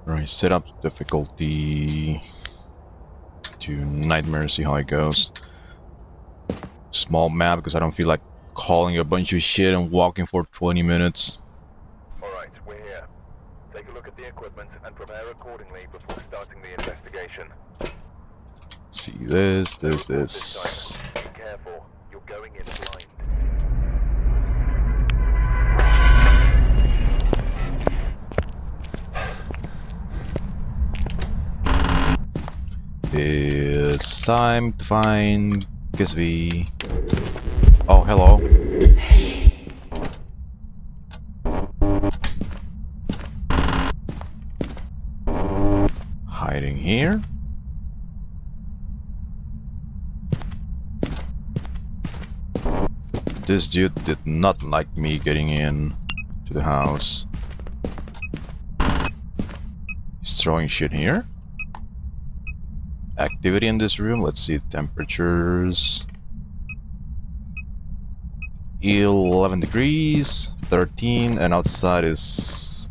Right, set up difficulty to nightmare, see how it goes. Small map because I don't feel like calling a bunch of shit and walking for 20 minutes. Alright, we're here. Take a look at the equipment and prepare accordingly before starting the investigation. See this. Be careful, you're going in blind. It's time to find Gizby. Oh, hello. Hiding here. This dude did not like me getting in to the house. He's throwing shit here. Activity in this room, let's see temperatures. 11 degrees, 13, and outside is...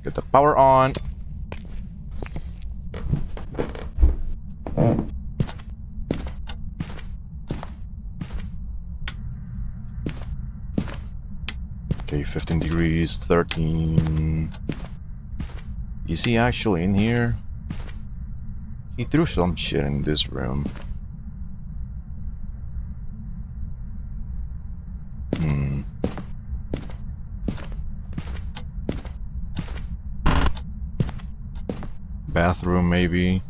Get the power on. Okay, 15 degrees, 13. Is he actually in here? He threw some shit in this room. Bathroom, maybe.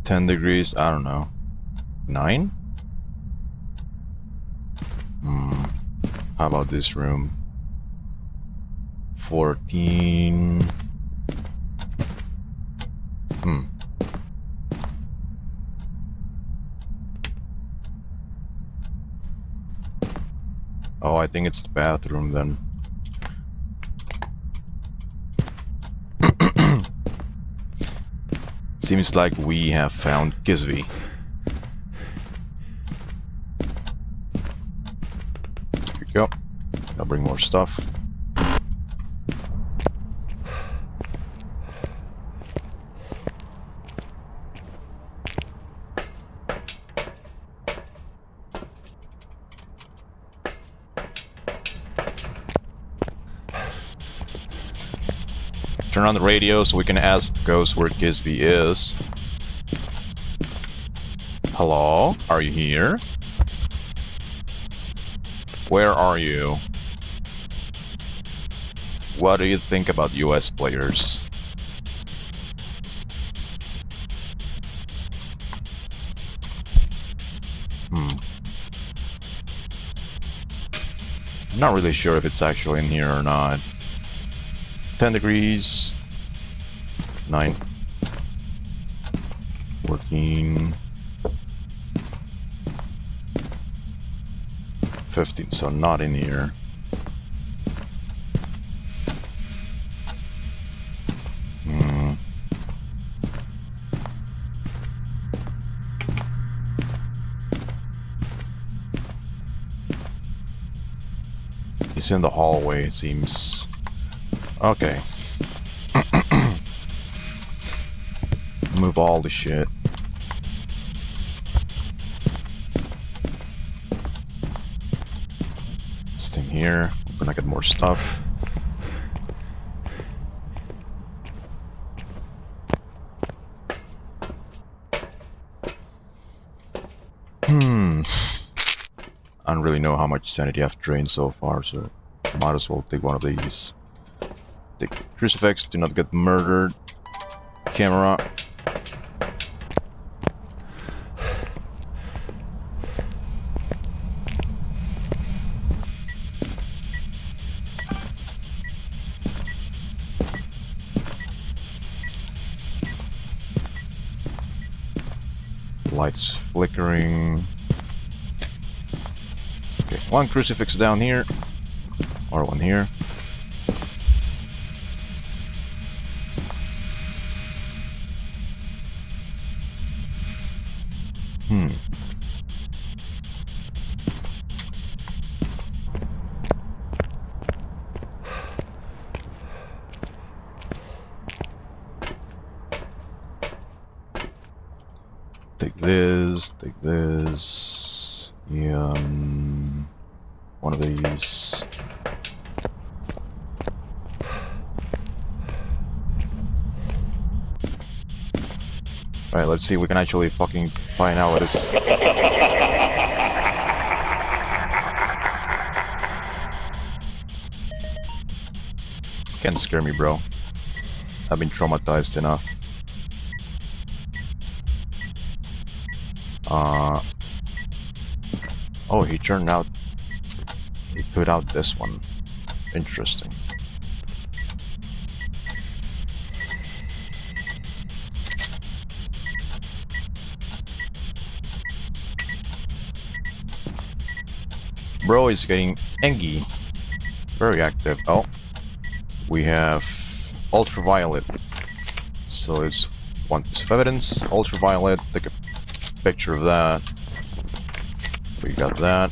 10 degrees, I don't know. 9? How about this room? 14. Oh, I think it's the bathroom then. Seems like we have found Gizby. Here we go. I'll bring more stuff. Turn on the radio so we can ask Ghost where Gizby is. Hello? Are you here? Where are you? What do you think about US players? I'm not really sure if it's actually in here or not. 10 degrees, 9, 14, 15, so not in here. He's in the hallway, it seems. Okay. Move all the shit. This thing here. We're gonna get more stuff. I don't really know how much sanity I've drained so far, so might as well take one of these. Take crucifix, do not get murdered. Camera. Lights flickering. Okay, one crucifix down here. Or one here. Take this. Yeah, one of these. Alright, let's see if we can actually fucking find out what this. Can't scare me, bro. I've been traumatized enough. Oh, he turned out... He put out this one. Interesting. Bro is getting angry. Very active. Oh. We have ultraviolet. So it's one piece of evidence. Ultraviolet. Take a picture of that. We got that.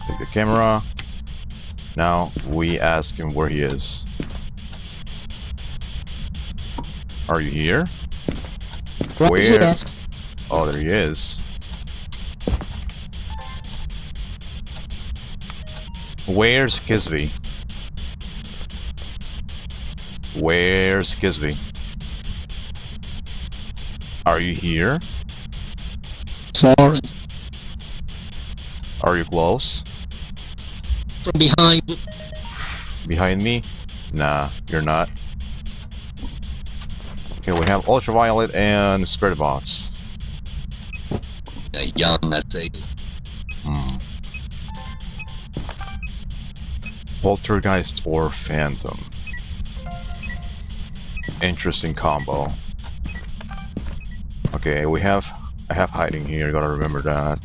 Take the camera. Now we ask him where he is. Are you here? Right Where? here. Oh, there he is. Where's Kisby? Where's Kisby? Are you here? Sorry. Are you close? From behind. Behind me? Nah, you're not. Okay, we have ultraviolet and spirit box. Young, that's it. Poltergeist or Phantom. Interesting combo. Okay, I have hiding here, gotta remember that.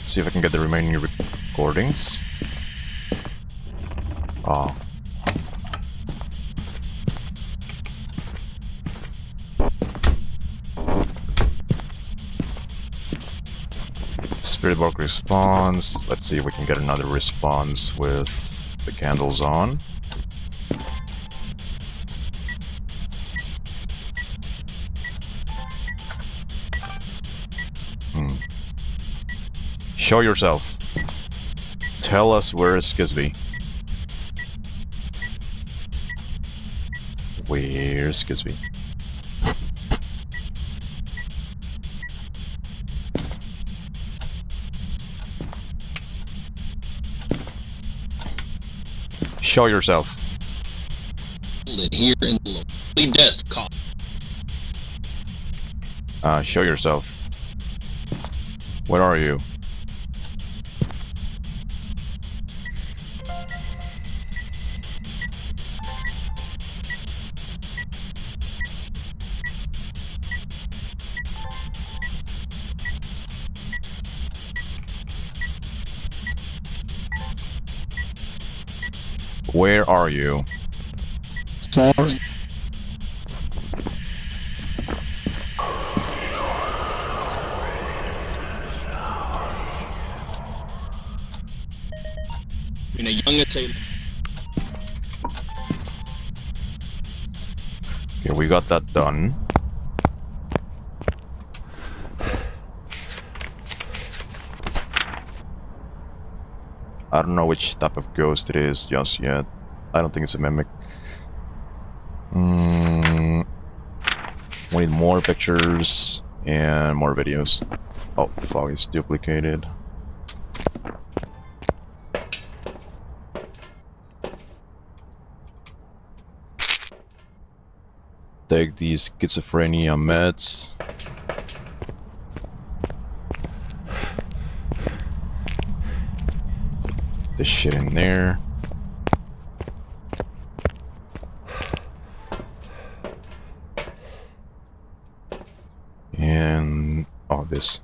See if I can get the remaining recordings. Oh. Spirit box response. Let's see if we can get another response with the candles on. Show yourself. Tell us where is Kisby. Where's Kisby? Show yourself. Here in the death cost. Show yourself. Where are you? Where are you? Sorry. In a young table. Okay, we got that done. I don't know which type of ghost it is just yet. I don't think it's a mimic. We need more pictures and more videos. Oh, fuck, it's duplicated. Take these schizophrenia meds. This shit in there. And oh, this.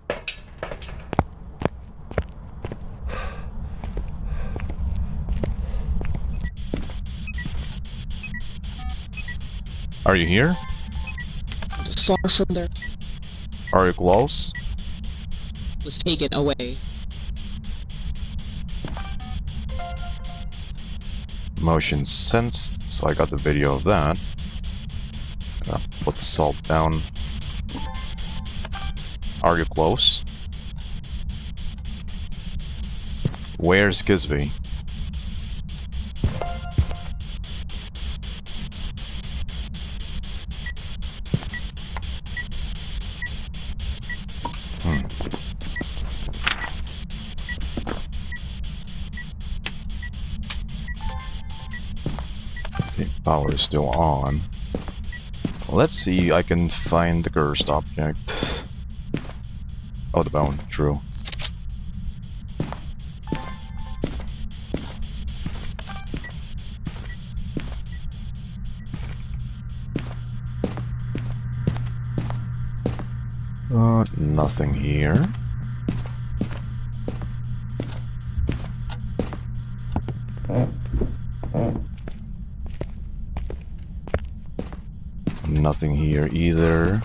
Are you here? Far from there. Are you close? Was taken away. Motion sensed, so I got the video of that. Gonna put the salt down. Are you close? Where's Gizby? Okay, power is still on. Let's see, I can find the cursed object. Oh, the bone, true. Nothing here. Nothing here either.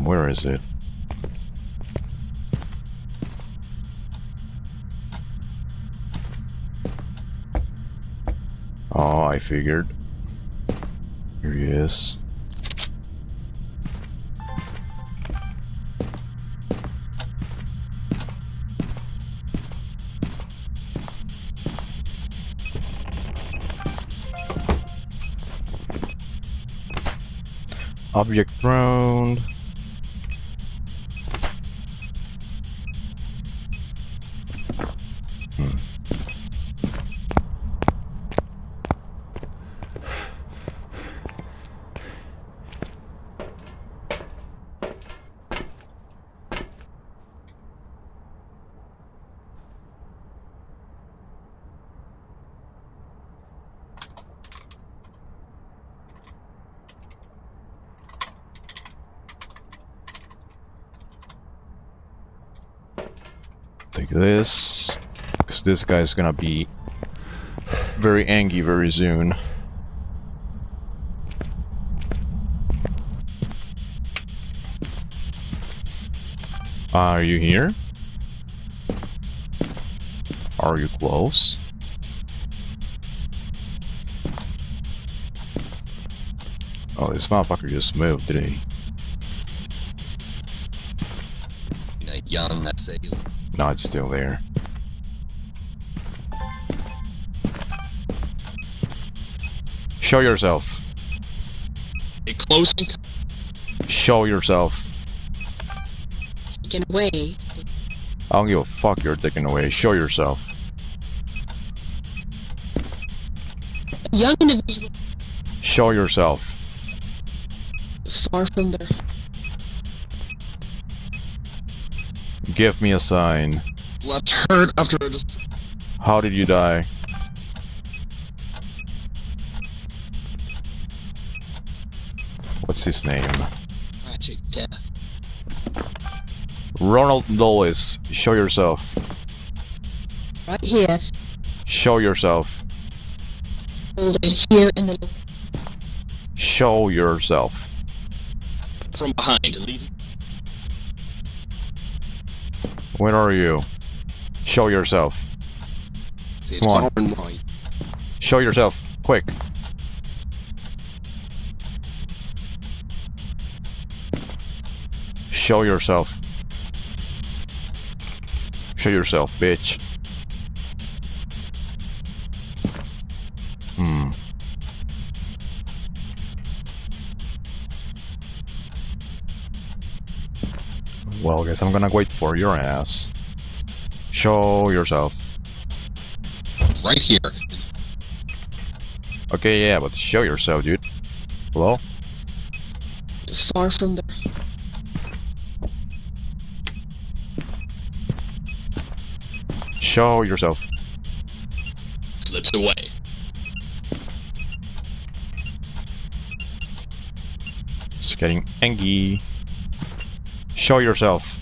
Where is it? Oh, I figured. Here he is. Object thrown. Take this, because this guy's gonna be very angry very soon. Are you here? Are you close? Oh, this motherfucker just moved, did he? Young, I say. No, it's still there. Show yourself. Get close and Show yourself. Taken away. I don't give a fuck you're taken away. Show yourself. A young individual. Show yourself. Far from there. Give me a sign. left hurt after a How did you die? What's his name? Tragic death. Ronald Dulles. Show yourself. Right here. Show yourself. Hold it here in the... Show yourself. from behind, leaving. Where are you? Show yourself. Come on. Far and wide. Show yourself. Quick. Show yourself. Show yourself, bitch. Well, guess I'm gonna wait for your ass. Show yourself. Right here. Okay, yeah, but show yourself, dude. Hello? Far from there. Show yourself. Slips away. It's getting angry. Show yourself.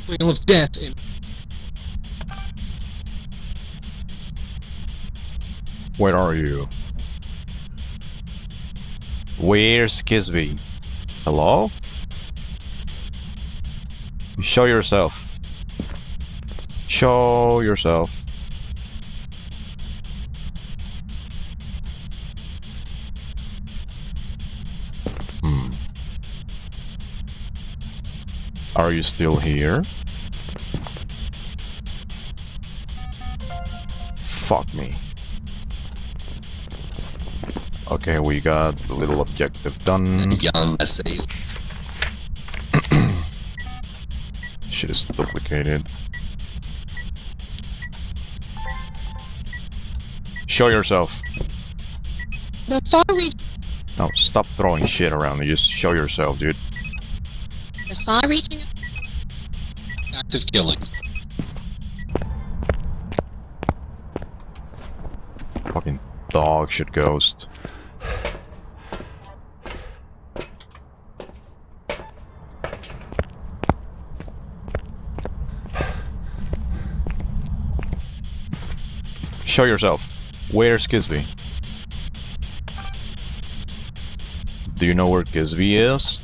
Wheel of death. In Where are you? Where's Kisby? Hello? Show yourself. Show yourself. Are you still here? Fuck me. Okay, we got the little objective done. young essay. Shit is duplicated. Show yourself. The far reach. No, stop throwing shit around. You just show yourself, dude. The far reaching. Active killing. Fucking dog shit ghost. Show yourself. Where's Kisby? Do you know where Kisby is?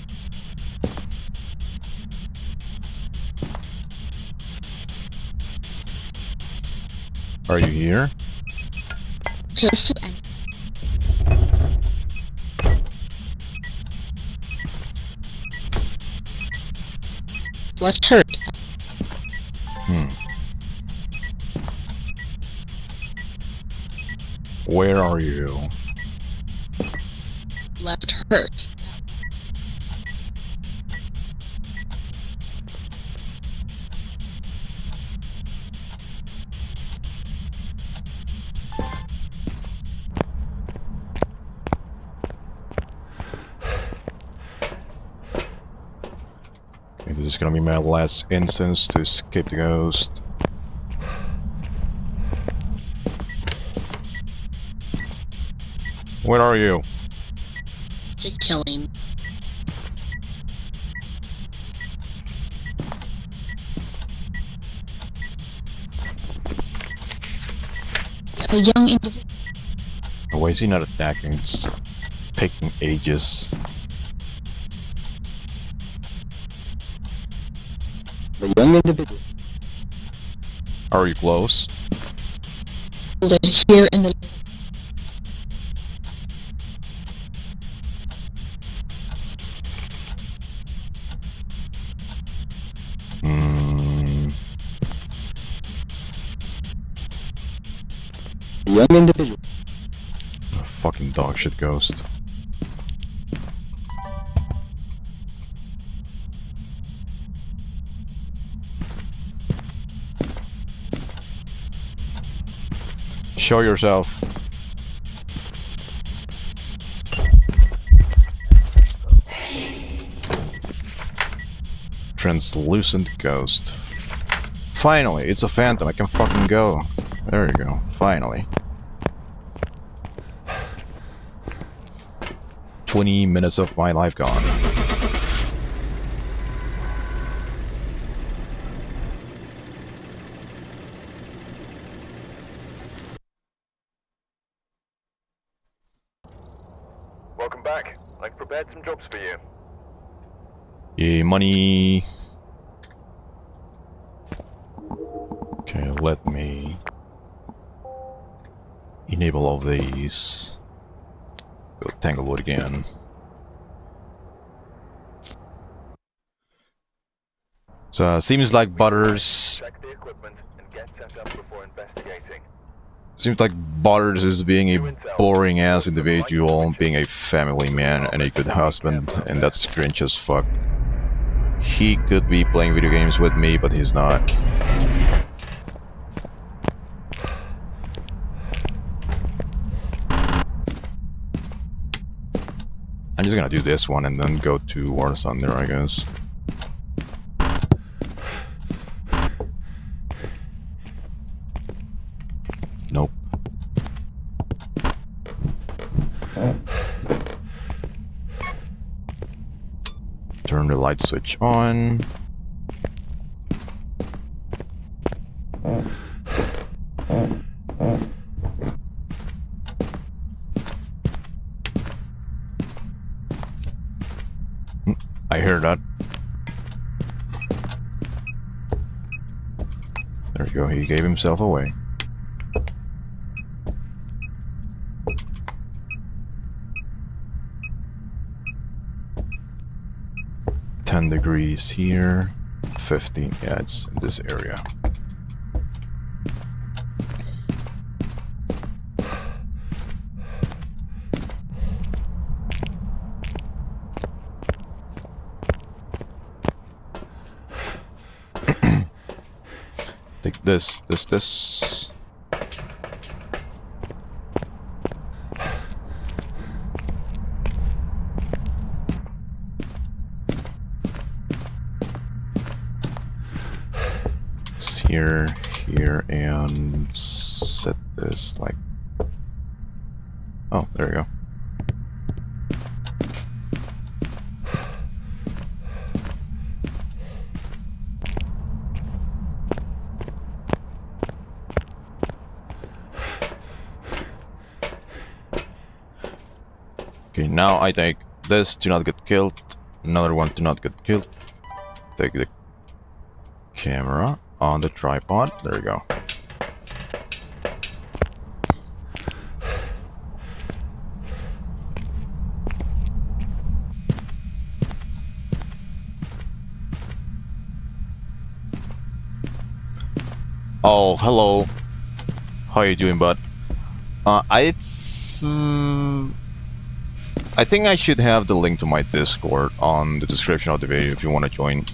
Are you here? Close to end. Left hurt. Where are you? Left hurt. Okay, this is gonna be my last instance to escape the ghost. Where are you? To kill him. A young individual. Why is he not attacking? It's taking ages. The young individual. Are you close? Here in the. The young individual. Fucking dog shit ghost. Show yourself. Translucent ghost. Finally, it's a phantom. I can fucking go. There you go. Finally. 20 minutes of my life gone. Welcome back. I've prepared some jobs for you. Yay, money. let me enable all these. Go Tanglewood again. So seems like Butters. Check the equipment and get set up before investigating. Seems like Butters is being a boring ass individual, being a family man and a good husband, and that's cringe as fuck. He could be playing video games with me, but he's not. I'm just gonna do this one and then go to War Thunder, I guess. Nope. Turn the light switch on. I hear that. There we go, he gave himself away. Degrees here, 50, yeah, it's in this area. Take this. Here, and set this like... Oh, there we go. Okay, now I take this to not get killed, another one to not get killed. Take the camera on the tripod. There we go. Oh, hello. How you doing, bud? I think I should have the link to my Discord on the description of the video if you want to join.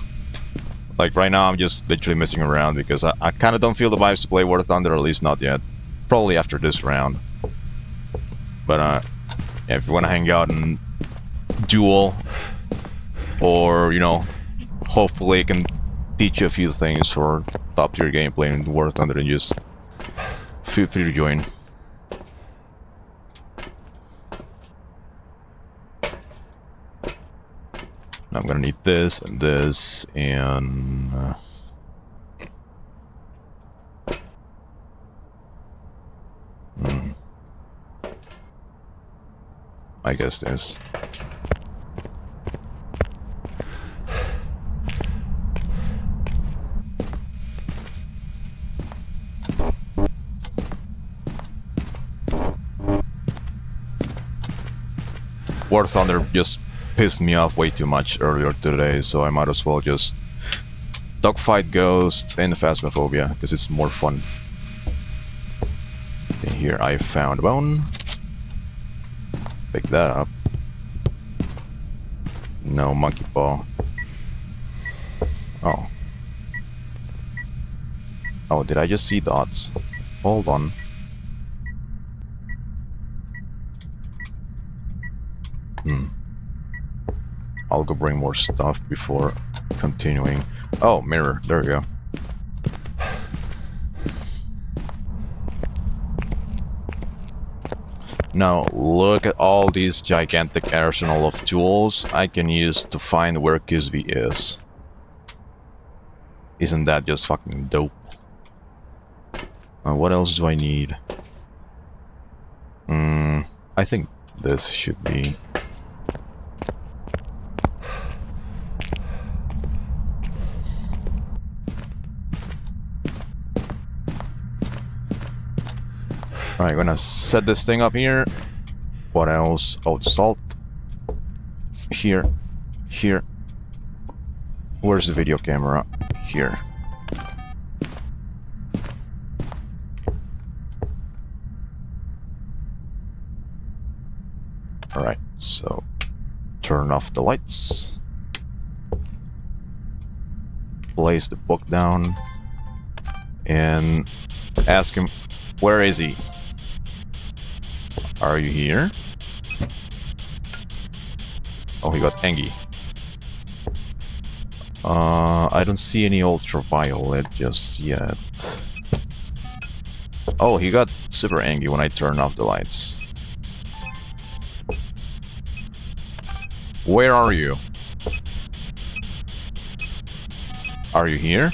Like right now I'm just literally messing around because I kind of don't feel the vibes to play War Thunder, or at least not yet. Probably after this round. But yeah, if you want to hang out and duel, or you know, hopefully I can teach you a few things for top tier gameplay in War Thunder, and just feel free to join. I'm gonna need this and this and I guess this. War Thunder just pissed me off way too much earlier today, so I might as well just dogfight ghosts in Phasmophobia, because it's more fun. Okay, here I found a bone. Pick that up. No monkey paw. Oh. Oh, did I just see dots? Hold on. I'll go bring more stuff before continuing. Oh, mirror. There we go. Now, look at all these gigantic arsenal of tools I can use to find where Kisby is. Isn't that just fucking dope? What else do I need? I think this should be... Alright, gonna set this thing up here. What else? Oh, salt. Here. Here. Where's the video camera? Here. Alright, so turn off the lights. Place the book down. And ask him, where is he? Are you here? Oh, he got angry. I don't see any ultraviolet just yet. Oh, he got super angry when I turned off the lights. Where are you? Are you here?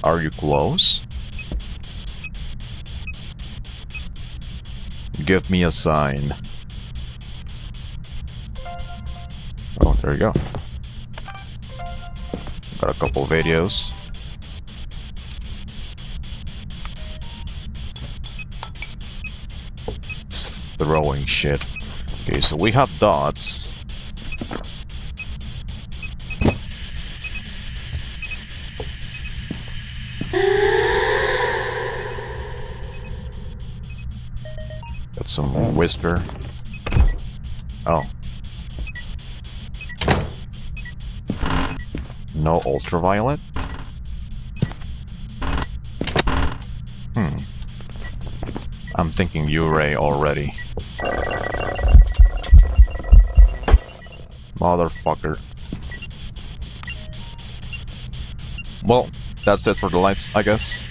Are you close? Give me a sign. Oh, there you go. Got a couple videos. Just throwing shit. Okay, so we have dots. Got some whisper. Oh. No ultraviolet? I'm thinking U-ray already. Motherfucker. Well, that's it for the lights, I guess.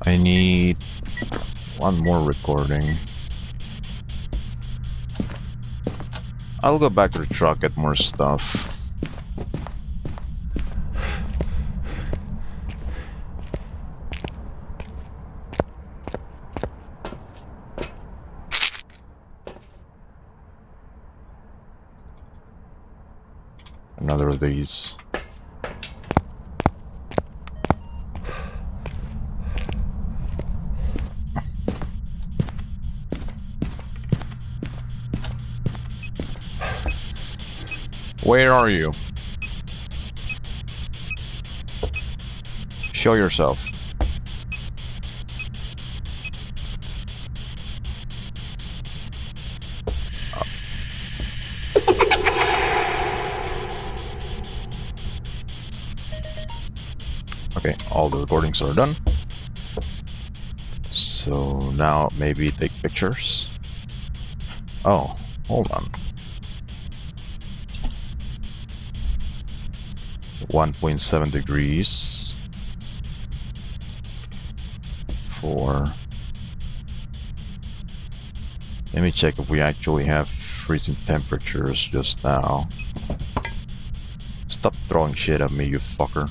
I need one more recording. I'll go back to the truck, get more stuff. Another of these. Where are you? Show yourself. Okay, all the recordings are done. So now maybe take pictures. Oh, hold on. 1.7 degrees for... Let me check if we actually have freezing temperatures just now. Stop throwing shit at me, you fucker.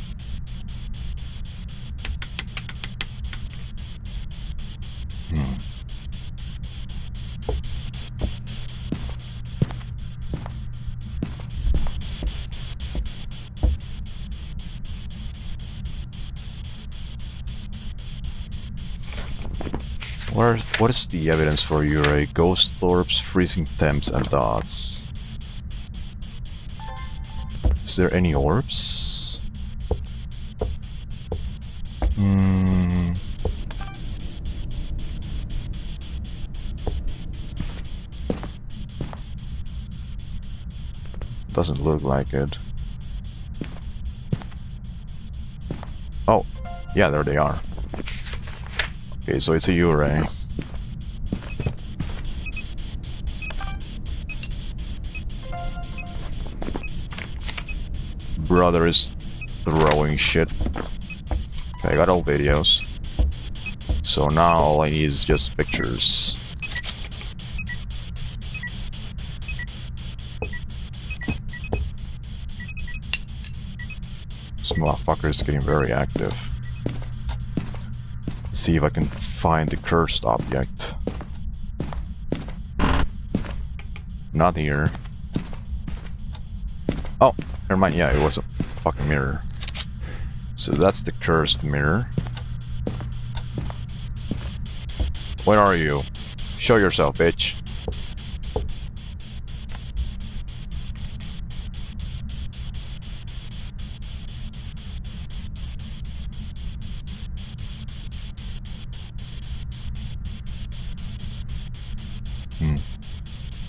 What is the evidence for your ghost orbs, freezing temps, and dots? Is there any orbs? Doesn't look like it. Oh, yeah, there they are. Okay, so it's a U-ray. Brother is throwing shit. Okay, I got all videos. So now all I need is just pictures. This motherfucker is getting very active. see if I can find the cursed object. Not here. Oh, never mind. Yeah, it was a fucking mirror. So that's the cursed mirror. Where are you? Show yourself, bitch.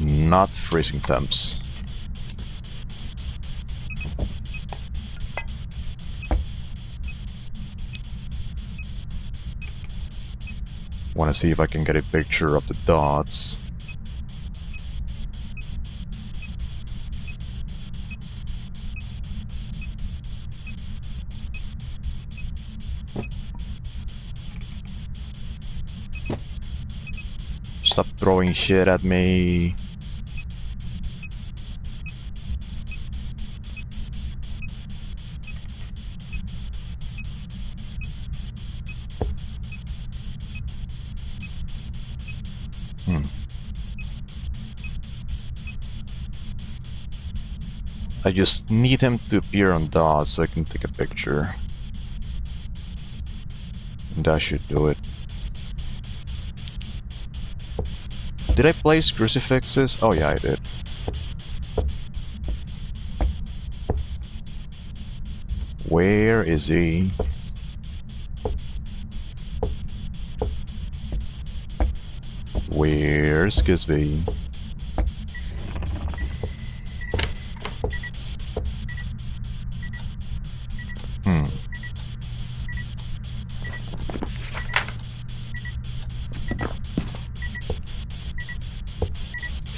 Not freezing temps. Want to see if I can get a picture of the dots. Stop throwing shit at me. I just need him to appear on dots so I can take a picture. And that should do it. Did I place crucifixes? Oh yeah, I did. Where is he? Where's Kisby?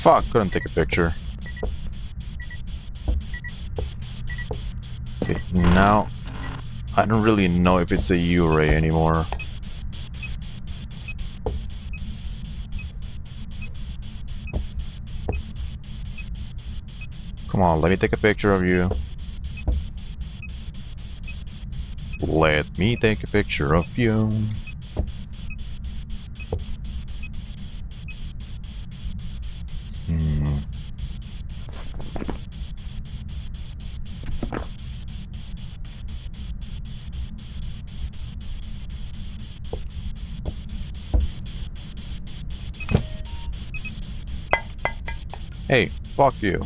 Fuck, couldn't take a picture. Okay, now I don't really know if it's a U-ray anymore. Come on, let me take a picture of you. Let me take a picture of you. Hey, fuck you.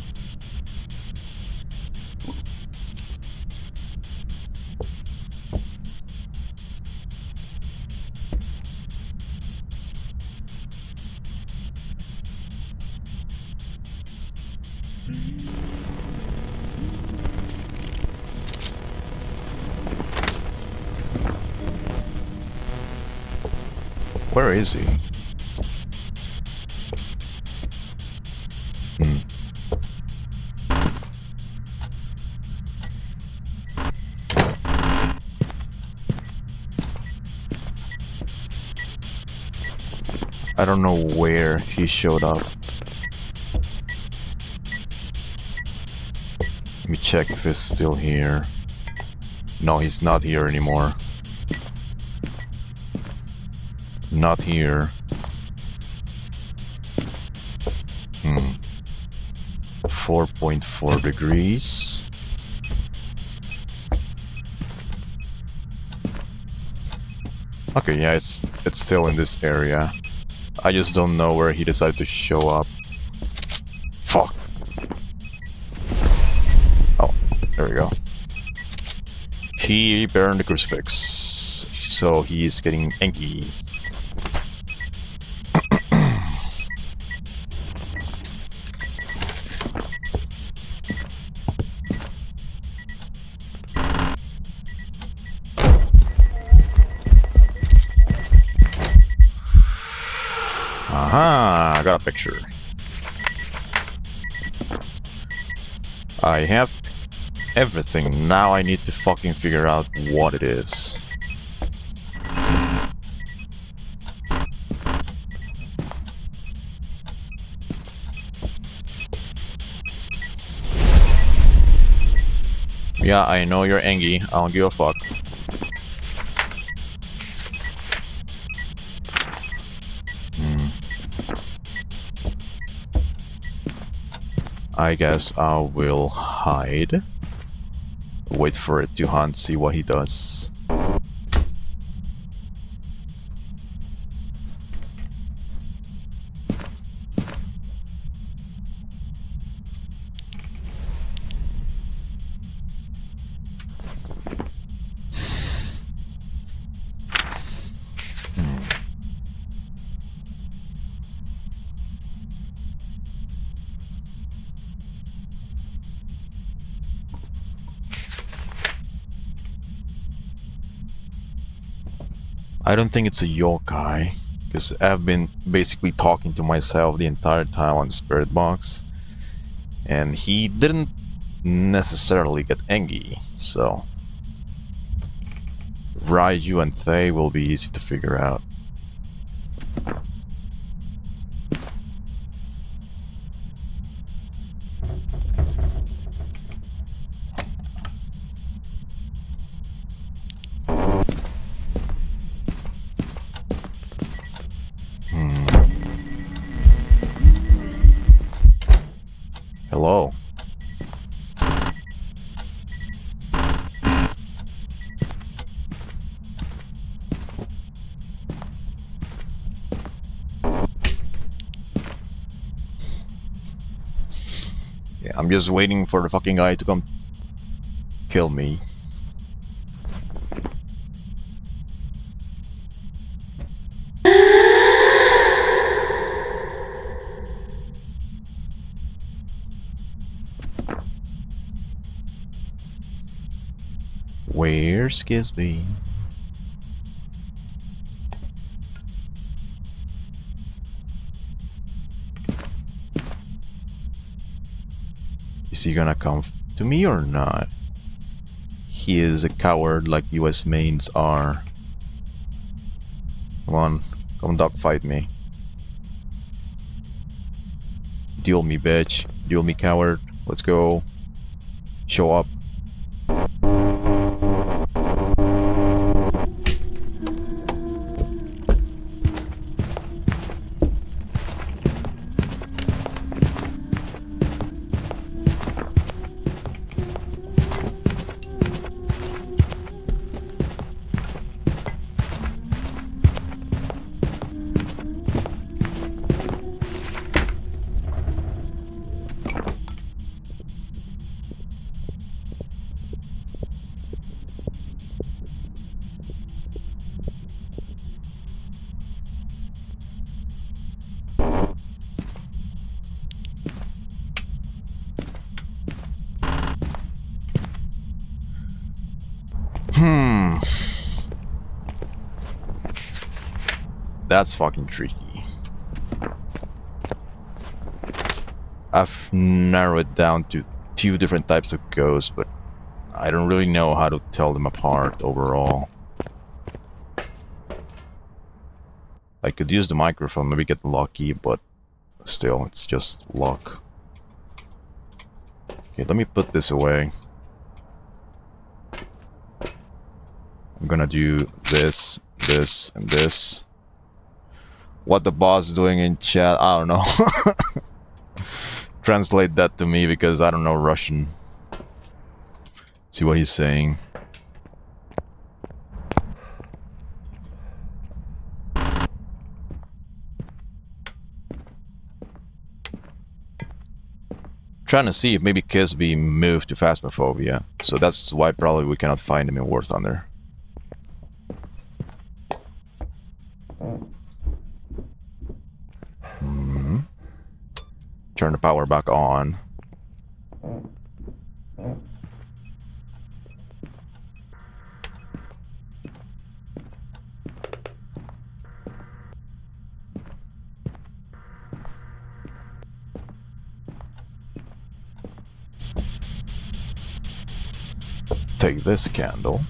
Where is he? I don't know where he showed up. Let me check if he's still here. No, he's not here anymore. Not here. 4.4 degrees. Okay, yeah, it's still in this area. I just don't know where he decided to show up. Fuck. Oh, there we go. He burned the crucifix, so he's getting angry. Aha, I got a picture. I have everything. Now I need to fucking figure out what it is. Yeah, I know you're angry. I don't give a fuck. I guess I will hide. Wait for it to hunt, see what he does. I don't think it's a yokai, because I've been basically talking to myself the entire time on the spirit box, and he didn't necessarily get angry, so Raiju and Thay will be easy to figure out. Hello. Yeah, I'm just waiting for the fucking guy to come kill me. Where's Kisby? Is he gonna come to me or not? He is a coward like US mains are. Come on, come dogfight me. Duel me, bitch. Duel me, coward. Let's go. Show up. That's fucking tricky. I've narrowed it down to 2 different types of ghosts, but I don't really know how to tell them apart overall. I could use the microphone, maybe get lucky, but still, it's just luck. Okay, let me put this away. I'm gonna do this, this, and this. What the boss is doing in chat, I don't know. Translate that to me because I don't know Russian. See what he's saying. Trying to see if maybe Kisby moved to Phasmophobia. So that's why probably we cannot find him in War Thunder. Turn the power back on. Take this candle.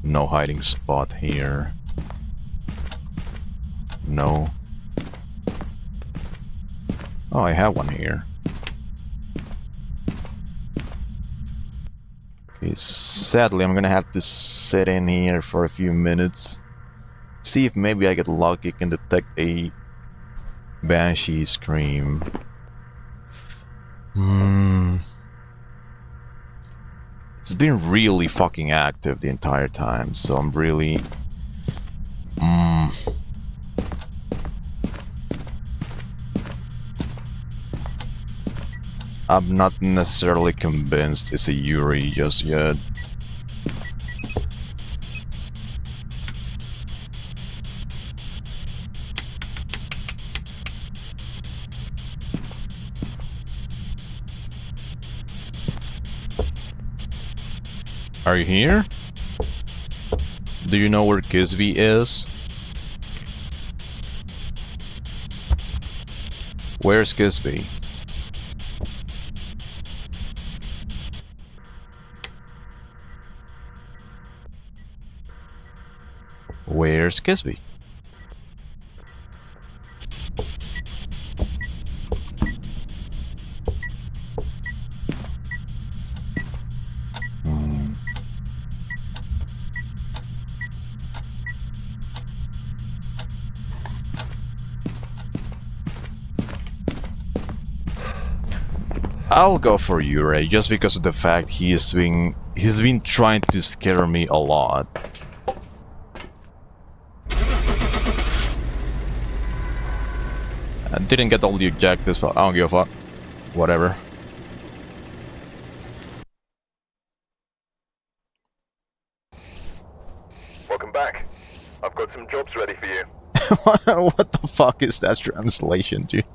No hiding spot here. No. Oh, I have one here. Okay, Okay, sadly, I'm gonna have to sit in here for a few minutes. See if maybe I get lucky, can detect a banshee scream. It's been really fucking active the entire time, so I'm really... I'm not necessarily convinced it's a Yuri just yet. Are you here? Do you know where Kisby is? Where's Kisby? Where's Kisby? I'll go for Yurei just because of the fact he's been trying to scare me a lot. I didn't get all the objectives, but I don't give a fuck. Whatever. Welcome back. I've got some jobs ready for you. What the fuck is that translation, dude?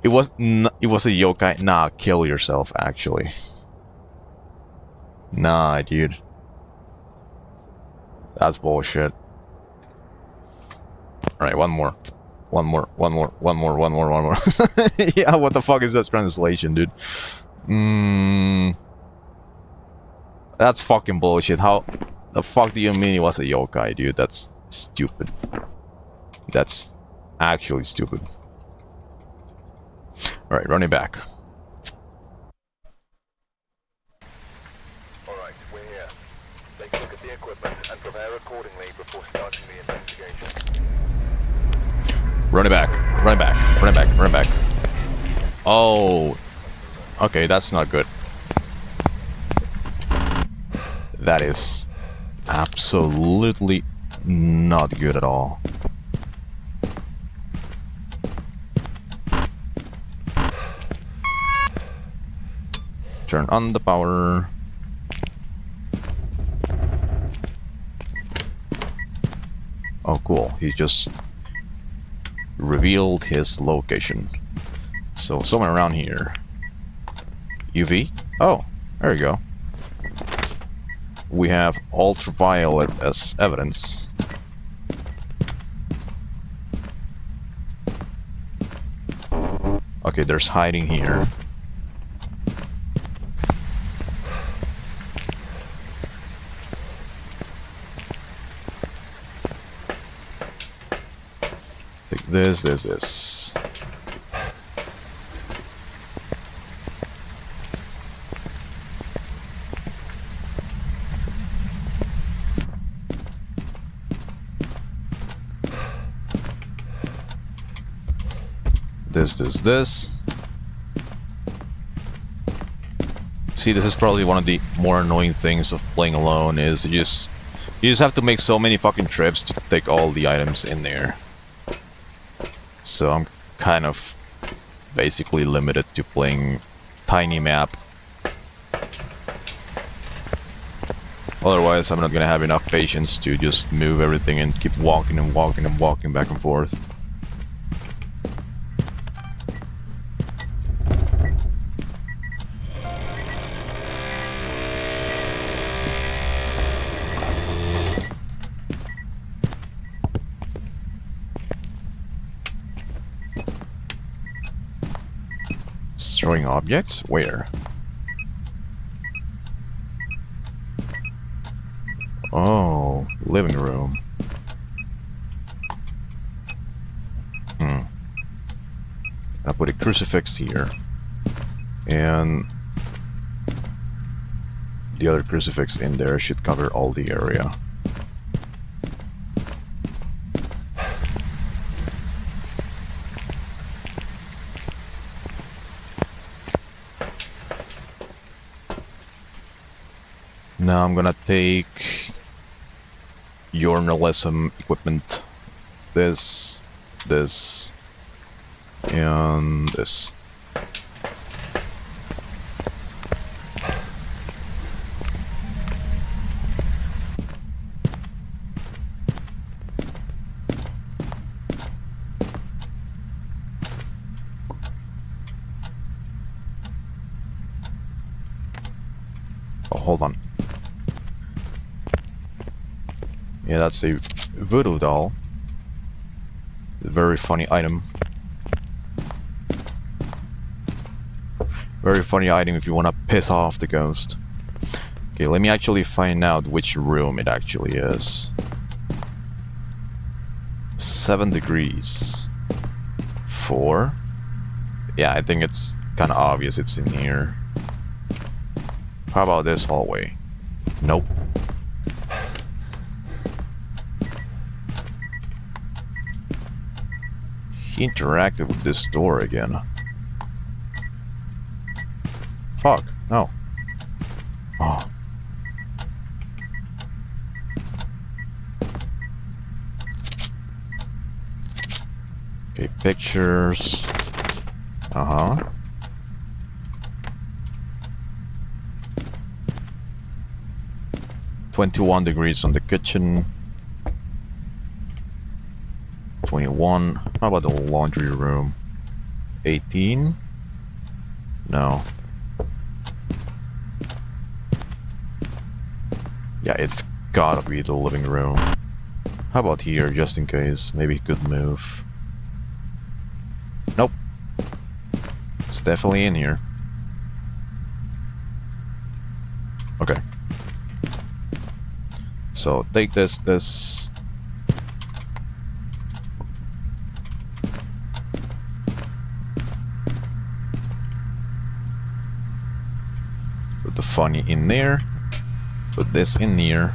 It was a yokai. Nah, kill yourself, actually. Nah, dude. That's bullshit. Alright, one more. One more. Yeah, what the fuck is that translation, dude? That's fucking bullshit. How the fuck do you mean he was a yokai, dude? That's stupid. That's actually stupid. Alright, running back. Alright, we're here. Take a look at the equipment and prepare accordingly before starting the investigation. Running back. Running back. Running back. Running back. Oh. Okay, that's not good. That is absolutely not good at all. Turn on the power. Oh, cool. He just revealed his location. So, somewhere around here. UV? Oh, there you go. We have ultraviolet as evidence. Okay, there's hiding here. Take this. This. See, this is probably one of the more annoying things of playing alone, is you just have to make so many fucking trips to take all the items in there. So I'm kind of basically limited to playing tiny map. Otherwise, I'm not gonna have enough patience to just move everything and keep walking and walking and walking back and forth. Destroying objects? Where? Oh, living room. I put a crucifix here. And the other crucifix in there should cover all the area. Now I'm gonna take journalism equipment. This, and this. Oh, hold on. Yeah, that's a voodoo doll. A very funny item. Very funny item if you want to piss off the ghost. Okay, let me actually find out which room it actually is. 7 degrees. 4? Yeah, I think it's kind of obvious it's in here. How about this hallway? Nope. He interacted with this door again. Fuck, no. Oh. Okay, pictures. Uh-huh. $21 degrees on the kitchen. 21. How about the laundry room? 18? No. Yeah, it's gotta be the living room. How about here, just in case? Maybe it could move. Nope. It's definitely in here. Okay. So, take this. Put the funny in there. Put this in here.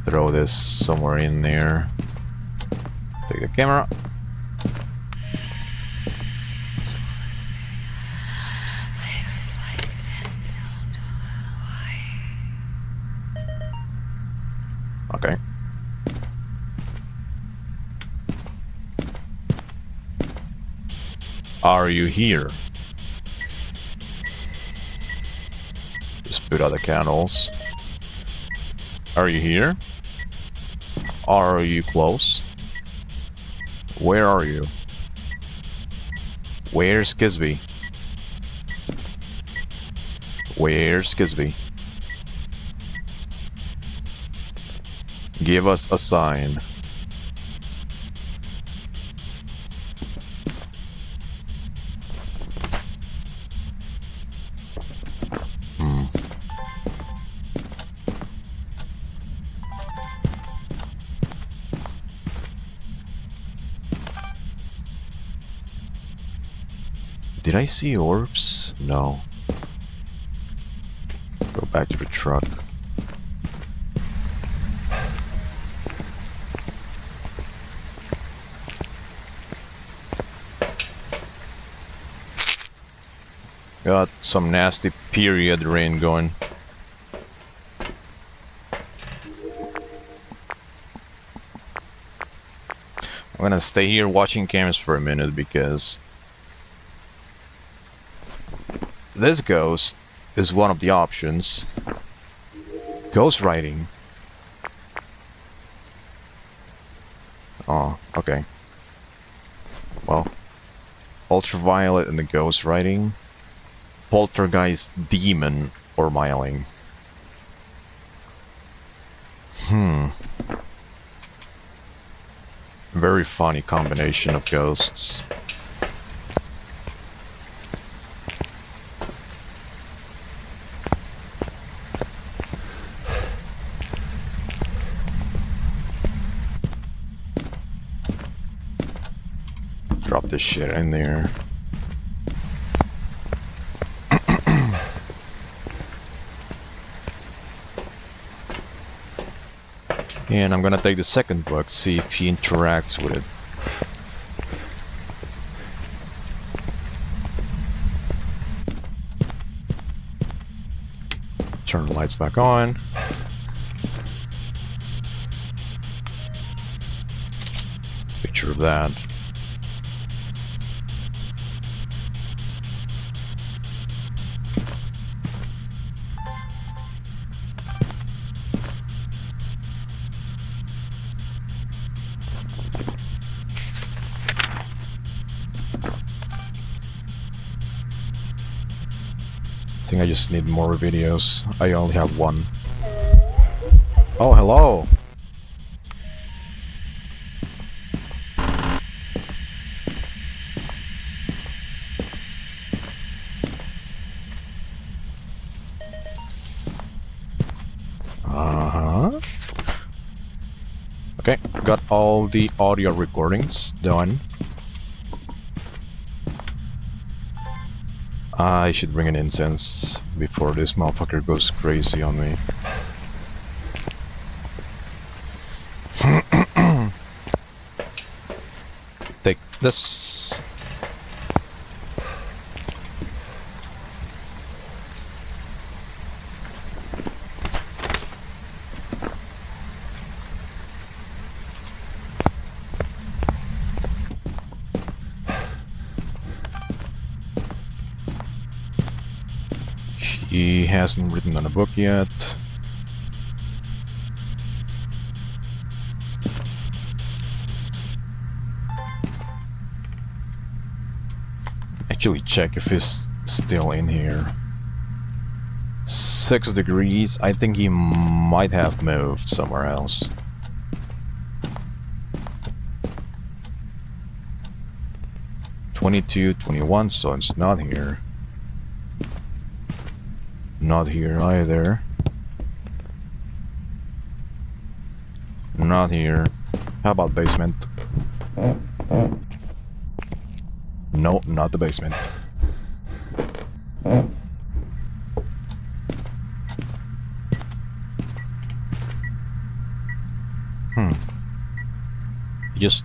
Throw this somewhere in there. Take the camera. Okay. Are you here? Just put out the candles. Are you here? Are you close? Where are you? Where's Kisby? Where's Kisby? Give us a sign. Did I see orbs? No. Go back to the truck. Got some nasty period rain going. I'm gonna stay here watching cameras for a minute because this ghost is one of the options. Ghost writing. Oh, okay. Well, ultraviolet and the ghost writing. Poltergeist, demon, or myling. Very funny combination of ghosts. drop this shit in there. And I'm gonna take the second book, see if he interacts with it. Turn the lights back on. Picture of that. I think I just need more videos. I only have one. Oh, hello! Uh-huh. Okay, got all the audio recordings done. I should bring an incense before this motherfucker goes crazy on me. Take this. He hasn't written on a book yet. Actually check if he's still in here. 6 degrees. I think he might have moved somewhere else. "22, 21", so it's not here. Not here either. Not here. How about basement? No, not the basement. He just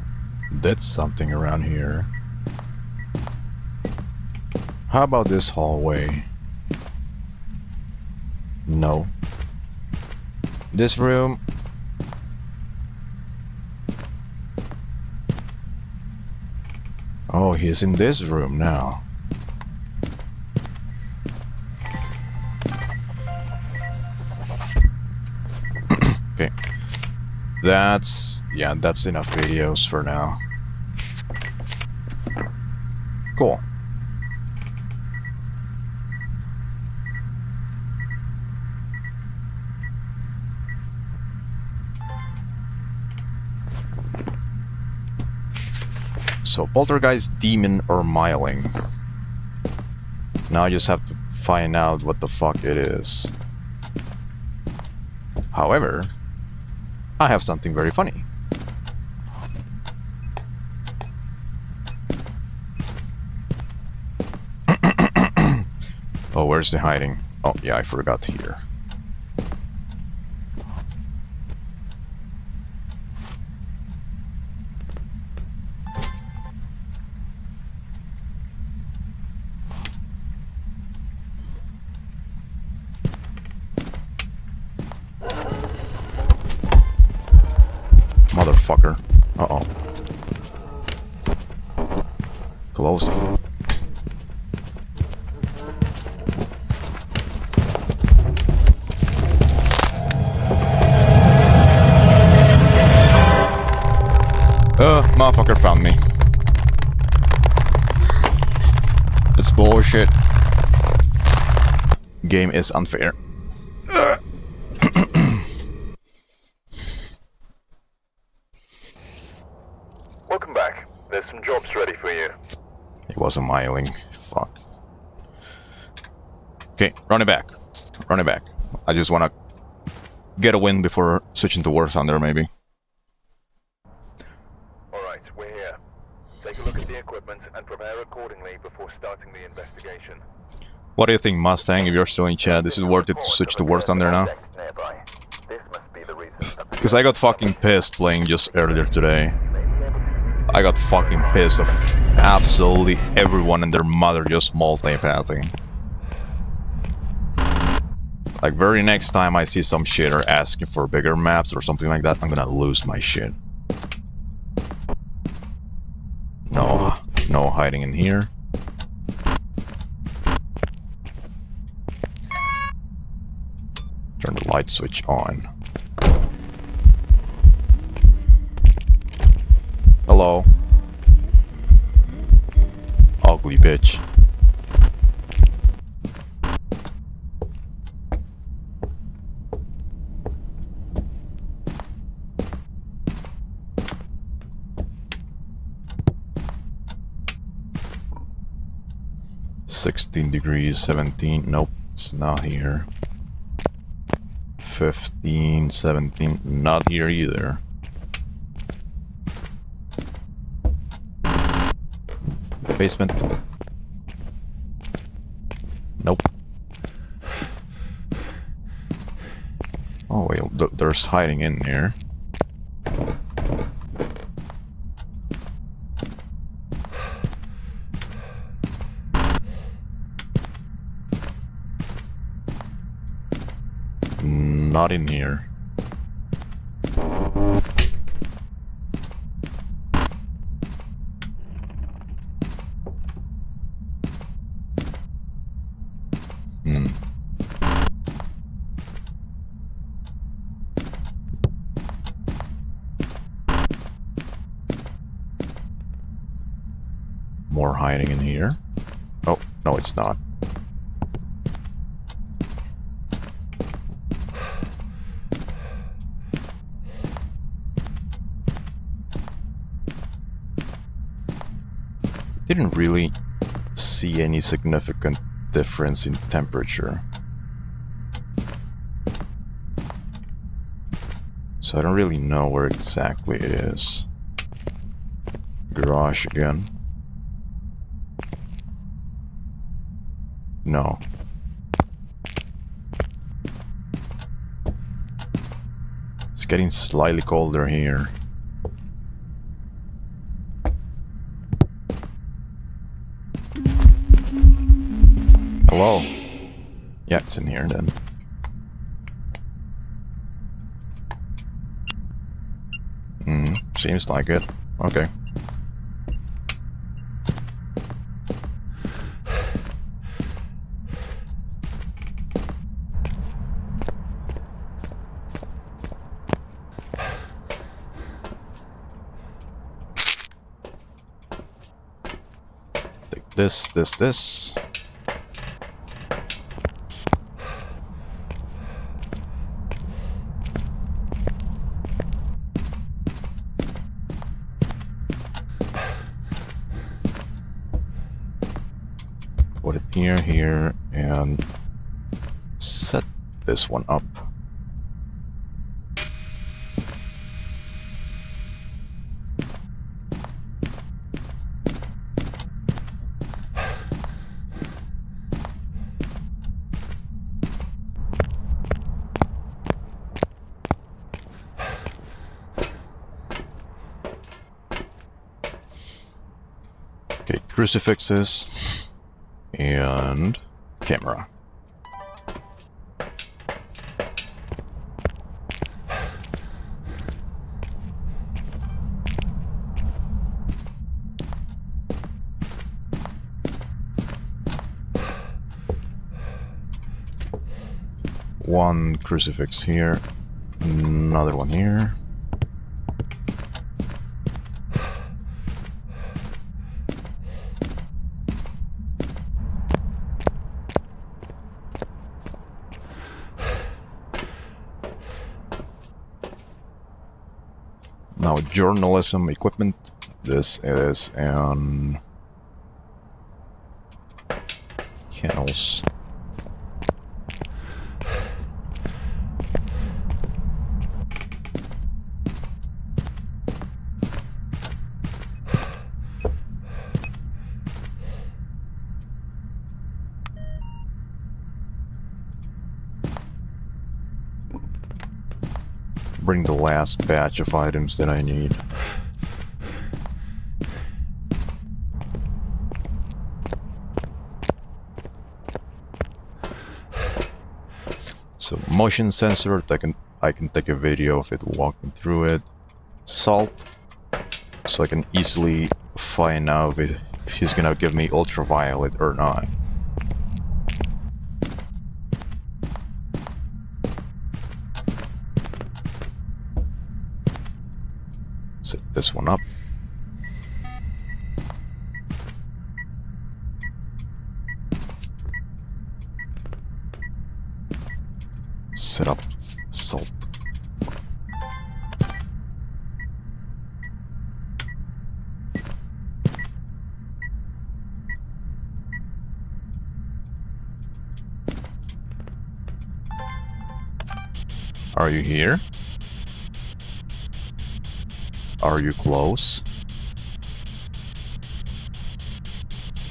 did something around here. How about this hallway? No. This room. Oh, he's in this room now. Okay. That's enough videos for now. Cool. So, poltergeist, demon, or myling. Now I just have to find out what the fuck it is. However, I have something very funny. Oh, where's the hiding? Oh, yeah, I forgot here. Motherfucker. Uh-oh. Closed. Motherfucker found me. It's bullshit. Game is unfair. Welcome back. There's some jobs ready for you. It wasn't myling. Fuck. Okay, run it back. Run it back. I just wanna get a win before switching to War Thunder, maybe. Alright, we're here. Take a look at the equipment equipment and prepare accordingly before starting the investigation. What do you think, Mustang? If you're still in chat, is it worth it to switch to War Thunder now? This must be the reason. Because I got fucking pissed playing just earlier today. I got fucking pissed of absolutely everyone and their mother just multipathing. Like, very next time I see some shitter asking for bigger maps or something like that, I'm gonna lose my shit. No hiding in here. Turn the light switch on. Hello. Ugly bitch. $16 17. Nope, it's not here. 15, 17, not here either. Basement. Nope. Oh wait, there's hiding in here. Not in here. More hiding in here. Oh, no, it's not. Didn't really see any significant difference in temperature. So I don't really know where exactly it is. Garage again. No. It's getting slightly colder here. Hello? Yeah, it's in here then. Seems like it. Okay. Take this. Put it here, and set this one up. Okay, crucifixes. And camera. One crucifix here, another one here. Now, journalism equipment. This is an kennels. bring the last batch of items that I need. So motion sensor, I can take a video of it walking through it. Salt, so I can easily find out if he's gonna give me ultraviolet or not. Set this one up. Set up salt. Are you here? Are you close?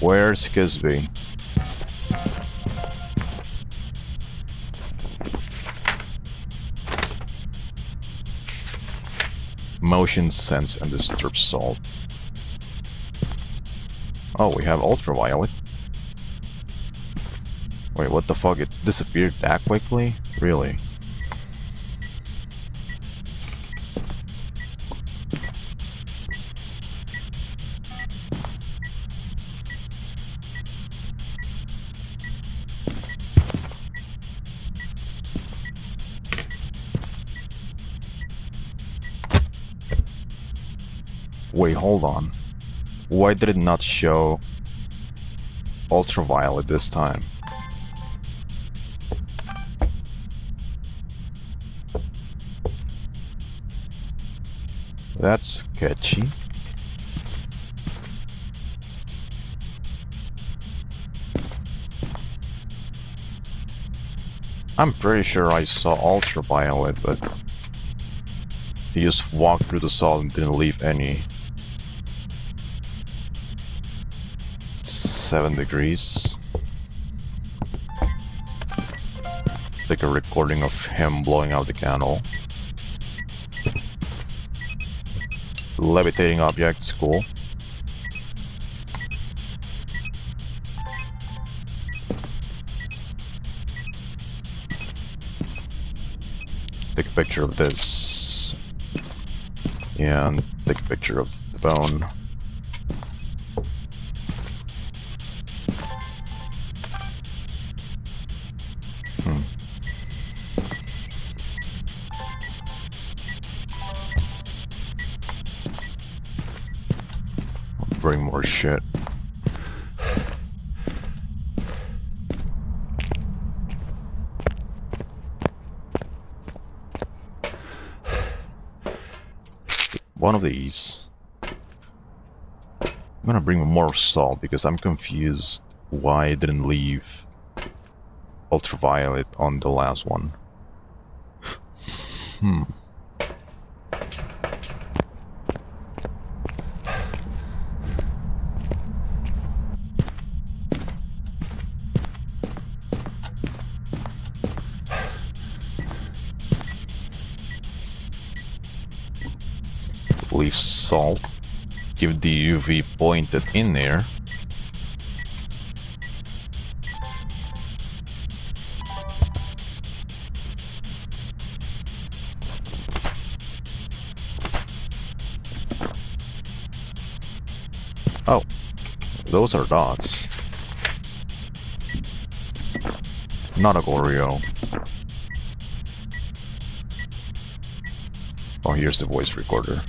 Where's Kisby? Motion sense and disturb salt. Oh, we have ultraviolet. Wait, what the fuck? It disappeared that quickly? Really? Wait, hold on. Why did it not show ultraviolet this time? That's sketchy. I'm pretty sure I saw ultraviolet, but he just walked through the salt and didn't leave any. 7 degrees. Take a recording of him blowing out the candle. Levitating objects, cool. Take a picture of this. And take a picture of the bone. Bring more shit. One of these. I'm gonna bring more salt because I'm confused why it didn't leave ultraviolet on the last one. Leave salt, give the UV pointed in there. Oh, those are dots. Not a Goryo. Oh, here's the voice recorder.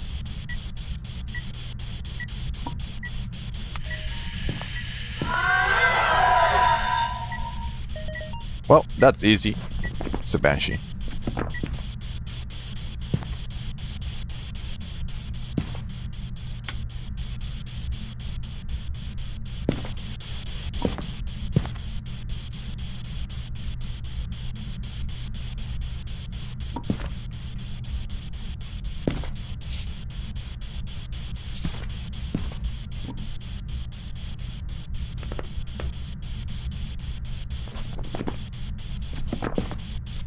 Well, that's easy. It's a Banshee.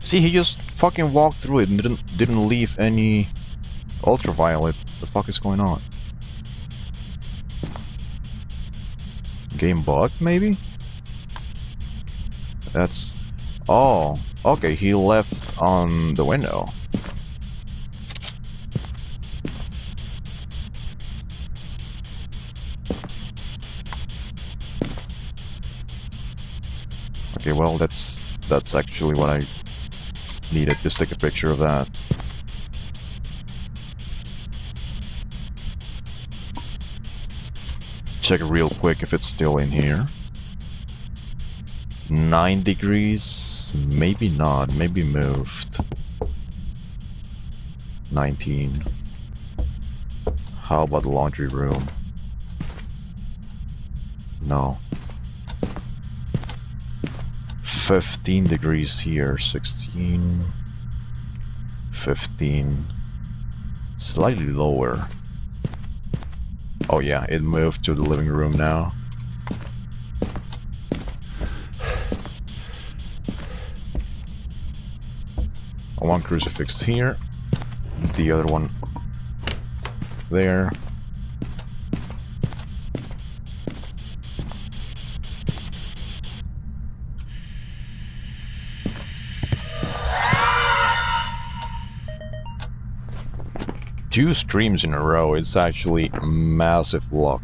See, he just fucking walked through it and didn't leave any ultraviolet. The fuck is going on? Game bug, maybe? That's... Oh, okay, he left on the window. Okay, well, that's actually what I needed. Just take a picture of that. Check it real quick if it's still in here. 9 degrees, maybe not, maybe moved. 19. How about the laundry room? No. 15 degrees here, 16, 15, slightly lower. Oh yeah, it moved to the living room now. One crucifix here, the other one there. Two streams in a row, it's actually massive luck.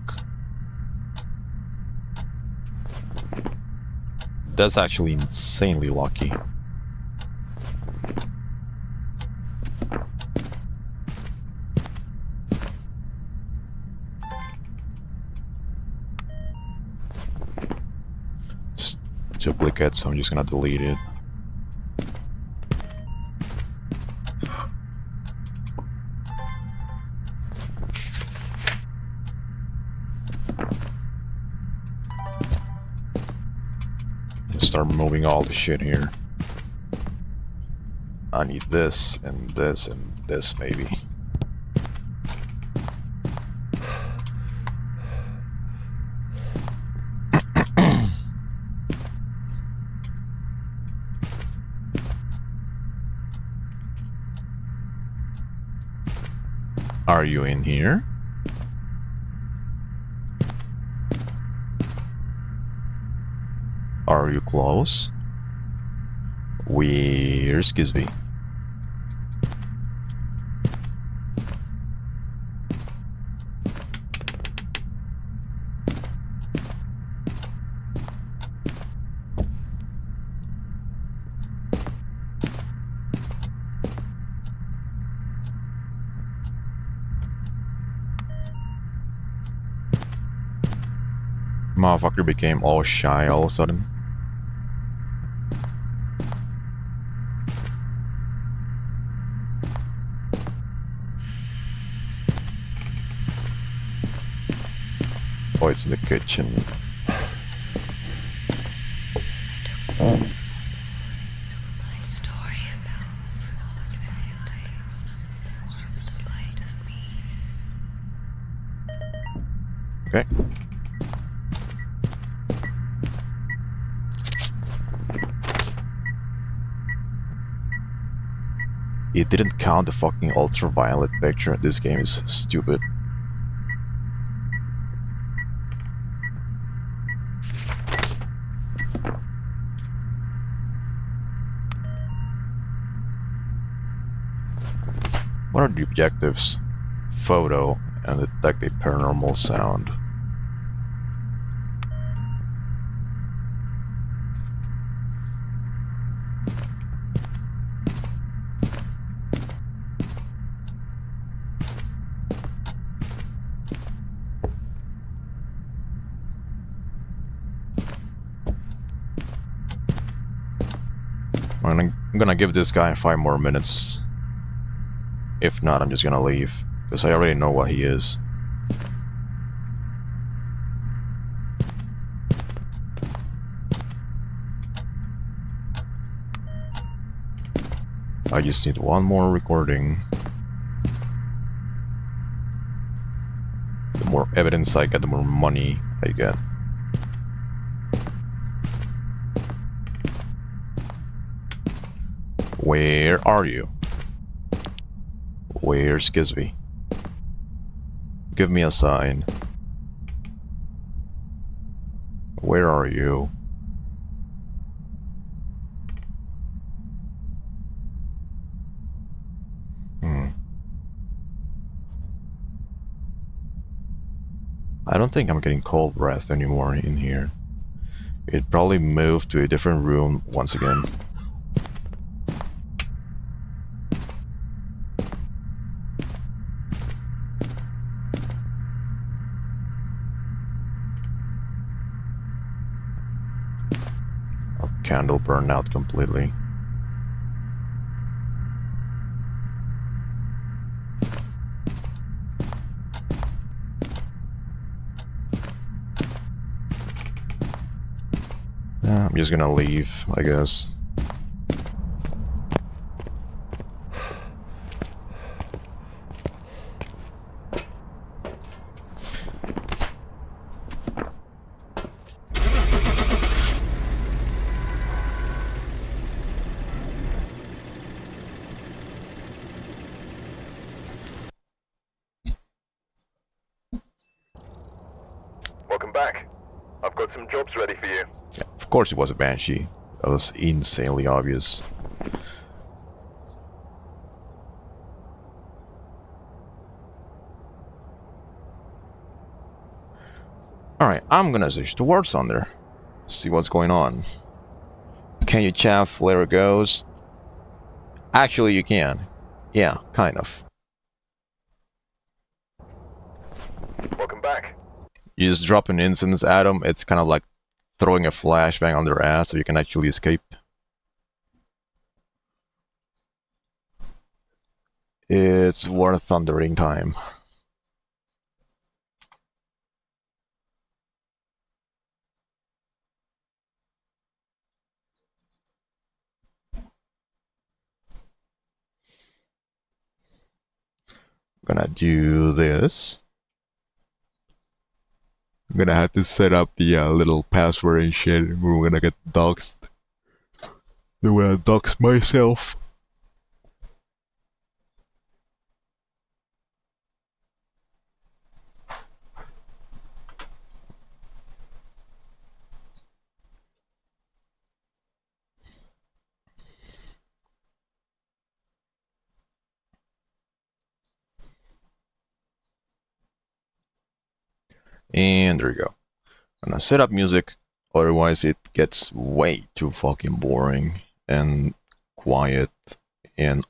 That's actually insanely lucky. It's duplicate, so I'm just gonna delete it. Start moving all the shit here. I need this and this and this maybe. Are you in here? Are you close? Where's Gizby? Motherfucker became all shy all of a sudden. Oh, it's in the kitchen. Okay. It didn't count the fucking ultraviolet picture. This game is stupid. What are the objectives? Photo and detect a paranormal sound. I'm gonna give this guy 5 more minutes. If not, I'm just gonna leave, because I already know what he is. I just need one more recording. The more evidence I get, the more money I get. Where are you? Where's Gizby? Give me a sign. Where are you? I don't think I'm getting cold breath anymore in here. It probably moved to a different room once again. Our candle burned out completely. I'm just gonna leave, I guess. Welcome back. I've got some jobs ready for you. Yeah, of course it was a banshee. That was insanely obvious. Alright, I'm gonna switch to War Thunder. See what's going on. Can you chaff flare a ghost? Actually, you can. Yeah, kind of. Welcome back. You just drop an instance at them, it's kind of like throwing a flashbang on their ass so you can actually escape. It's War Thundering time. I'm gonna do this. I'm gonna have to set up the little password and shit. We're gonna get doxxed. The way I dox myself. And there you go. I'm gonna set up music, otherwise it gets way too fucking boring and quiet and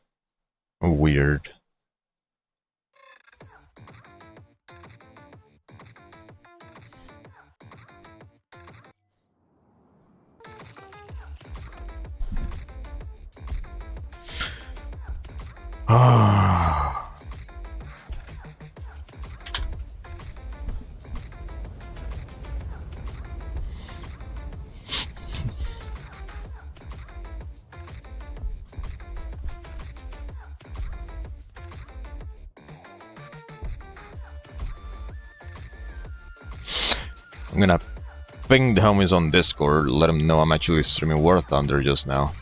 weird. I'm gonna ping the homies on Discord, let them know I'm actually streaming War Thunder just now.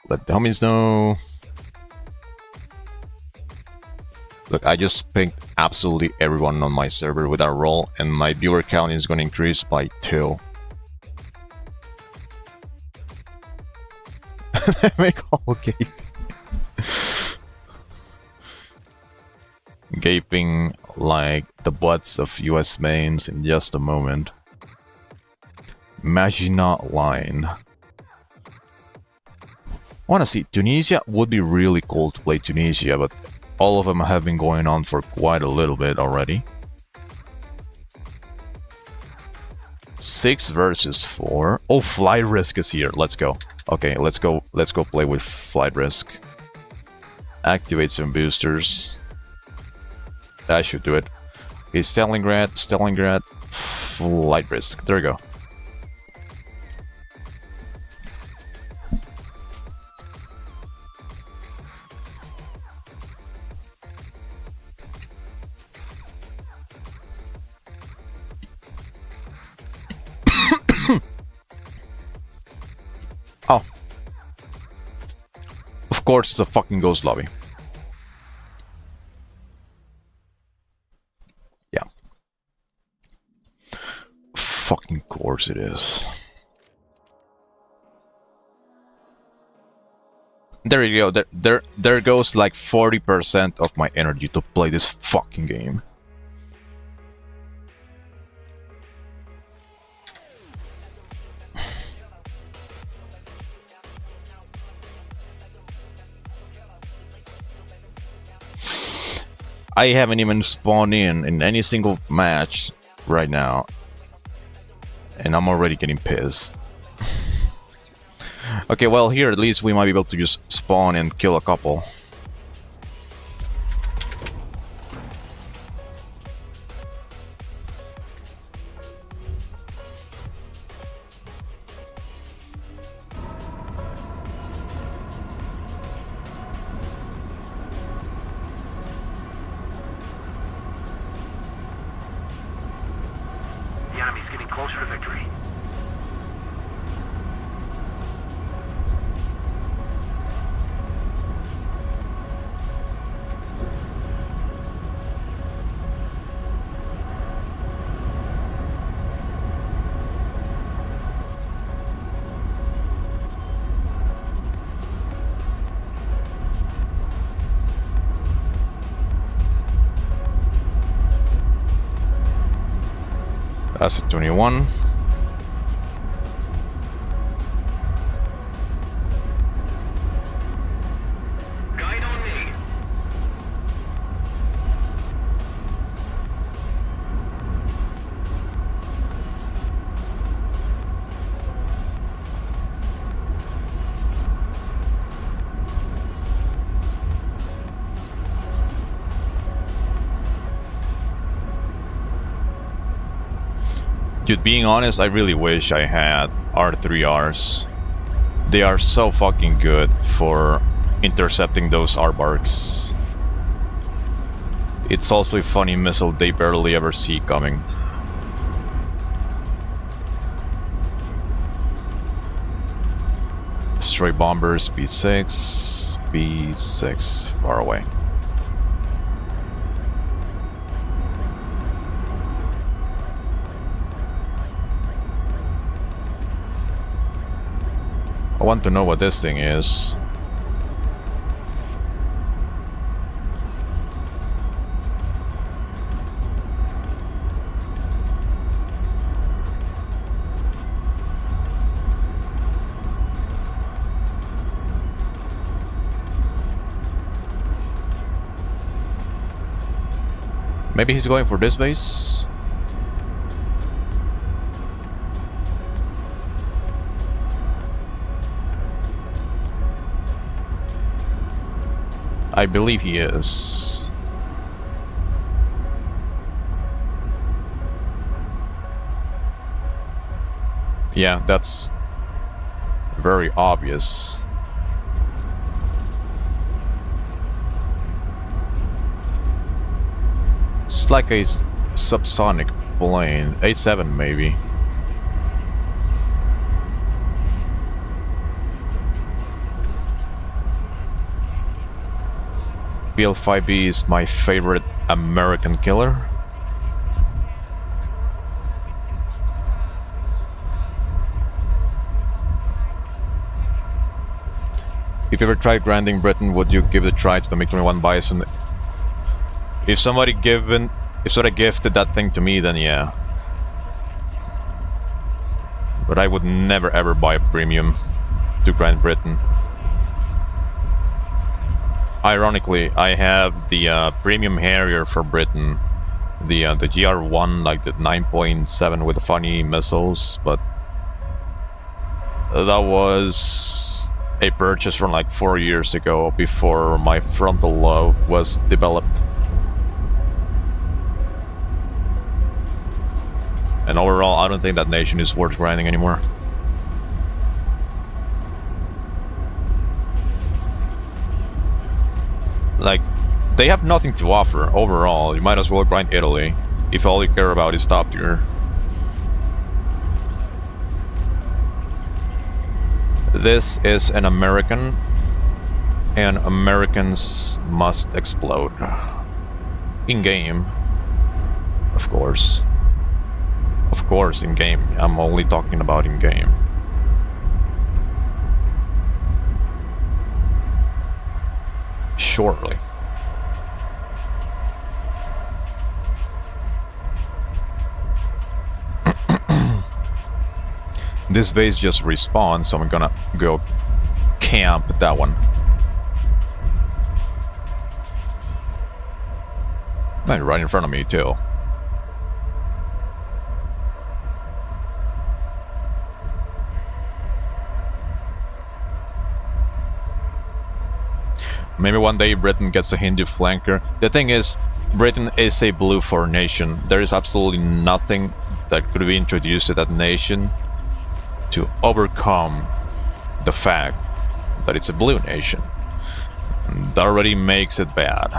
Let the homies know. Look, I just pinged absolutely everyone on my server with that role, and my viewer count is going to increase by 2. Make all gape. Gaping like the butts of US mains in just a moment. Maginot line. Honestly, Tunisia would be really cool to play Tunisia, but all of them have been going on for quite a little bit already. 6 versus 4. Oh, Flight Risk is here. Let's go. Okay, let's go play with Flight Risk. Activate some boosters. That should do it. Okay, Stalingrad, Flight Risk. There we go. course, it's a fucking ghost lobby. Yeah. Fucking course it is. There you go. There goes like 40% of my energy to play this fucking game. I haven't even spawned in any single match right now, and I'm already getting pissed. Okay, well, here at least we might be able to just spawn and kill a couple. The enemy's getting closer to victory. That's a 21. Guide on me. Dude, being honest, I really wish I had R3Rs. They are so fucking good for intercepting those R-barks. It's also a funny missile they barely ever see coming. Destroy bombers, B6, B6, far away. I want to know what this thing is. Maybe he's going for this base? I believe he is. Yeah, that's very obvious. It's like a subsonic plane. A7 maybe. BL-5B is my favorite American killer. If you ever tried grinding Britain, would you give it a try to the MiG-21 Bison? If somebody gifted that thing to me, then yeah. But I would never ever buy a premium to grind Britain. Ironically, I have the premium Harrier for Britain, the GR1, like the 9.7 with the funny missiles, but that was a purchase from like 4 years ago, before my frontal lobe was developed. And overall, I don't think that nation is worth grinding anymore. Like, they have nothing to offer overall. You might as well grind Italy if all you care about is top tier. This is an American and Americans must explode. In-game, of course. Of course, in-game. I'm only talking about in-game. Surely. This base just respawned, so I'm gonna go camp that one. And right in front of me too. Maybe one day Britain gets a Hindu flanker. The thing is, Britain is a blue nation. There is absolutely nothing that could be introduced to that nation to overcome the fact that it's a blue nation. And that already makes it bad.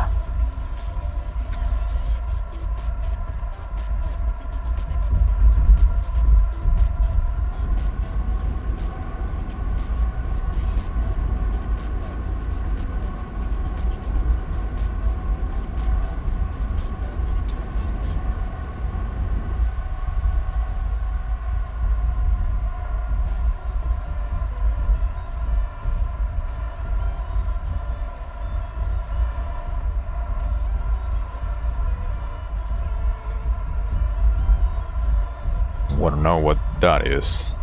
Want to know what that is?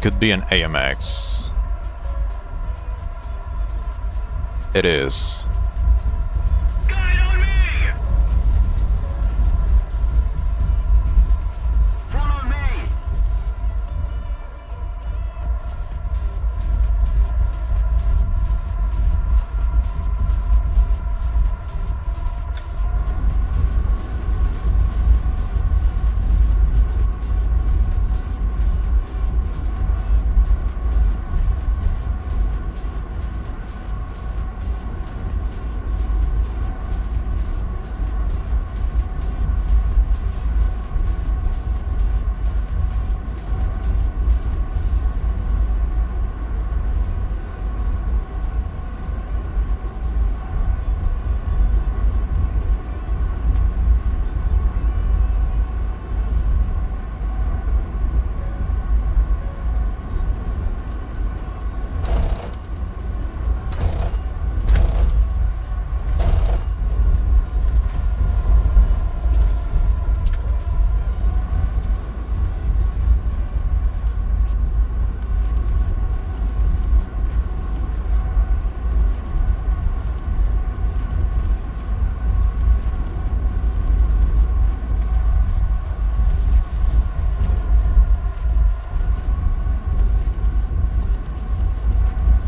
Could be an AMX. It is.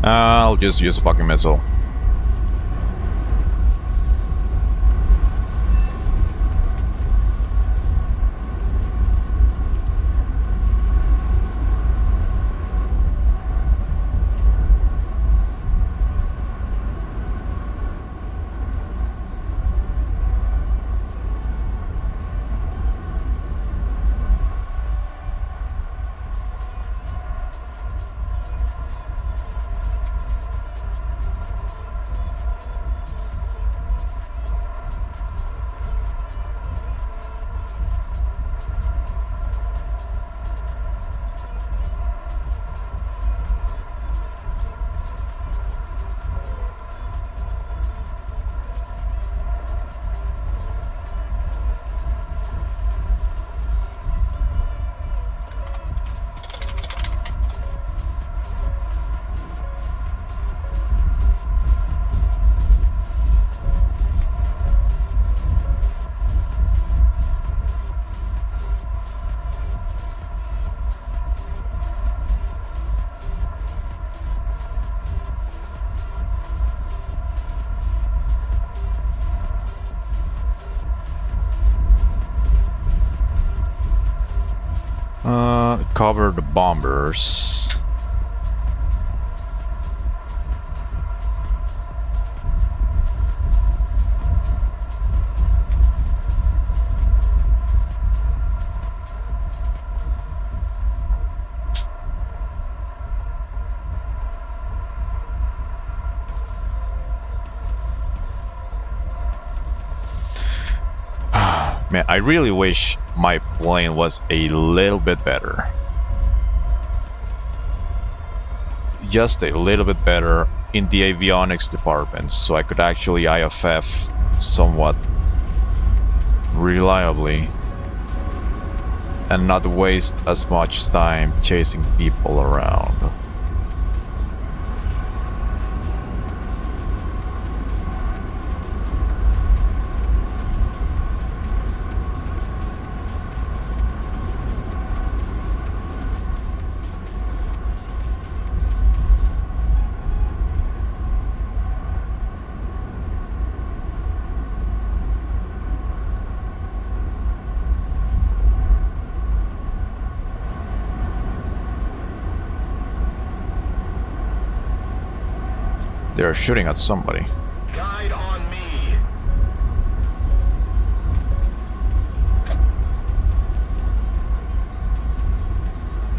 I'll just use a fucking missile. Cover the bombers. Man, I really wish my plane was a little bit better. Just a little bit better in the avionics department, so I could actually IFF somewhat reliably and not waste as much time chasing people around. They're shooting at somebody. Guide on me.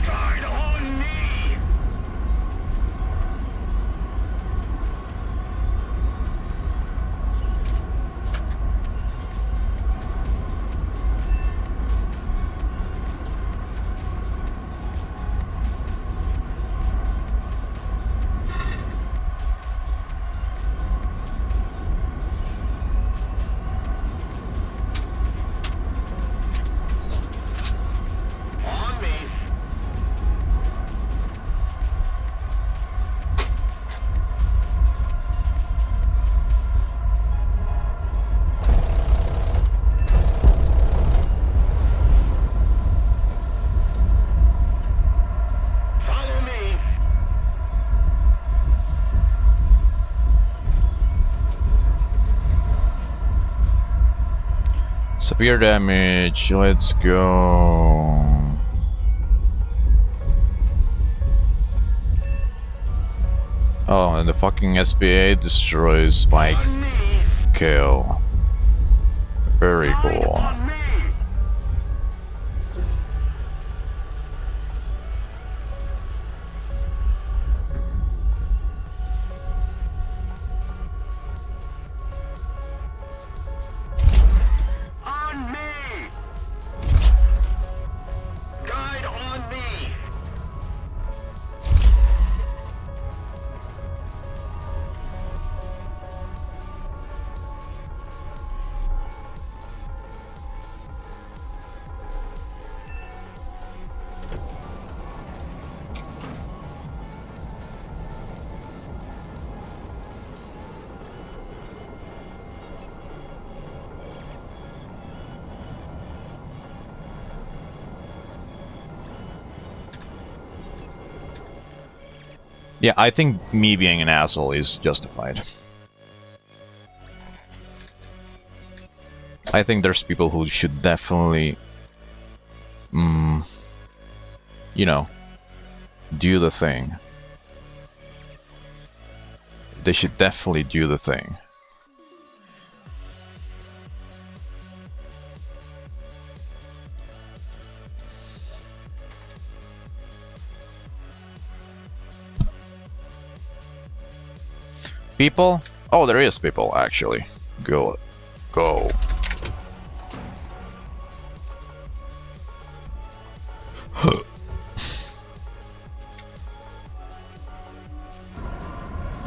Guide on me. On me. Follow me. Severe damage, let's go. Oh, and the fucking SPA destroys my On me. kill. Very cool. On me. On me. Guide on me. Yeah, I think me being an asshole is justified. I think there's people who should definitely, you know, do the thing. They should definitely do the thing. People? Oh, there is people, actually. Go. Go.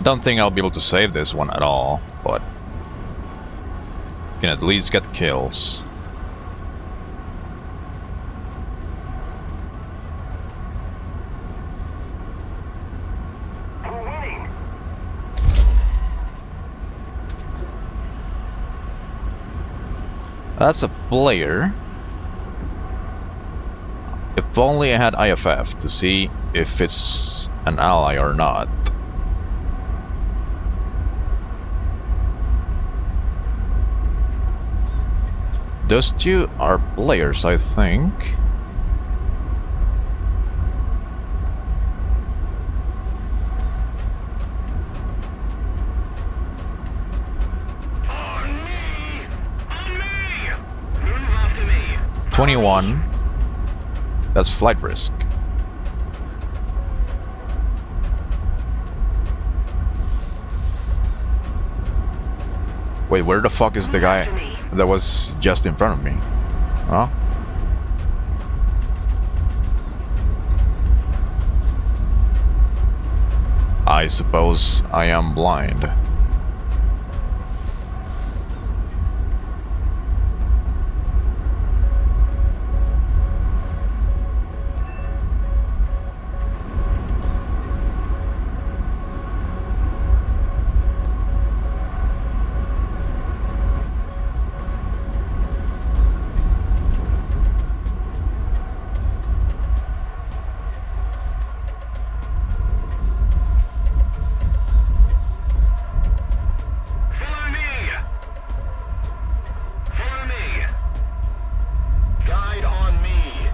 Don't think I'll be able to save this one at all, but can at least get kills. We're winning. That's a player. If only I had IFF to see if it's an ally or not. Those two are players, I think. On me. On me. Move after me. 21. That's flight risk. Wait, where the fuck is the guy that was just in front of me? Huh? I suppose I am blind. Follow me! Follow me! Guide on me!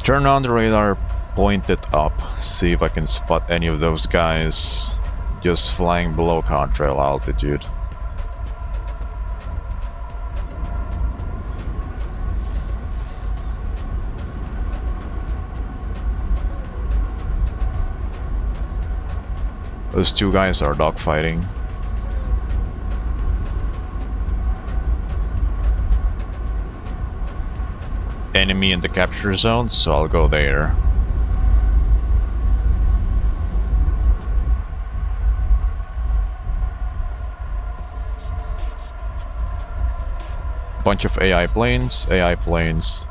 Turn on the radar, point it up, see if I can spot any of those guys just flying below contrail altitude. Those two guys are dogfighting. Enemy in the capture zone, so I'll go there. Bunch of AI planes, AI planes.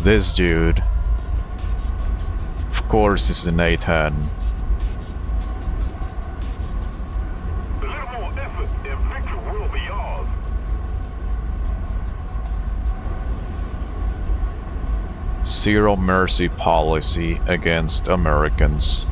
This dude. Of course, this is an 810. A little more effort and victory will be yours. Zero mercy policy against Americans.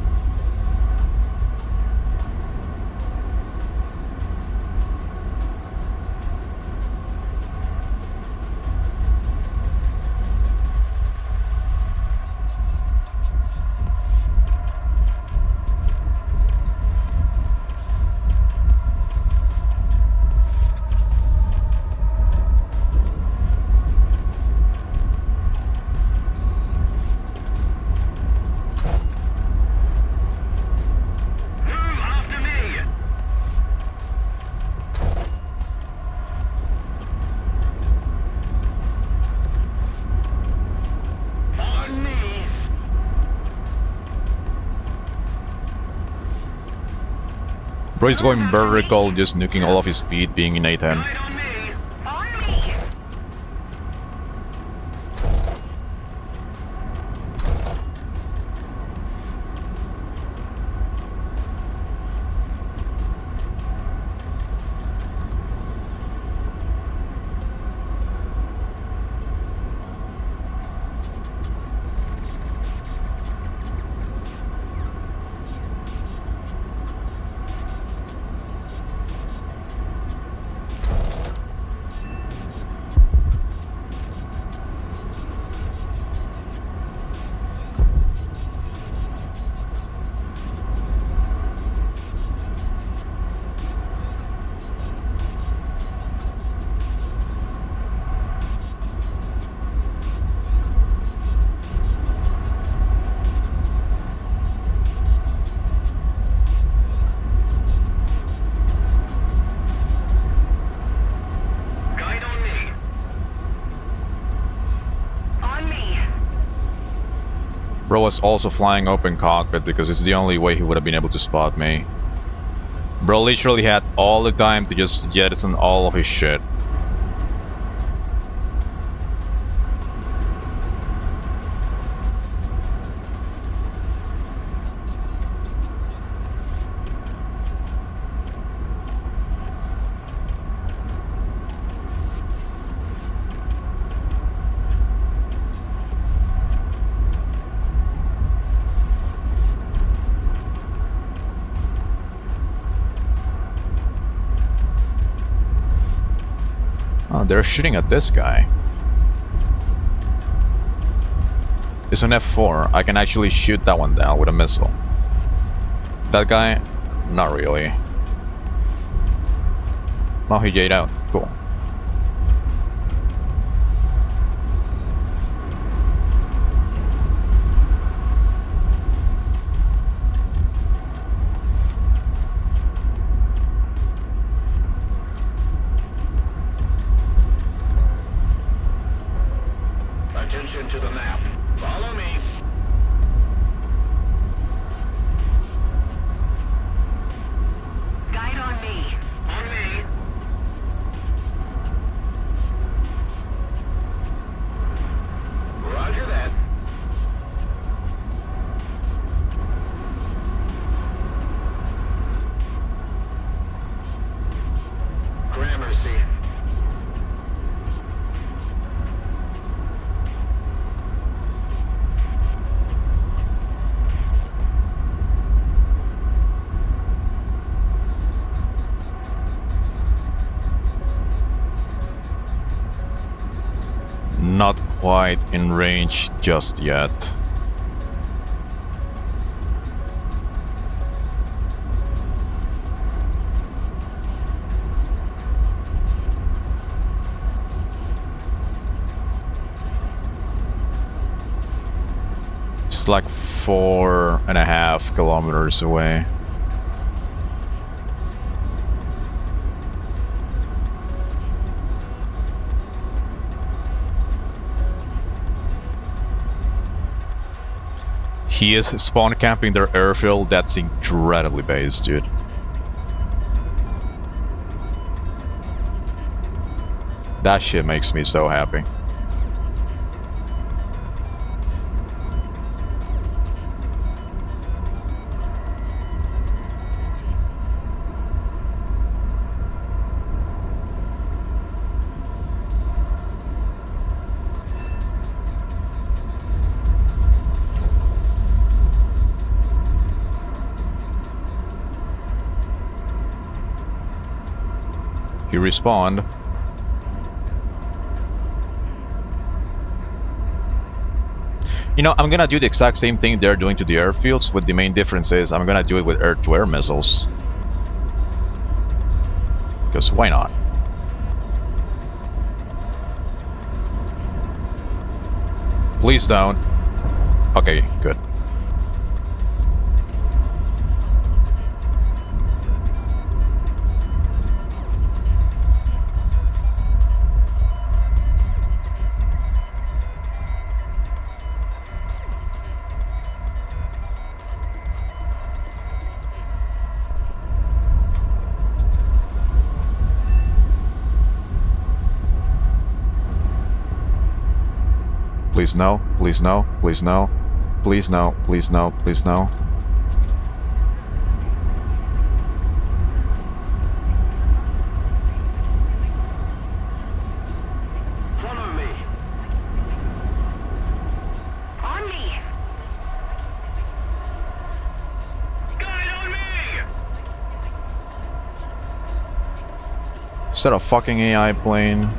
After me! On me! Bro is going vertical, just nuking all of his speed, being in 810. Guide on me! On me! Guide on me! On me! Bro was also flying open cockpit because it's the only way he would have been able to spot me. Bro literally had all the time to just jettison all of his shit. Oh, they're shooting at this guy. is an F4. I can actually shoot that one down with a missile. That guy, not really. Oh, he J'd out. Cool. Attention to the map. Follow me. Guide on me. On me. Roger that. Gramercy. Not quite in range just yet. It's like 4.5 kilometers away. He is spawn camping their airfield. That's incredibly based, dude. That shit makes me so happy. He respawned. You know, I'm gonna do the exact same thing they're doing to the airfields, with the main difference is I'm gonna do it with air-to-air missiles. Because why not? Please don't. Okay, good. Please no, please no, please no, please no, please no, please no. Follow me. On me. Guide on me. Is that a fucking AI plane?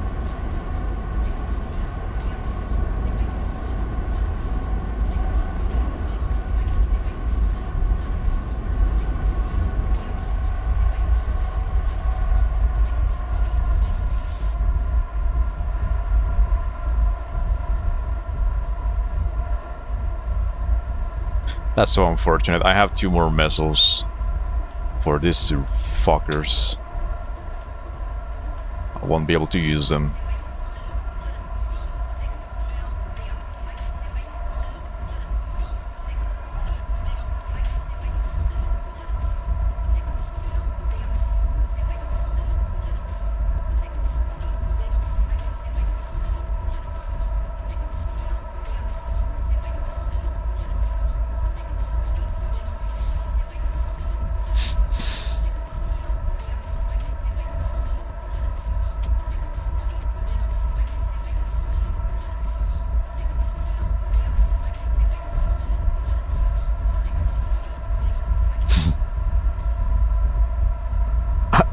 That's so unfortunate. I have 2 more missiles for these 2 fuckers. I won't be able to use them.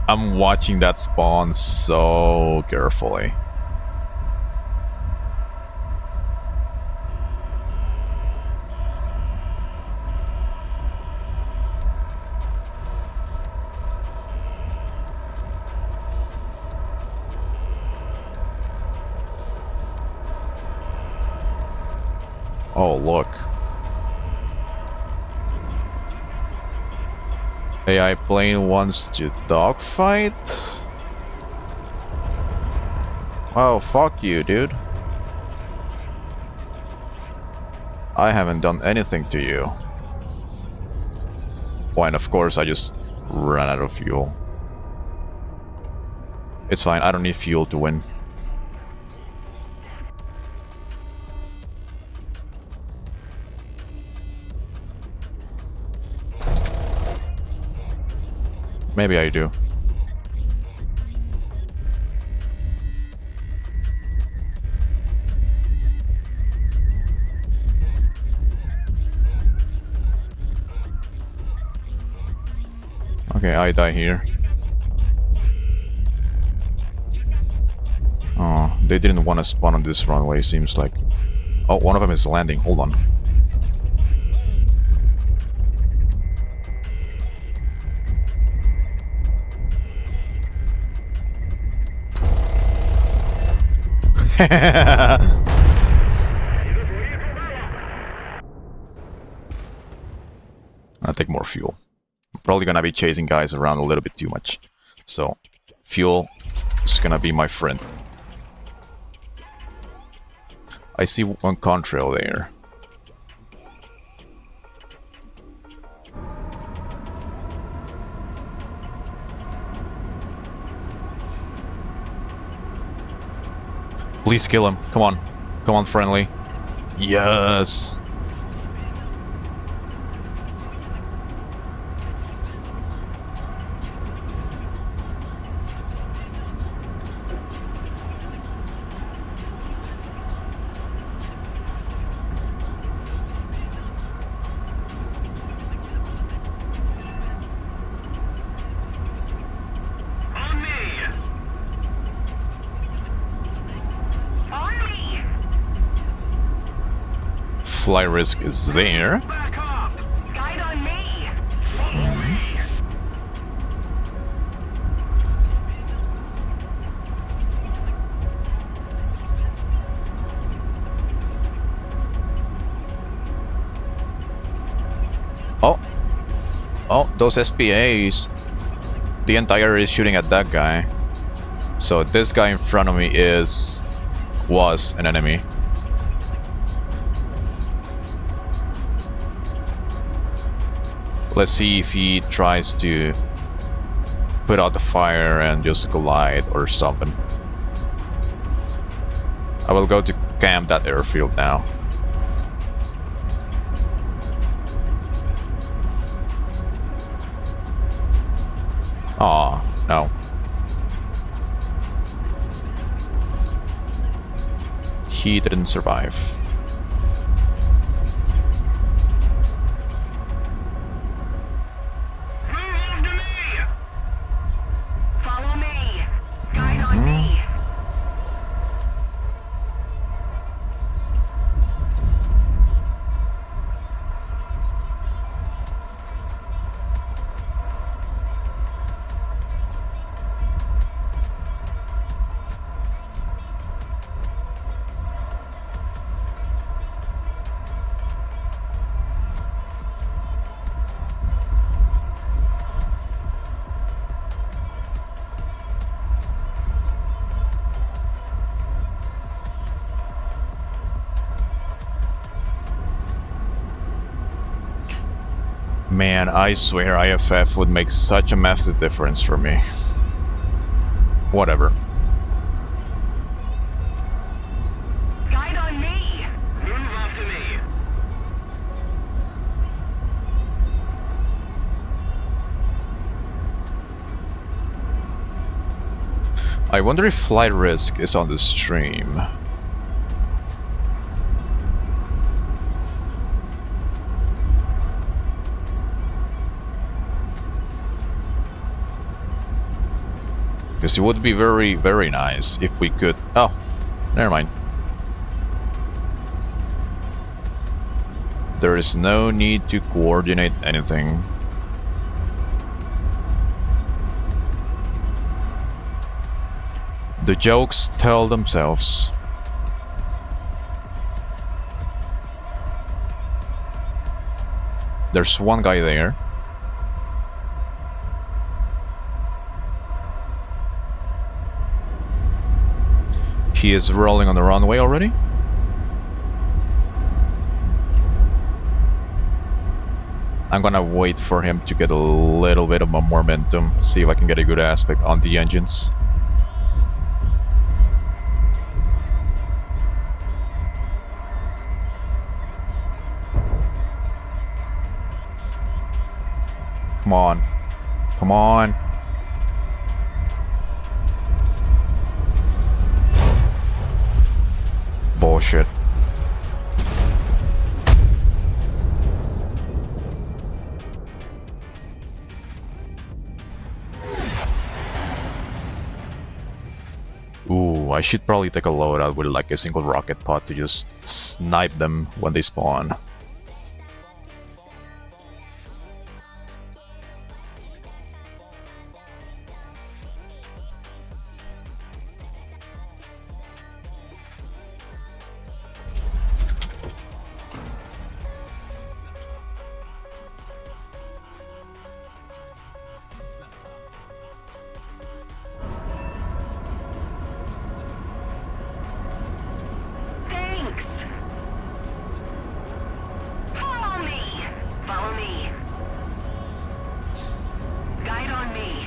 I'm watching that spawn so carefully. Oh, look. AI plane wants to dogfight? Oh, fuck you, dude. I haven't done anything to you. Oh, and of course I just ran out of fuel. It's fine, I don't need fuel to win. Maybe I do. Okay, I die here. Oh, they didn't want to spawn on this runway, seems like. Oh, one of them is landing. Hold on. I'll take more fuel. I'm probably gonna be chasing guys around a little bit too much. So, fuel is gonna be my friend. I see one contrail there. Please kill him. Come on. Come on, friendly. Yes. On me! On me! Fly risk is there. Back up! Guide on me! Follow me! Oh. Oh, those SPAs. The entire is shooting at that guy. So this guy in front of me was an enemy. Let's see if he tries to put out the fire and just glide or something. I will go to camp that airfield now. Aw, no. He didn't survive. Move after me! Follow me! Guide on me! Man, I swear IFF would make such a massive difference for me. Whatever. Guide on me! Move after me! I wonder if flight risk is on the stream. Because it would be very, very nice if we could... Oh, never mind. There is no need to coordinate anything. The jokes tell themselves. There's one guy there. He is rolling on the runway already. I'm gonna wait for him to get a little bit of momentum, see if I can get a good aspect on the engines. Come on. Come on. Bullshit. Ooh, I should probably take a loadout with like a single rocket pod to just snipe them when they spawn. Thanks. Follow me. Follow me. Guide on me.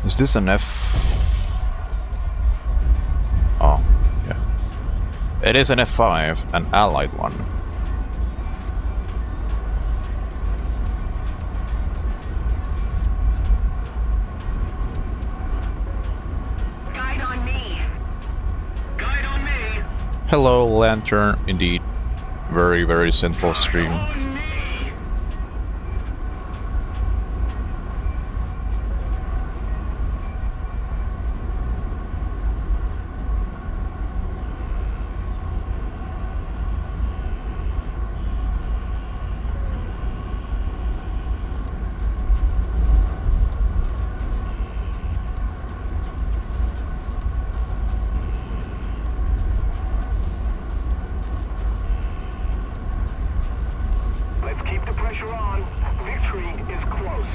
Is this an F? Oh, yeah. It is an F5, an allied one. Guide on me. Guide on me. Hello, Lantern. Indeed. Very, very sinful stream. On me. Let's keep the pressure on. Victory is close.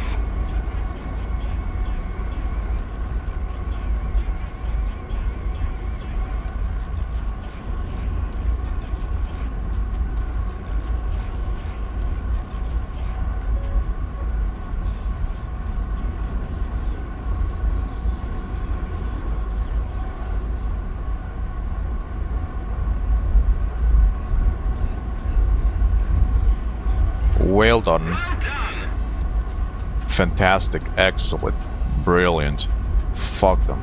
Well done. Well done. Fantastic. Excellent. Brilliant. Fuck them.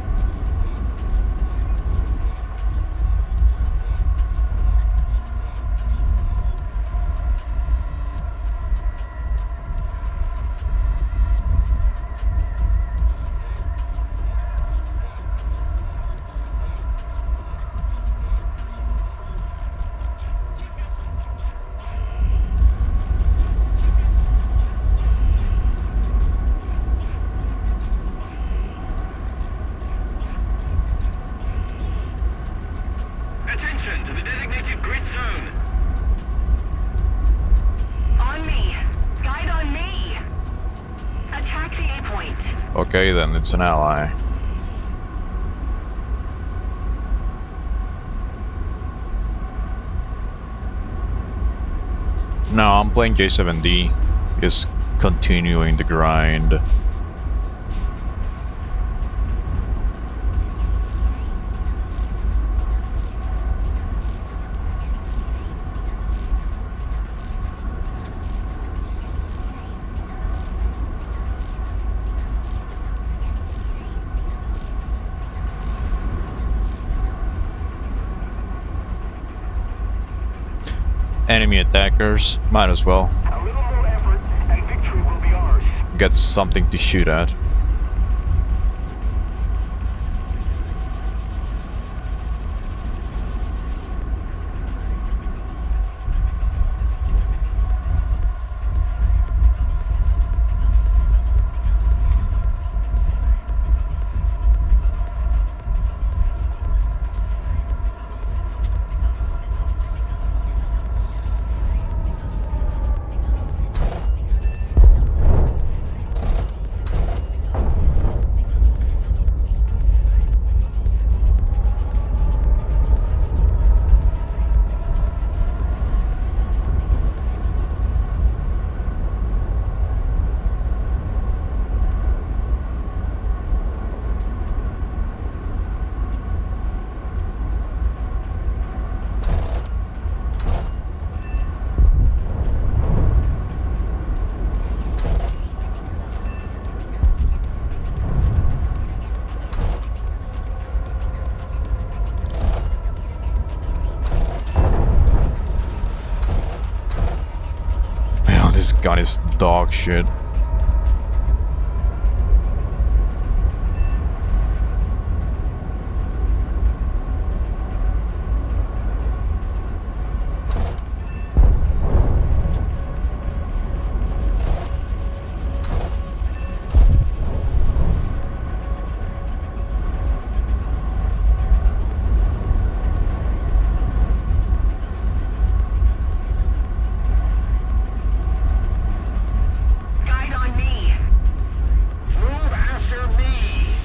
Attention to the designated grid zone. On me. Guide on me. Attack the A point. Okay, then it's an ally. No, I'm playing J7D. Is continuing the grind. enemy attackers. Might as well A little more effort and victory will be ours. get something to shoot at. Oh, this gun is dog shit. Guide on me. Move after me.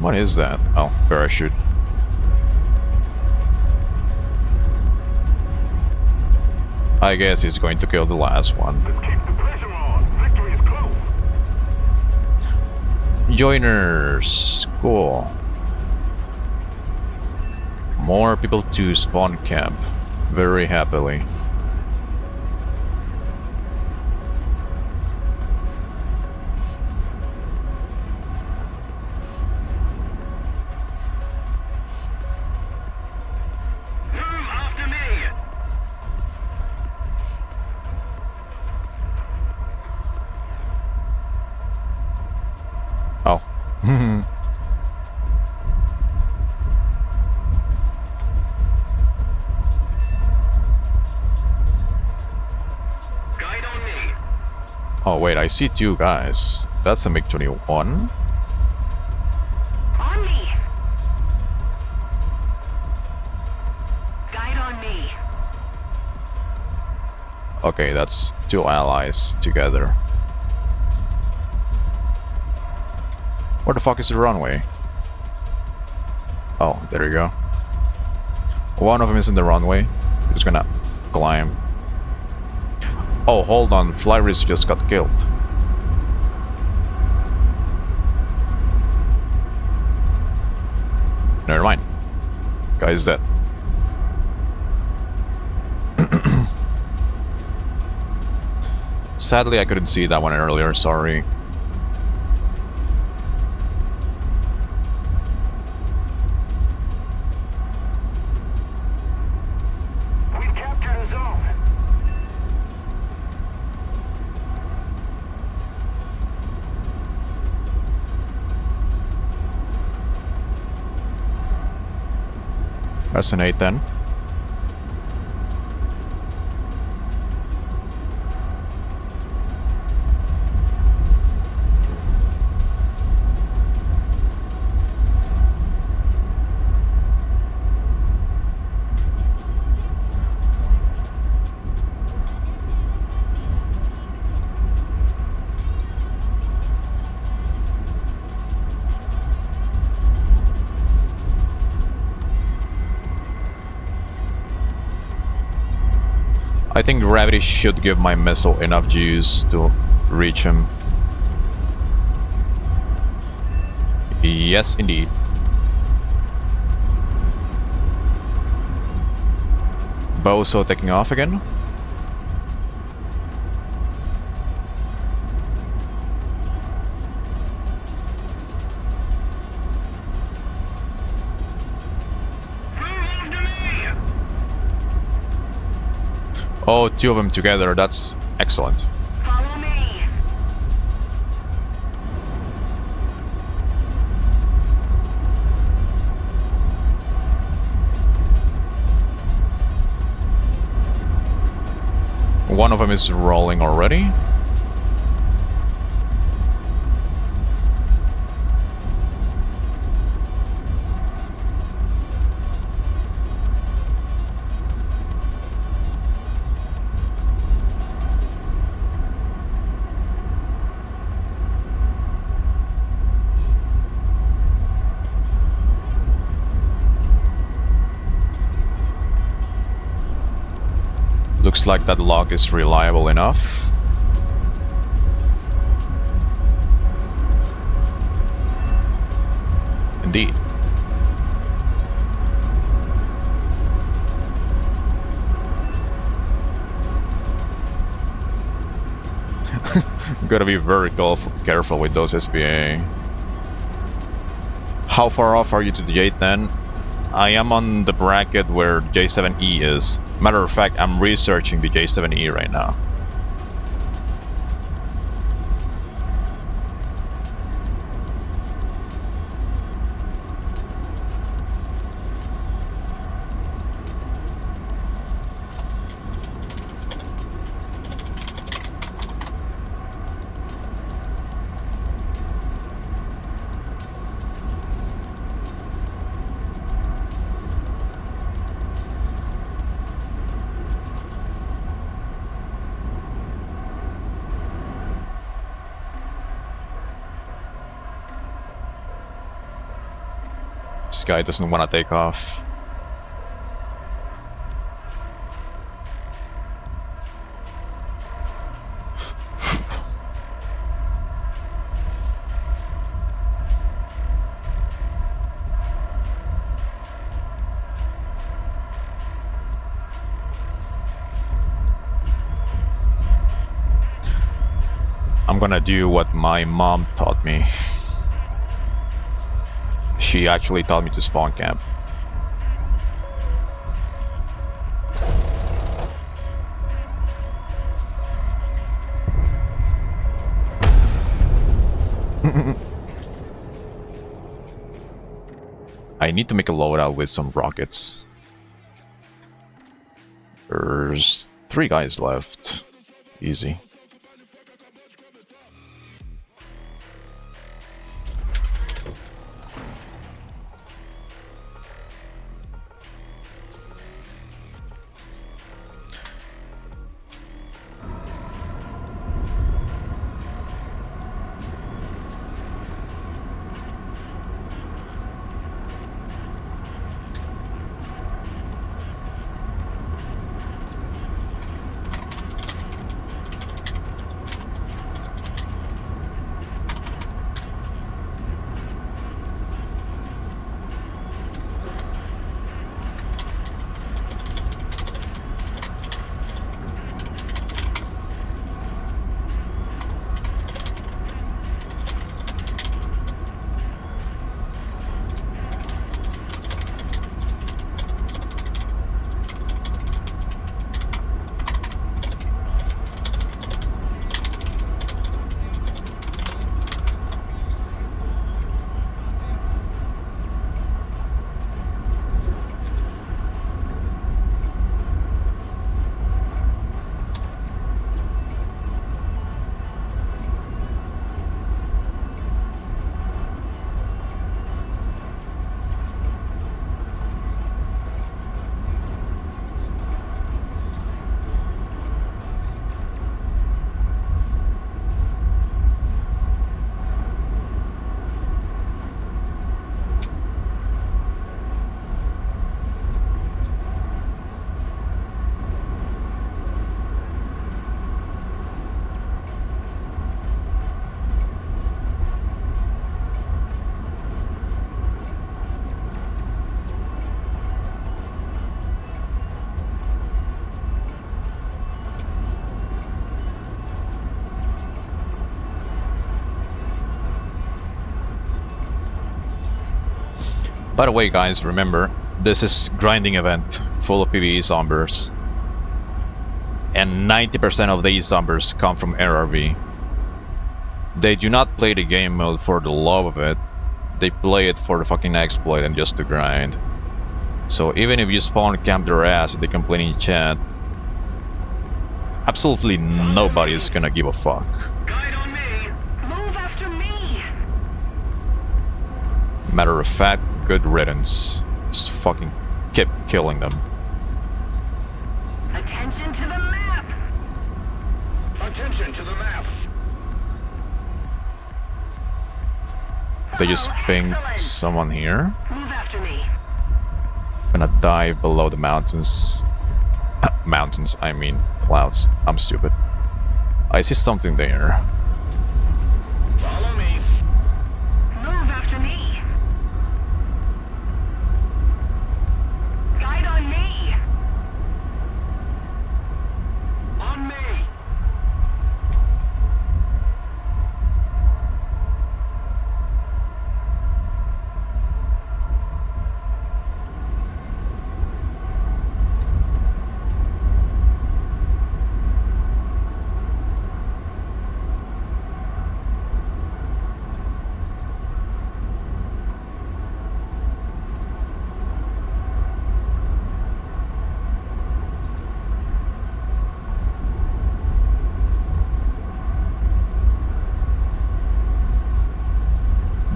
What is that? Oh, parachute. I guess he's going to kill the last one. Let's keep the pressure on. Victory is close. Joiners! Cool. More people to spawn camp. Very happily. After me. Oh. Guide on me. Oh wait, I see two guys. That's a MiG-21. On me. Guide on me. Okay, that's two allies together. Where the fuck is the runway? Oh, there you go. One of them is in the runway. Just gonna climb. Oh, hold on. Fly Risk just got killed. Never mind. Guy's dead. Sadly, I couldn't see that one earlier. Sorry. We've captured a zone. That's an 8 then. I think gravity should give my missile enough juice to reach him. Yes, indeed. Boso taking off again. Oh, two of them together. That's excellent. Follow me. One of them is rolling already. Looks like that log is reliable enough. Indeed. Gotta be very careful with those SPA. How far off are you to the J10? I am on the bracket where J7E is. Matter of fact, I'm researching the J7E right now. This guy doesn't want to take off. I'm gonna do what my mom taught me. She actually taught me to spawn camp. I need to make a loadout with some rockets. There's 3 guys left. Easy. By the way, guys, remember, this is grinding event full of PvE zombies. And 90% of these numbers come from NRV. They do not play the game mode for the love of it. They play it for the fucking exploit and just to grind. So even if you spawn camp their ass and they complain in chat, absolutely nobody is gonna give a fuck. Guide on me. Move after me. Matter of fact, good riddance. Just fucking keep killing them. Attention to the map. Attention to the map. They just pinged someone here. Move after me. Gonna dive below the mountains. Mountains, I mean clouds. I'm stupid. I see something there. Follow me. Move after me. Guide on me. On me.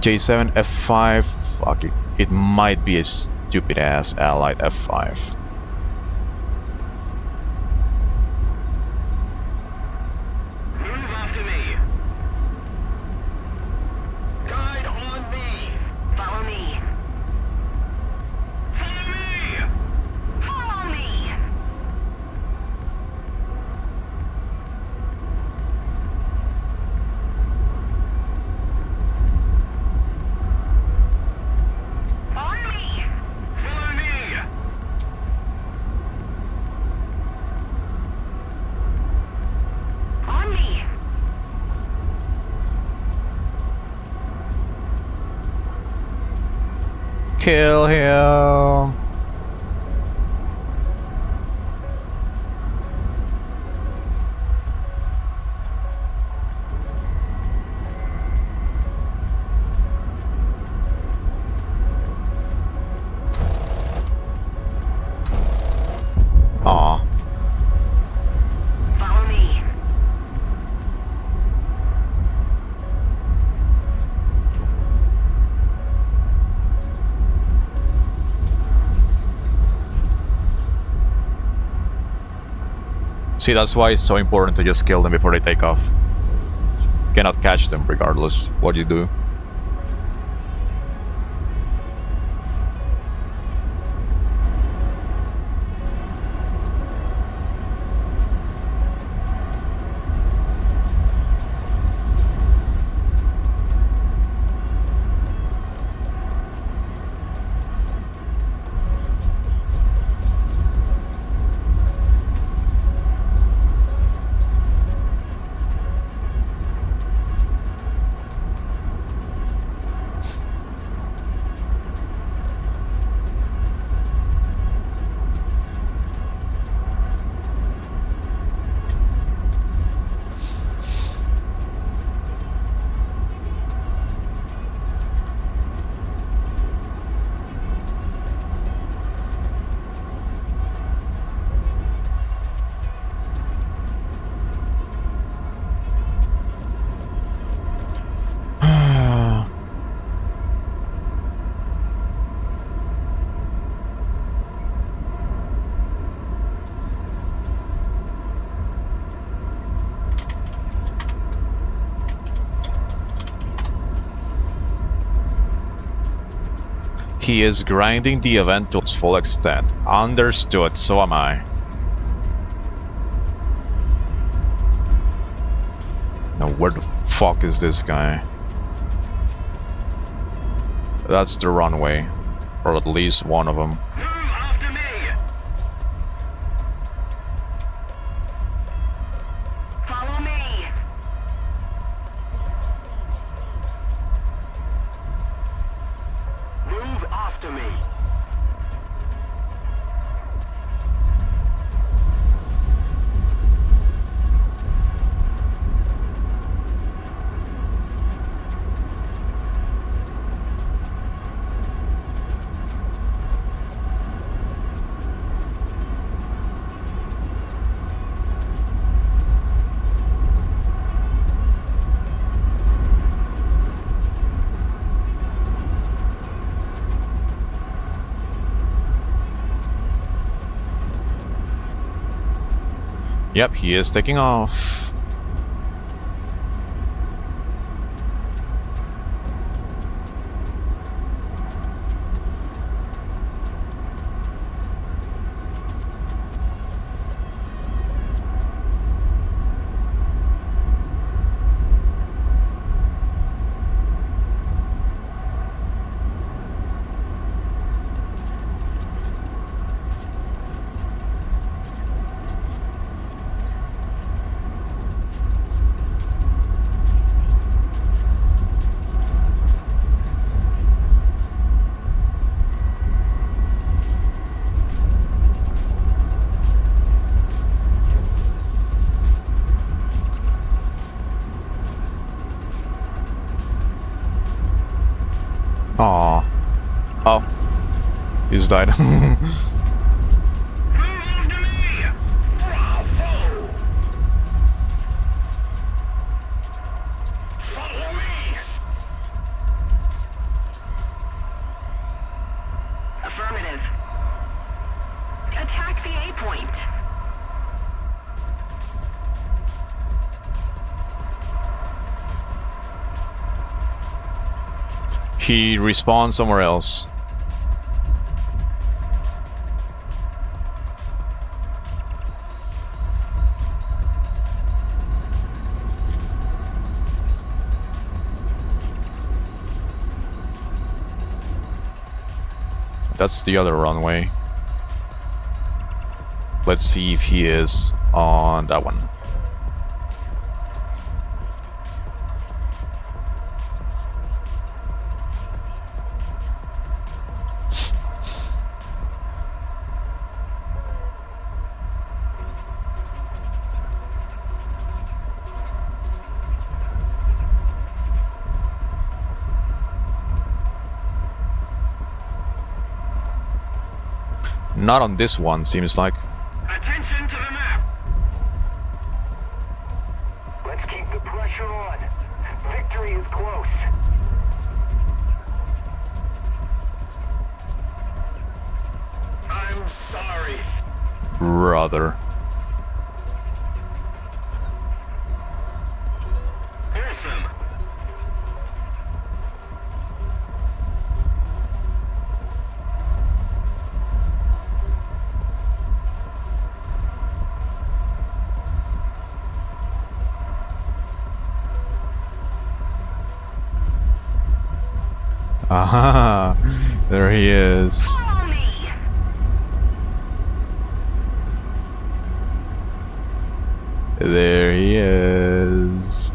J7 F5. Fuck it. It might be a stupid ass allied F5. Move after me. Guide on me. Follow me. Follow me. Follow me. On me. Follow me. On me. Kill him. Aw. Follow me. See, that's why it's so important to just kill them before they take off. You cannot catch them regardless what you do. He is grinding the event to its full extent. Understood, so am I. Now where the fuck is this guy? That's the runway. Or at least one of them. Move after me. Follow me. Move after me. Yep, he is taking off. Aw. Oh. He just died. Move to me! Bravo! Follow me! Affirmative. Attack the A point. He respawns somewhere else. That's the other runway. Let's see if he is on that one. Not on this one, seems like. Attention to the map. Let's keep the pressure on. Victory is close. I'm sorry. Brother. Awesome. Aha! There he is. Follow me. There he is.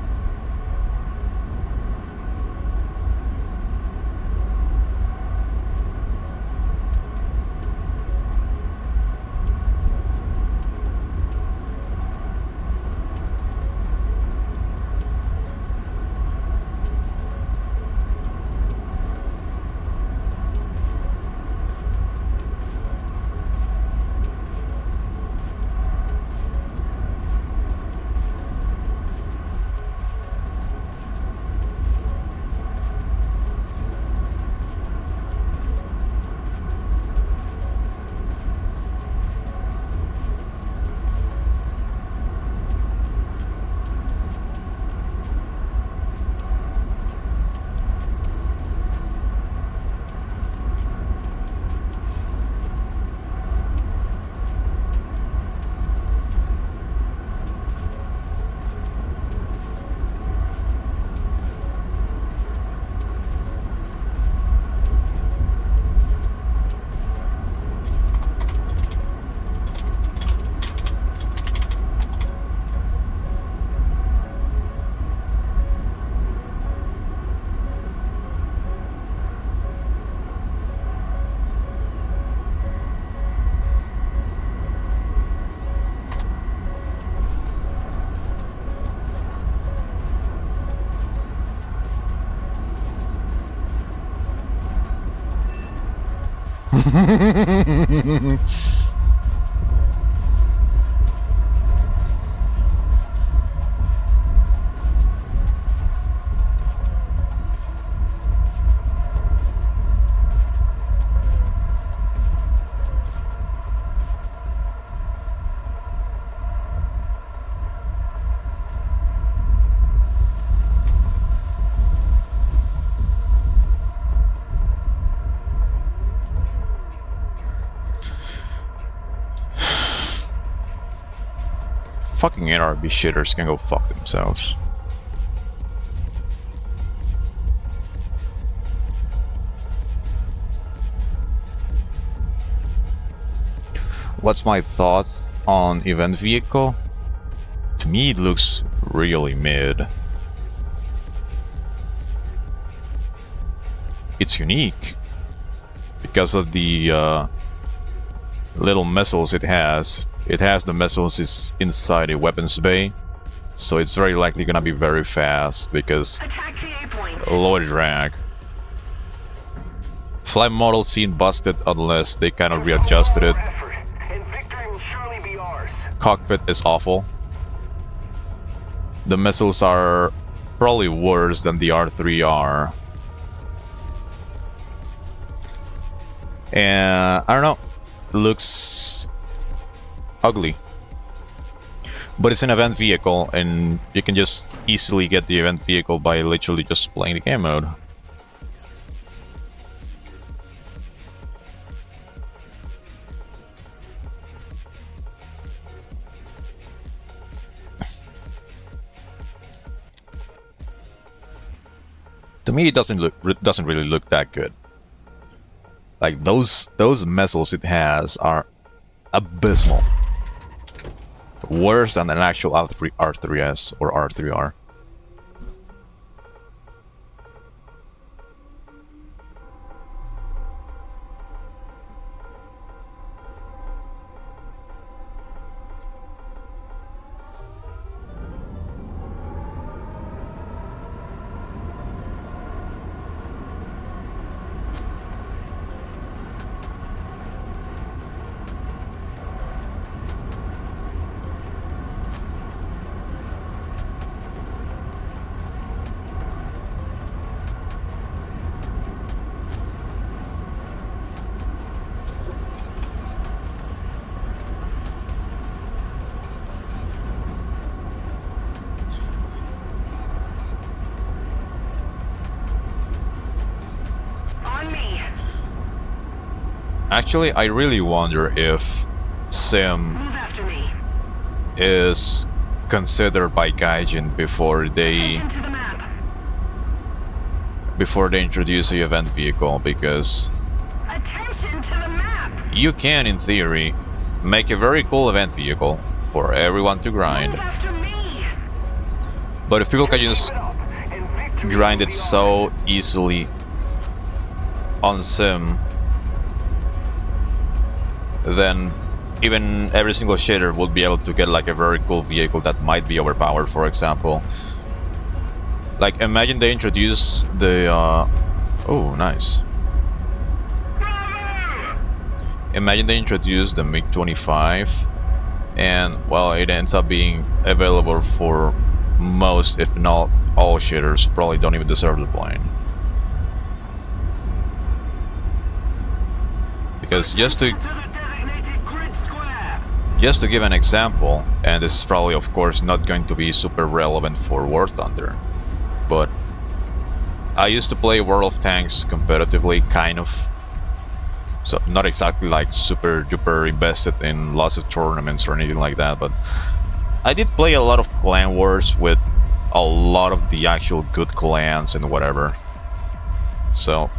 Fucking NRB shitters can go fuck themselves. What's my thoughts on event vehicle? To me, it looks really mid. It's unique because of the little missiles it has. It has the missiles inside a weapons bay, so it's very likely gonna be very fast because Attack TA point. low drag. Flight model seemed busted unless they kind of readjusted it. Effort, and victory will surely be ours. Cockpit is awful. The missiles are probably worse than the R3R. And I don't know, looks ugly. But it's an event vehicle, and you can just easily get the event vehicle by literally just playing the game mode. To me, it doesn't really look that good. Like those missiles it has are abysmal. Worse than an actual R3S or R3R. On me. Actually, I really wonder if Sim Move after me. is considered by Gaijin before they Into the map. introduce the event vehicle, because Attention to the map. you can, in theory, make a very cool event vehicle for everyone to grind. Move after me. But if people can just grind it so easily on Sim, then even every single shader would be able to get like a very cool vehicle that might be overpowered, for example. Like, imagine they introduce the oh, nice. Imagine they introduce the MiG-25 and, well, it ends up being available for most, if not all shaders. Probably don't even deserve the plane. Because just to give an example, and this is probably of course not going to be super relevant for War Thunder, but I used to play World of Tanks competitively, kind of. So not exactly like super duper invested in lots of tournaments or anything like that, but I did play a lot of clan wars with a lot of the actual good clans and whatever. So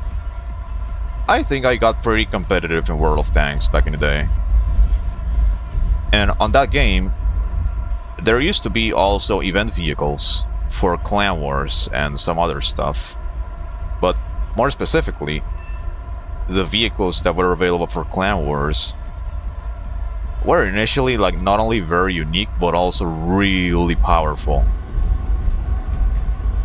I think I got pretty competitive in World of Tanks back in the day. And on that game, there used to be also event vehicles for clan wars and some other stuff. But more specifically, the vehicles that were available for clan wars were initially like not only very unique, but also really powerful.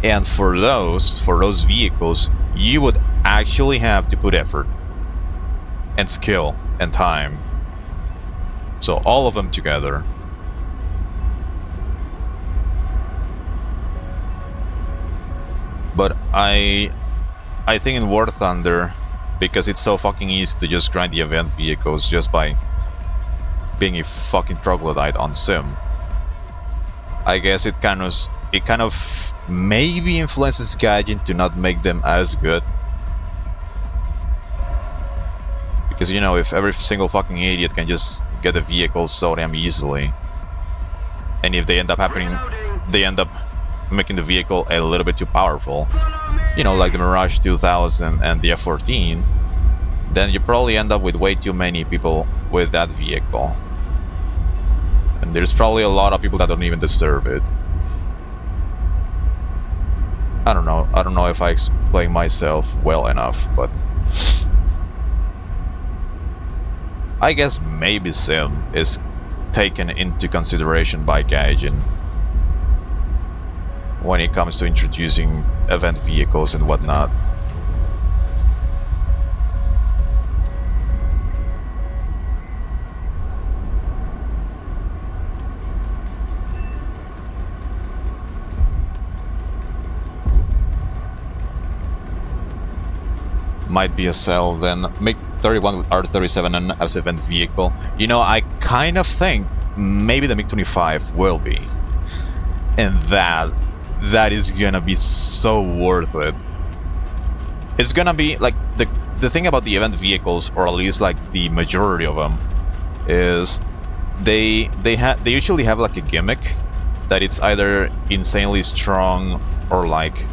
And for those vehicles, you would actually have to put effort and skill and time. So all of them together. But I think in War Thunder, because it's so fucking easy to just grind the event vehicles just by being a fucking troglodyte on Sim, I guess it kind of maybe influences Gaijin to not make them as good. Because, you know, if every single fucking idiot can just get a vehicle so damn easily, and if they end up happening, they end up making the vehicle a little bit too powerful, you know, like the Mirage 2000 and the F-14, then you probably end up with way too many people with that vehicle. And there's probably a lot of people that don't even deserve it. I don't know if I explain myself well enough, but I guess maybe Sim is taken into consideration by Gaijin when it comes to introducing event vehicles and whatnot. Might be a sell then. Make 31 with R37 as event vehicle. You know, I kind of think maybe the MiG-25 will be. And that is gonna be so worth it. It's gonna be like the thing about the event vehicles, or at least like the majority of them, is they usually have like a gimmick that it's either insanely strong or like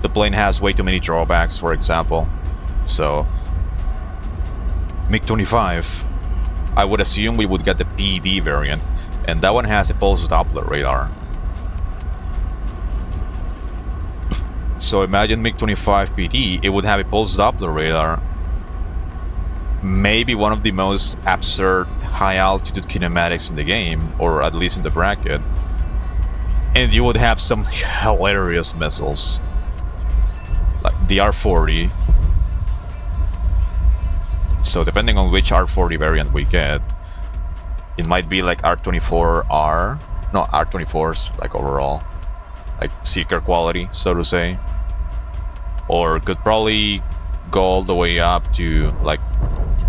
the plane has way too many drawbacks, for example. So MiG-25, I would assume we would get the PD variant, and that one has a pulse Doppler radar. So imagine MiG-25 PD, it would have a pulse Doppler radar, maybe one of the most absurd high altitude kinematics in the game, or at least in the bracket, and you would have some hilarious missiles like the R40. So depending on which R40 variant we get, it might be like R24R, no, R24s like overall, like Seeker quality, so to say, or could probably go all the way up to like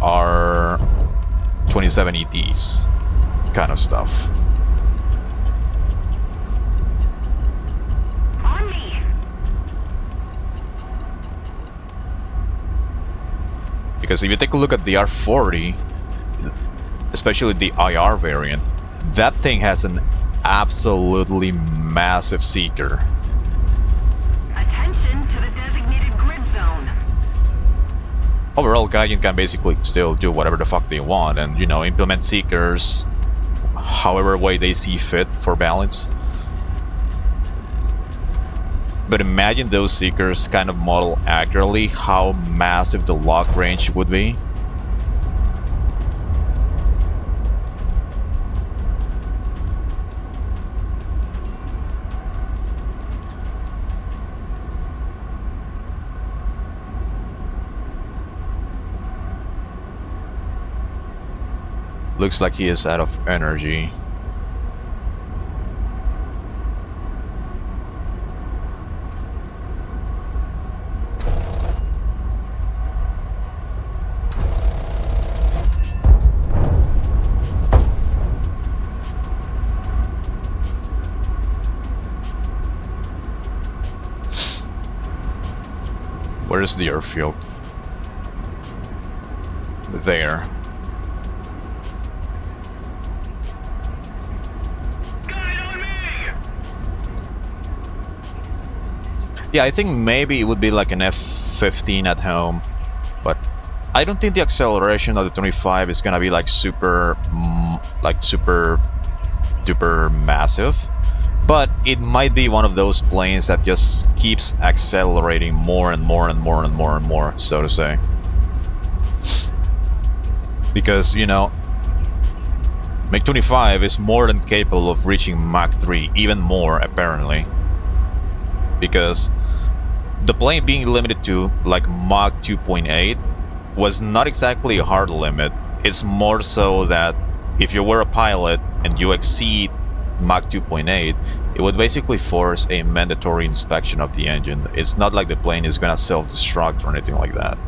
R27 ETs kind of stuff. On me. Because if you take a look at the R40, especially the IR variant, that thing has an absolutely massive seeker. Attention to the designated grid zone. Overall, Gaijin can basically still do whatever the fuck they want and, you know, implement seekers however way they see fit for balance. But imagine those seekers kind of model accurately how massive the lock range would be. Looks like he is out of energy. Where's the airfield? There. Yeah, I think maybe it would be like an F-15 at home, but I don't think the acceleration of the 25 is gonna be like super duper massive. But it might be one of those planes that just keeps accelerating more and more and more and more and more, so to say. Because, you know, MiG-25 is more than capable of reaching Mach 3, even more apparently. Because the plane being limited to like Mach 2.8 was not exactly a hard limit. It's more so that if you were a pilot and you exceed Mach 2.8, it would basically force a mandatory inspection of the engine. It's not like the plane is gonna self-destruct or anything like that.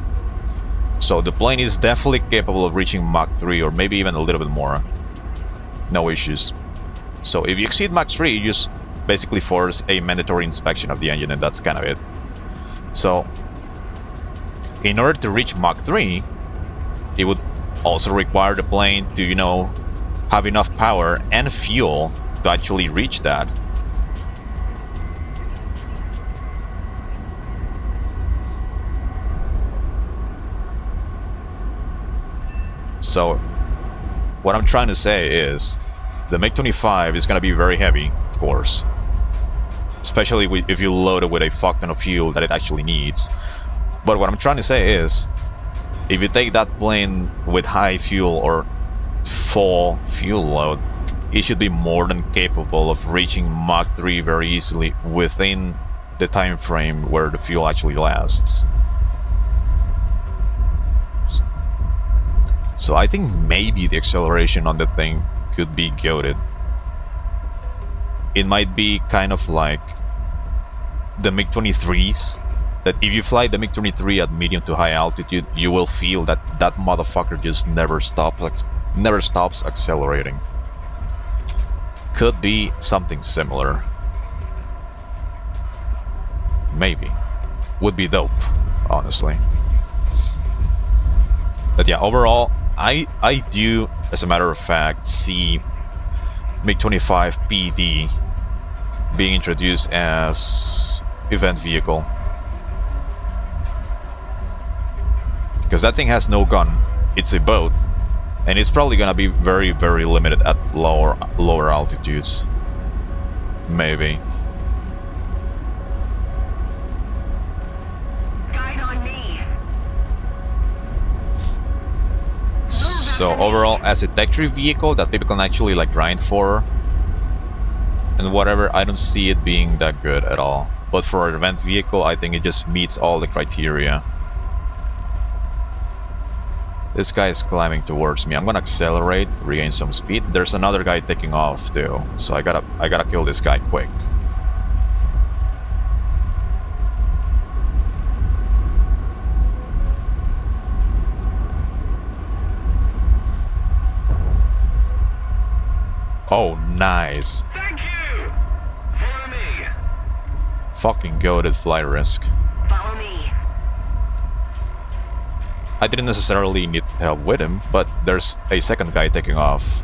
So the plane is definitely capable of reaching Mach 3 or maybe even a little bit more. No issues. So if you exceed Mach 3, you just basically force a mandatory inspection of the engine, and that's kind of it. So in order to reach Mach 3, it would also require the plane to, you know, have enough power and fuel to actually reach that. So, what I'm trying to say is, the MiG-25 is gonna be very heavy, of course. Especially if you load it with a fuck ton of fuel that it actually needs. But what I'm trying to say is, if you take that plane with high fuel or full fuel load, it should be more than capable of reaching Mach 3 very easily within the time frame where the fuel actually lasts. So I think maybe the acceleration on the thing could be goated. It might be kind of like the MiG-23s, that if you fly the MiG-23 at medium to high altitude, you will feel that that motherfucker just never stops accelerating. Could be something similar. Maybe. Would be dope, honestly. But yeah, overall, I do, as a matter of fact, see MiG-25 PD being introduced as event vehicle. Because that thing has no gun, it's a boat, and it's probably gonna be very, very limited at lower altitudes. Maybe. Guide on me. So overall, as a tech-tree vehicle that people can actually like grind for and whatever, I don't see it being that good at all. But for an event vehicle, I think it just meets all the criteria. This guy is climbing towards me. I'm gonna accelerate, regain some speed. There's another guy taking off too, so I gotta kill this guy quick. Oh, nice. Thank you. Follow me. Fucking goated flight risk. Follow me. I didn't necessarily need help with him, but there's a second guy taking off.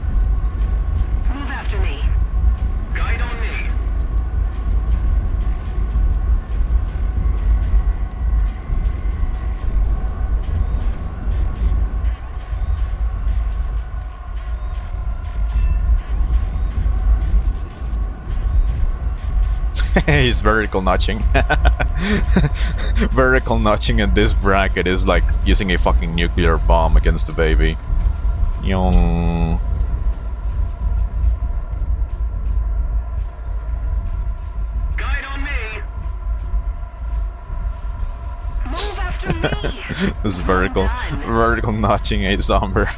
Move after me. Guide on me. He's vertical notching. Vertical notching in this bracket is like using a fucking nuclear bomb against the baby. Yong. Guide on me. Move after me. This is vertical notching a somber.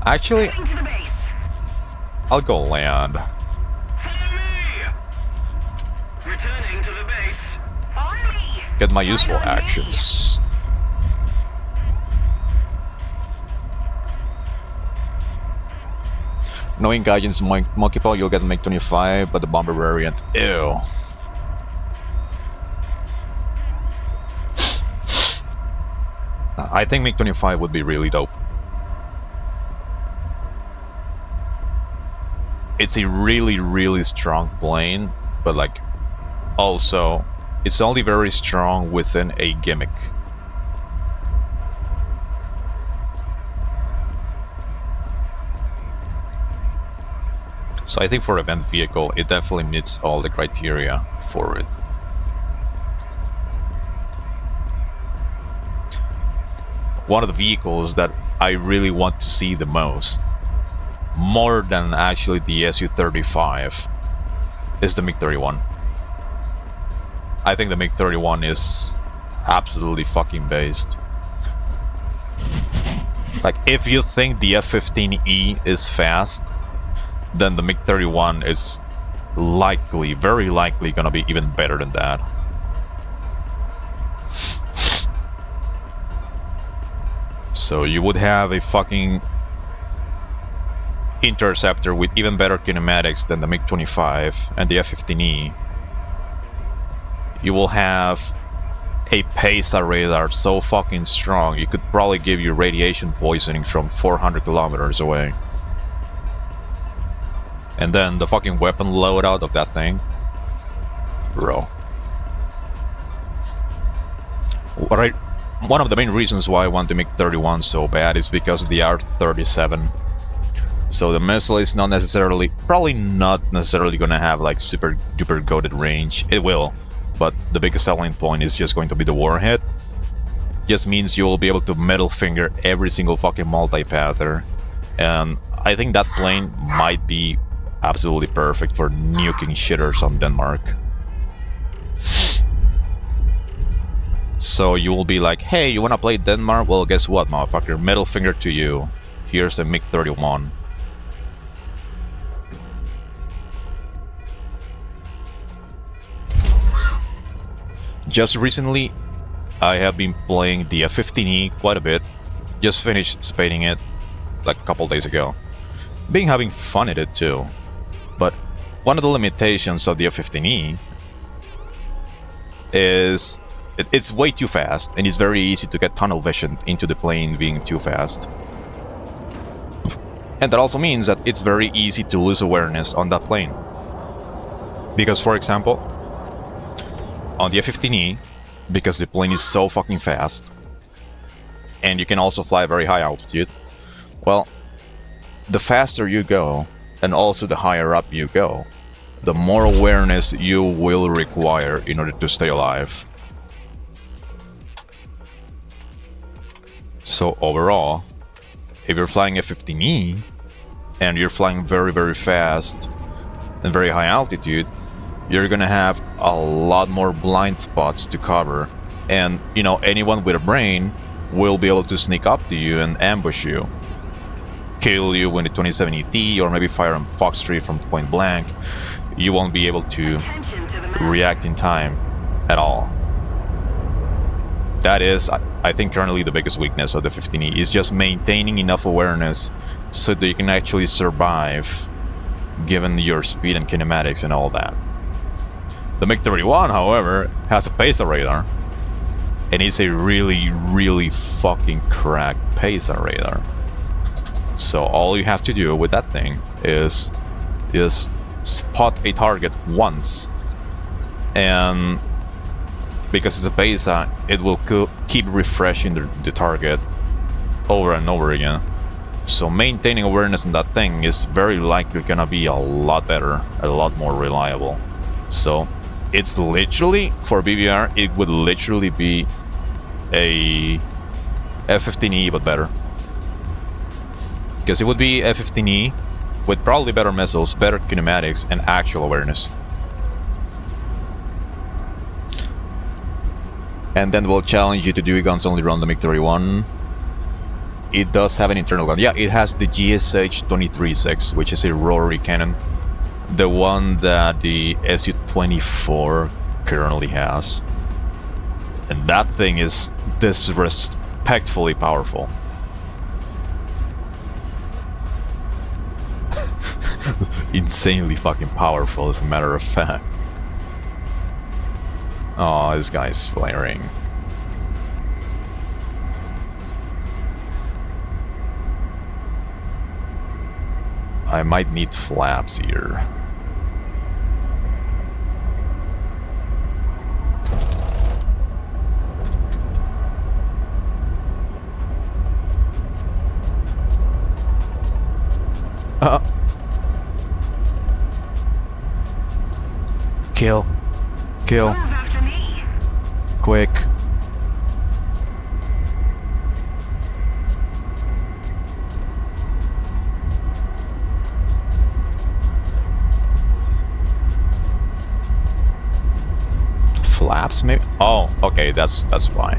Actually, Heading to the base. I'll go land. Follow me. Returning to the base. On me. Get my useful actions. Knowing Gaijin's monkey paw, you'll get the MiG-25, but the bomber variant, ew. I think MiG-25 would be really dope. It's a really, really strong plane, but like, also, it's only very strong within a gimmick. So I think for event vehicle, it definitely meets all the criteria for it. One of the vehicles that I really want to see the most, more than actually the Su-35, is the MiG-31. I think the MiG-31 is absolutely fucking based. Like, if you think the F-15E is fast, then the MiG-31 is likely, very likely, gonna be even better than that. So you would have a fucking interceptor with even better kinematics than the MiG-25 and the F-15E. You will have a PESA radar so fucking strong, it could probably give you radiation poisoning from 400 kilometers away. And then the fucking weapon loadout of that thing. Bro. One of the main reasons why I want the MiG-31 so bad is because of the R-37. So the missile is probably not necessarily gonna have like super duper goated range. It will, but the biggest selling point is just going to be the warhead. Just means you will be able to middle finger every single fucking multi-pather. And I think that plane might be absolutely perfect for nuking shitters on Denmark. So you will be like, hey, you wanna play Denmark? Well, guess what, motherfucker? Middle finger to you. Here's a MiG-31. Just recently, I have been playing the F-15E quite a bit. Just finished spading it like a couple days ago. Been having fun at it too. But one of the limitations of the F-15E is it's way too fast, and it's very easy to get tunnel vision into the plane being too fast. And that also means that it's very easy to lose awareness on that plane. Because, for example, on the F-15E, because the plane is so fucking fast, and you can also fly very high altitude, well, the faster you go, and also the higher up you go, the more awareness you will require in order to stay alive. So overall, if you're flying F-15E, and you're flying very, very fast and very high altitude, you're gonna have a lot more blind spots to cover. And, you know, anyone with a brain will be able to sneak up to you and ambush you. Kill you with a 27ET, or maybe fire a Fox 3 from point blank. You won't be able to react in time at all. That is, I think, currently the biggest weakness of the 15E is just maintaining enough awareness so that you can actually survive given your speed and kinematics and all that. The MiG-31, however, has a PESA radar, and it's a really, really fucking cracked PESA radar. So all you have to do with that thing is spot a target once, and because it's a PESA, it will keep refreshing the target over and over again. So maintaining awareness on that thing is very likely gonna be a lot better, a lot more reliable. So it's literally, for BBR, it would literally be a F-15E but better. Because it would be F-15E with probably better missiles, better kinematics, and actual awareness. And then we'll challenge you to do guns only run the MiG-31. It does have an internal gun. Yeah, it has the GSH-23-6, which is a rotary cannon. The one that the Su-24 currently has. And that thing is disrespectfully powerful. Insanely fucking powerful, as a matter of fact. Oh, this guy's flaring. I might need flaps here. Kill. Kill. Move after me. Quick. Flaps, maybe? Oh, okay, that's why.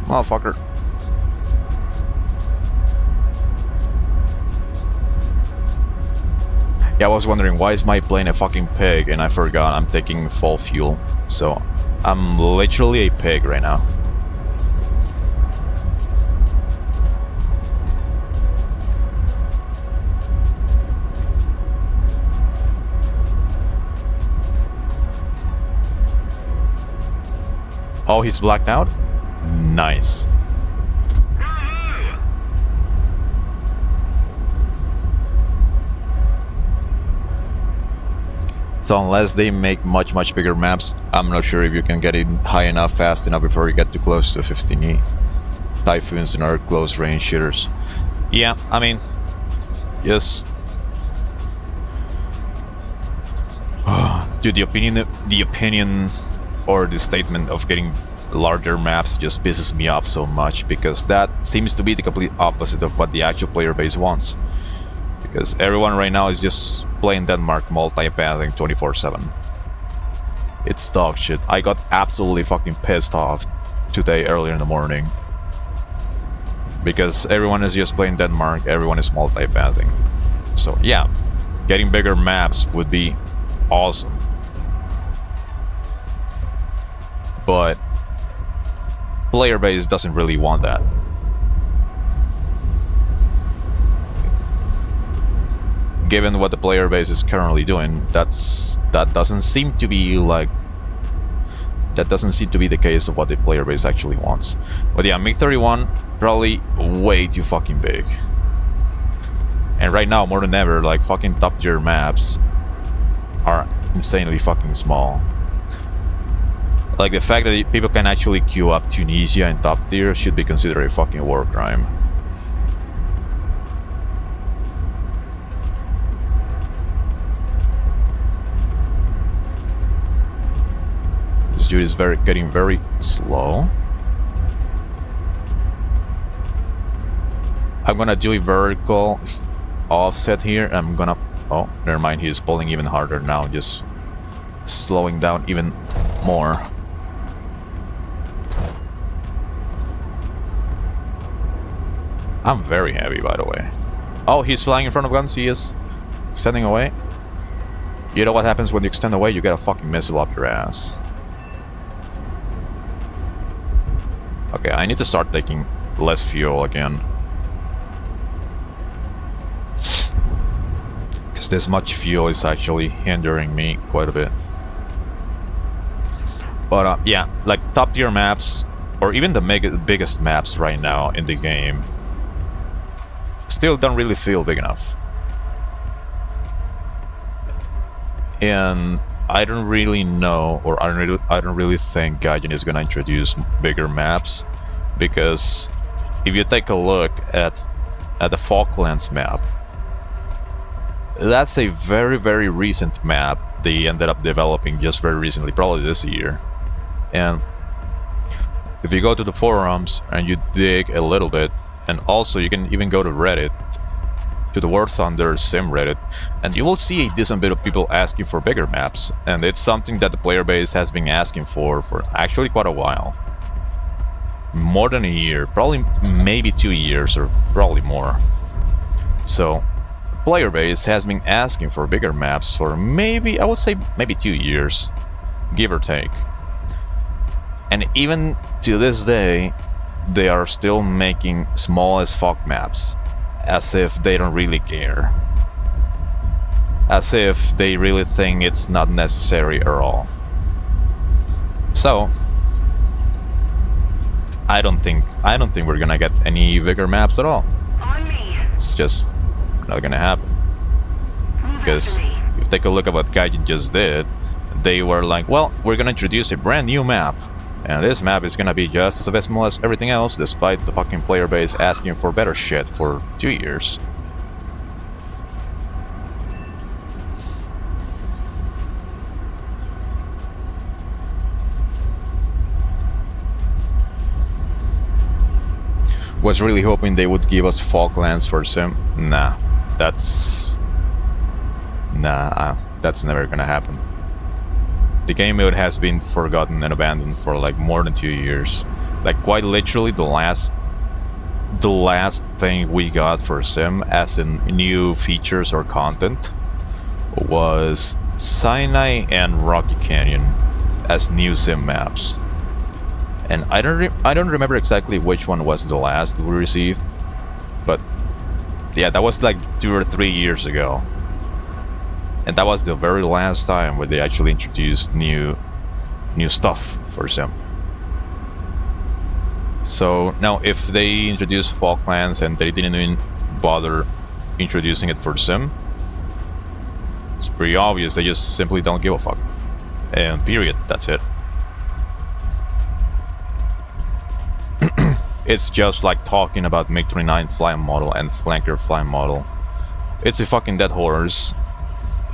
Motherfucker. Yeah, I was wondering, why is my plane a fucking pig? And I forgot I'm taking full fuel. So, I'm literally a pig right now. Oh, he's blacked out? Nice. So unless they make much bigger maps, I'm not sure if you can get it high enough fast enough before you get too close to 15E. Typhoons and other close range shooters. Yeah, I mean, just dude, the opinion or the statement of getting larger maps just pisses me off so much, because that seems to be the complete opposite of what the actual player base wants. Because everyone right now is just playing Denmark multi-pathing 24/7. It's dog shit. I got absolutely fucking pissed off today earlier in the morning. Because everyone is just playing Denmark, everyone is multi-pathing. So yeah, getting bigger maps would be awesome. But player base doesn't really want that. Given what the player base is currently doing, that doesn't seem to be the case of what the player base actually wants. But yeah, MiG-31 probably way too fucking big. And right now, more than ever, like fucking top tier maps are insanely fucking small. Like the fact that people can actually queue up Tunisia in top tier should be considered a fucking war crime. This dude is getting very slow. I'm gonna do a vertical offset here. I'm gonna... Oh, never mind. He's pulling even harder now, just slowing down even more. I'm very heavy, by the way. Oh, he's flying in front of guns. He is extending away. You know what happens when you extend away? You get a fucking missile up your ass. Okay, I need to start taking less fuel again. Because this much fuel is actually hindering me quite a bit. But yeah, like top tier maps, or even the biggest maps right now in the game, still don't really feel big enough. And I don't really know, or I don't really think Gaijin is gonna introduce bigger maps, because if you take a look at the Falklands map, that's a very recent map they ended up developing just very recently, probably this year. And if you go to the forums and you dig a little bit, and also you can even go to Reddit, to the War Thunder Sim Reddit, and you will see a decent bit of people asking for bigger maps, and it's something that the player base has been asking for actually quite a while. More than a year, probably maybe 2 years, or probably more. So the player base has been asking for bigger maps for maybe, I would say maybe 2 years, give or take. And even to this day, they are still making small as fuck maps, as if they don't really care. As if they really think it's not necessary at all. So I don't think we're gonna get any bigger maps at all. On me. It's just not gonna happen. Move Because after me. if you take a look at what Gaijin just did, they were like, well, we're gonna introduce a brand new map, and this map is gonna be just as abysmal as everything else, despite the fucking player base asking for better shit for 2 years. Was really hoping they would give us Falklands for Sim. Nah, that's never gonna happen. The game mode has been forgotten and abandoned for like more than 2 years. Like quite literally the last thing we got for Sim, as in new features or content, was Sinai and Rocky Canyon as new Sim maps. And I don't remember exactly which one was the last we received, but yeah, that was like 2 or 3 years ago. And that was the very last time where they actually introduced new stuff for Sim. So now, if they introduce Falklands and they didn't even bother introducing it for Sim, it's pretty obvious they just simply don't give a fuck. And period, that's it. It's just like talking about MiG-29 flying model and Flanker flying model. It's a fucking dead horse,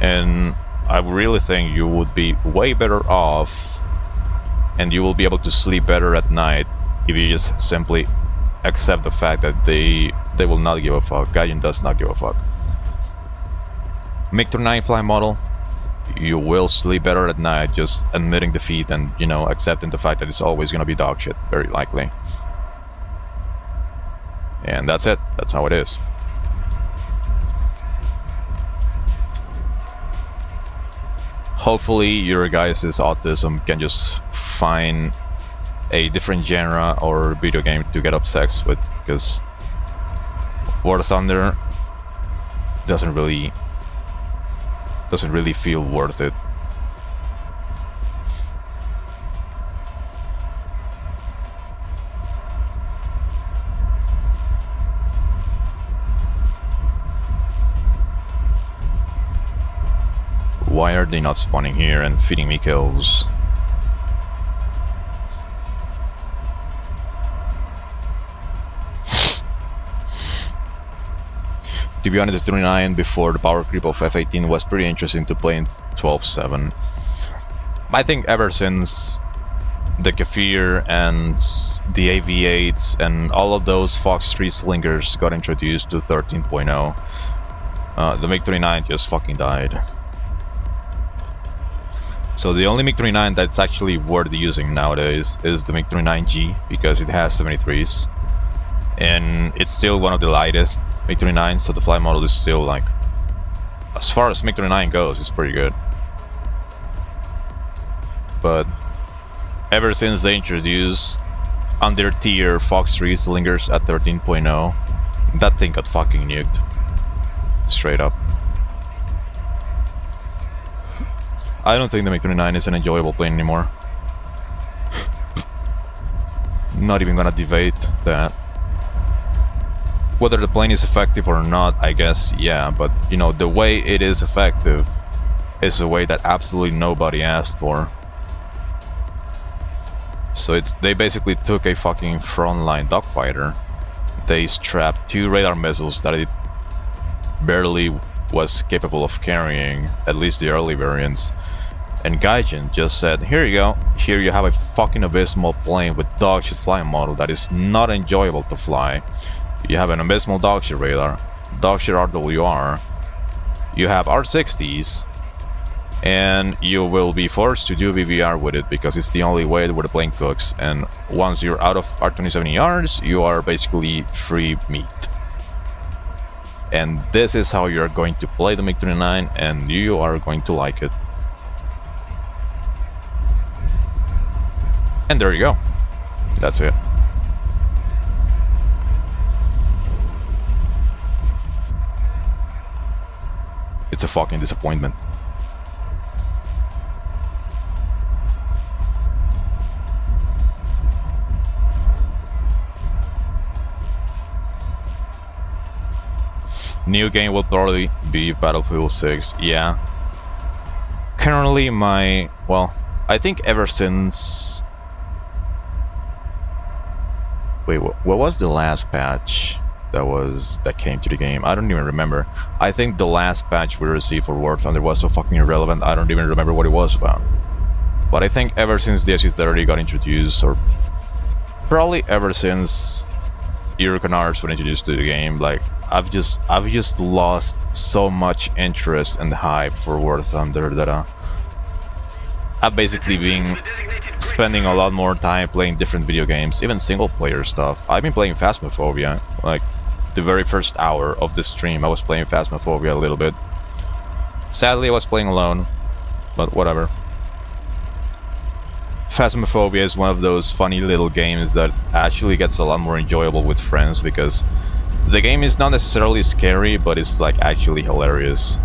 and I really think you would be way better off, and you will be able to sleep better at night if you just simply accept the fact that they will not give a fuck. Gaijin does not give a fuck. MiG-29 flying model, you will sleep better at night, just admitting defeat and, you know, accepting the fact that it's always gonna be dog shit, very likely. And that's it. That's how it is. Hopefully your guys' autism can just find a different genre or video game to get obsessed with, because War Thunder doesn't really feel worth it. Why are they not spawning here and feeding me kills? To be honest, 39 before the power creep of F-18 was pretty interesting to play in 12-7. I think ever since the Kefir and the AV-8s and all of those Fox 3 slingers got introduced to 13.0, the MiG-29 just fucking died. So the only MiG-29 that's actually worth using nowadays is the MiG-29G, because it has 73s. And it's still one of the lightest MiG-29, so the flight model is still, like, as far as MiG-29 goes, it's pretty good. But ever since they introduced under tier Fox 3 slingers at 13.0, that thing got fucking nuked. Straight up. I don't think the MiG-29 is an enjoyable plane anymore. Not even gonna debate that. Whether the plane is effective or not, I guess, yeah, but, you know, the way it is effective is a way that absolutely nobody asked for. So they basically took a fucking frontline dogfighter. They strapped 2 radar missiles that it barely was capable of carrying, at least the early variants. And Gaijin just said, here you go, here you have a fucking abysmal plane with dogshit flying model that is not enjoyable to fly. You have an abysmal dogshit radar, dogshit RWR, you have R60s, and you will be forced to do VBR with it because it's the only way where the plane cooks, and once you're out of R27ERs, you are basically free meat. And this is how you're going to play the MiG-29, and you are going to like it. And there you go. That's it. It's a fucking disappointment. New game will probably be Battlefield 6, yeah. Currently well, I think ever since... Wait, what was the last patch that came to the game? I don't even remember. I think the last patch we received for War Thunder was so fucking irrelevant, I don't even remember what it was about. But I think ever since the SU-30 got introduced, or probably ever since Eurocanars were introduced to the game, like, I've just lost so much interest and hype for War Thunder that I've basically been spending a lot more time playing different video games, even single player stuff. I've been playing Phasmophobia, like the very first hour of the stream I was playing Phasmophobia a little bit. Sadly I was playing alone, but whatever. Phasmophobia is one of those funny little games that actually gets a lot more enjoyable with friends, because the game is not necessarily scary, but it's like actually hilarious.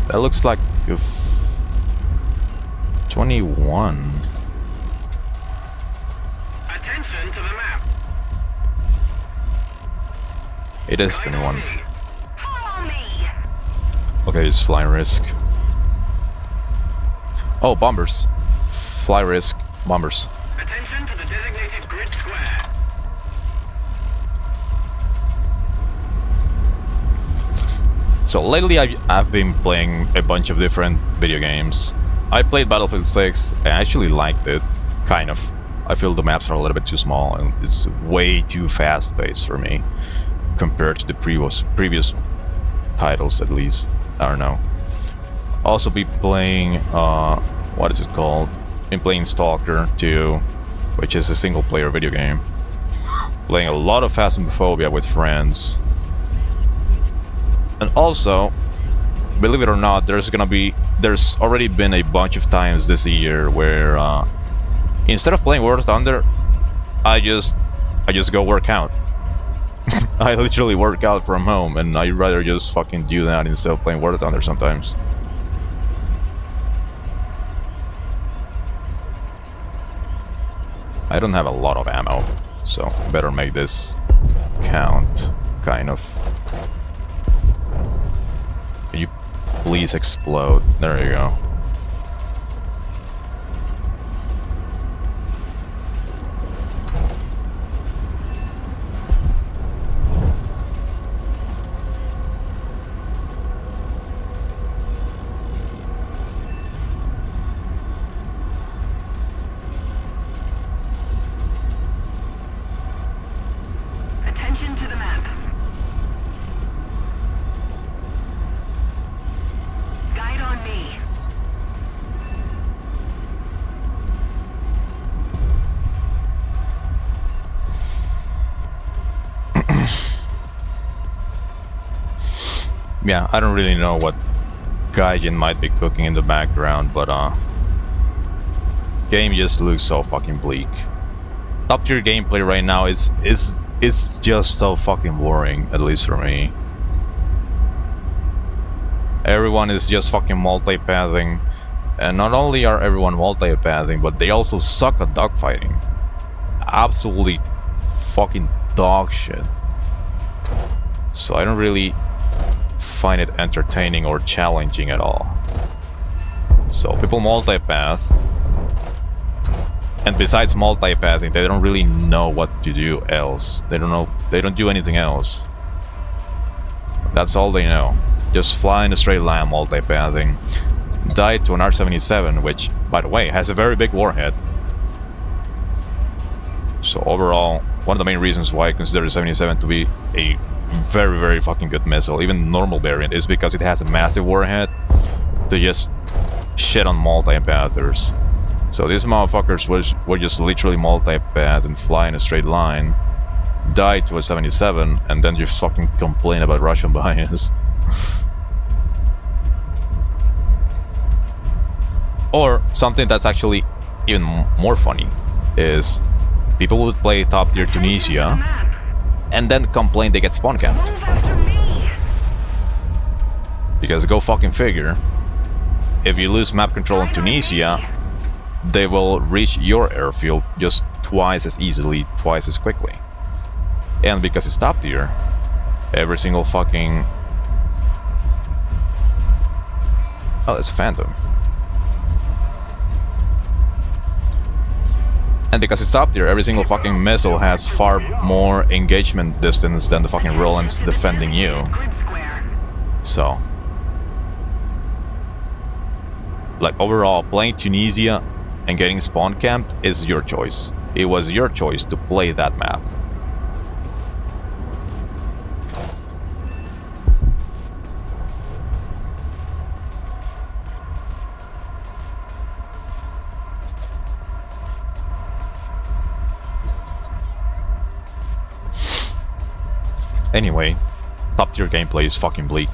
That looks like 21. Attention to the map. It is the new one. Follow me. Okay, it's fly risk. Oh, bombers. Fly risk, bombers. Attention to the designated grid square. So lately I've been playing a bunch of different video games. I played Battlefield 6, I actually liked it, kind of. I feel the maps are a little bit too small and it's way too fast-paced for me compared to the previous titles, at least. I don't know. Also been playing, what is it called? Been playing Stalker 2, which is a single-player video game. Playing a lot of Phasmophobia with friends. And also, believe it or not, there's already been a bunch of times this year where instead of playing War Thunder, I just go work out. I literally work out from home, and I'd rather just fucking do that instead of playing War Thunder sometimes. I don't have a lot of ammo, so better make this count, kind of. Can you please explode? There you go. Attention to the map. Guide on me. Yeah, I don't really know what Gaijin might be cooking in the background, but game just looks so fucking bleak. Top tier gameplay right now is just so fucking boring, at least for me. Everyone is just fucking multipathing, and not only are everyone multipathing, but they also suck at dogfighting. Absolutely fucking dog shit. So I don't really find it entertaining or challenging at all. So people multipath, and besides multipathing, they don't really know what to do else. They don't do anything else. That's all they know. Just fly in a straight line multipathing. Die to an R-77, which, by the way, has a very big warhead. So overall, one of the main reasons why I consider the 77 to be a very, very fucking good missile, even normal variant, is because it has a massive warhead to just shit on multipathers. So these motherfuckers were just literally multipath and fly in a straight line, die to a 77, and then just fucking complain about Russian bias. Or something that's actually even more funny is people would play top tier Tunisia and then complain they get spawn camped. Move after me. Because go fucking figure, if you lose map control in Tunisia, they will reach your airfield just twice as easily, twice as quickly. And because it's top tier, every single fucking... Oh, that's a Phantom. And because it's top tier, every single fucking missile has far more engagement distance than the fucking Roland's defending you. Grid square. So, like, overall, playing Tunisia and getting spawn camped is your choice. It was your choice to play that map. Anyway, top tier gameplay is fucking bleak.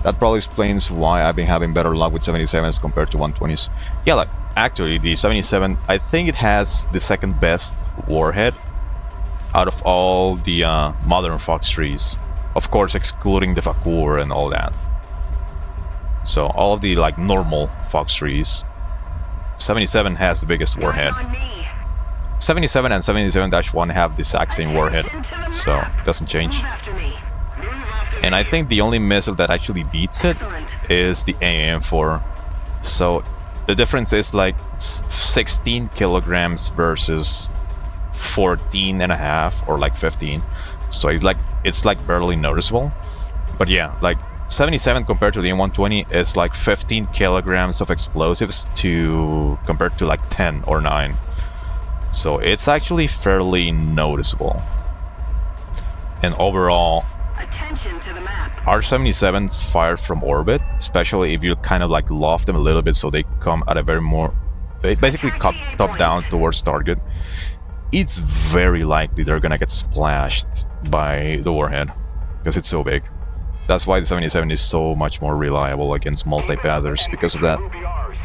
That probably explains why I've been having better luck with 77s compared to 120s. Yeah, like, actually, the 77, I think it has the second best warhead out of all the modern Fox trees. Of course, excluding the Fakur and all that. So all of the like normal Fox 3s, 77 has the biggest warhead. Eyes on me. 77 and 77-1 have the exact same warhead, so it doesn't change. Move after me. Move after And me. I think the only missile that actually beats it Excellent. is the AM4. So the difference is like 16 kilograms versus 14 and a half or like 15. So it's like barely noticeable. But yeah, like 77 compared to the M120 is like 15 kilograms of explosives compared to like 10 or 9. So it's actually fairly noticeable. And overall, Attention to the map. R-77s fired from orbit, especially if you kind of like loft them a little bit so they come at a very more... They basically cut top down towards target. It's very likely they're gonna get splashed by the warhead, because it's so big. That's why the 77 is so much more reliable against multi-pathers, because of that. Move yours.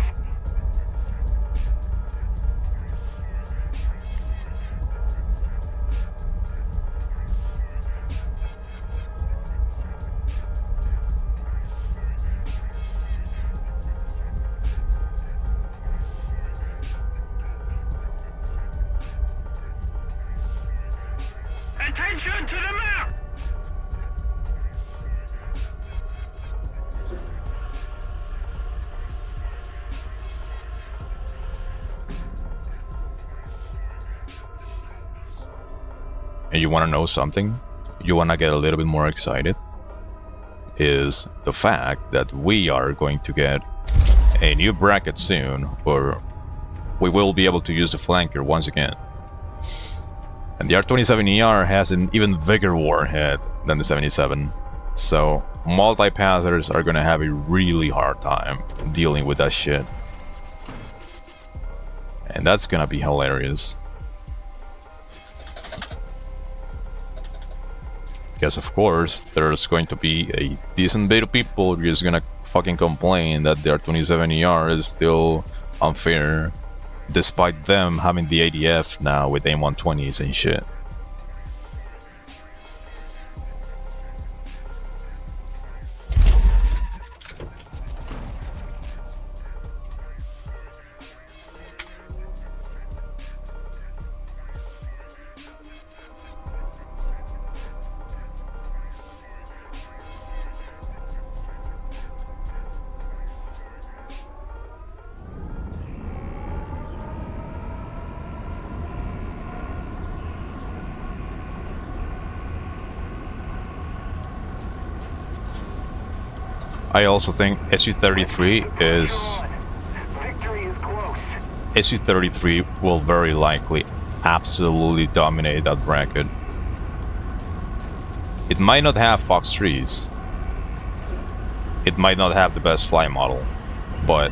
Attention to the map. And you want to know something? You want to get a little bit more excited? Is the fact that we are going to get a new bracket soon, where we will be able to use the flanker once again. And the R-27ER has an even bigger warhead than the 77, so multi-pathers are gonna have a really hard time dealing with that shit. And that's gonna be hilarious. Because of course, there's going to be a decent bit of people who's gonna fucking complain that the R-27ER is still unfair, despite them having the ADF now with M120s and shit. I also think SU-33 is... Victory is close. SU-33 will very likely absolutely dominate that bracket. It might not have Fox 3s. It might not have the best fly model, but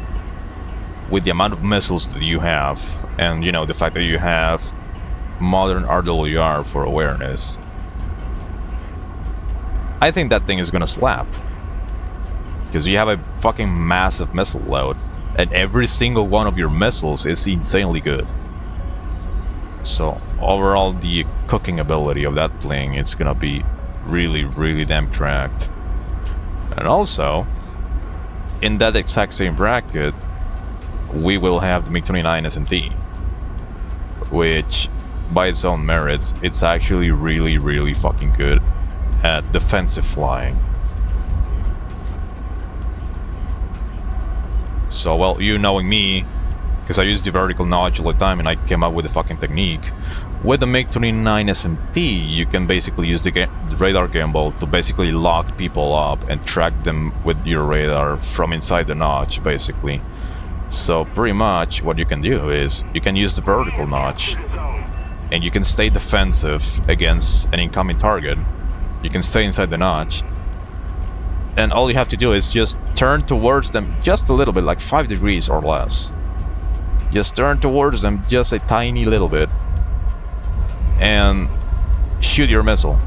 with the amount of missiles that you have, and you know, the fact that you have modern RWR for awareness, I think that thing is gonna slap. Because you have a fucking massive missile load, and every single one of your missiles is insanely good. So overall, the cooking ability of that thing is gonna be really, really damn cracked. And also, in that exact same bracket, we will have the MiG-29 SMT, which, by its own merits, it's actually really, really fucking good at defensive flying. So, well, you knowing me, because I use the vertical notch all the time and I came up with a fucking technique. With the MiG-29 SMT, you can basically use the radar gimbal to basically lock people up and track them with your radar from inside the notch, basically. So pretty much what you can do is, you can use the vertical notch and you can stay defensive against an incoming target. You can stay inside the notch. And all you have to do is just turn towards them just a little bit, like 5 degrees or less. Just turn towards them just a tiny little bit. And shoot your missile.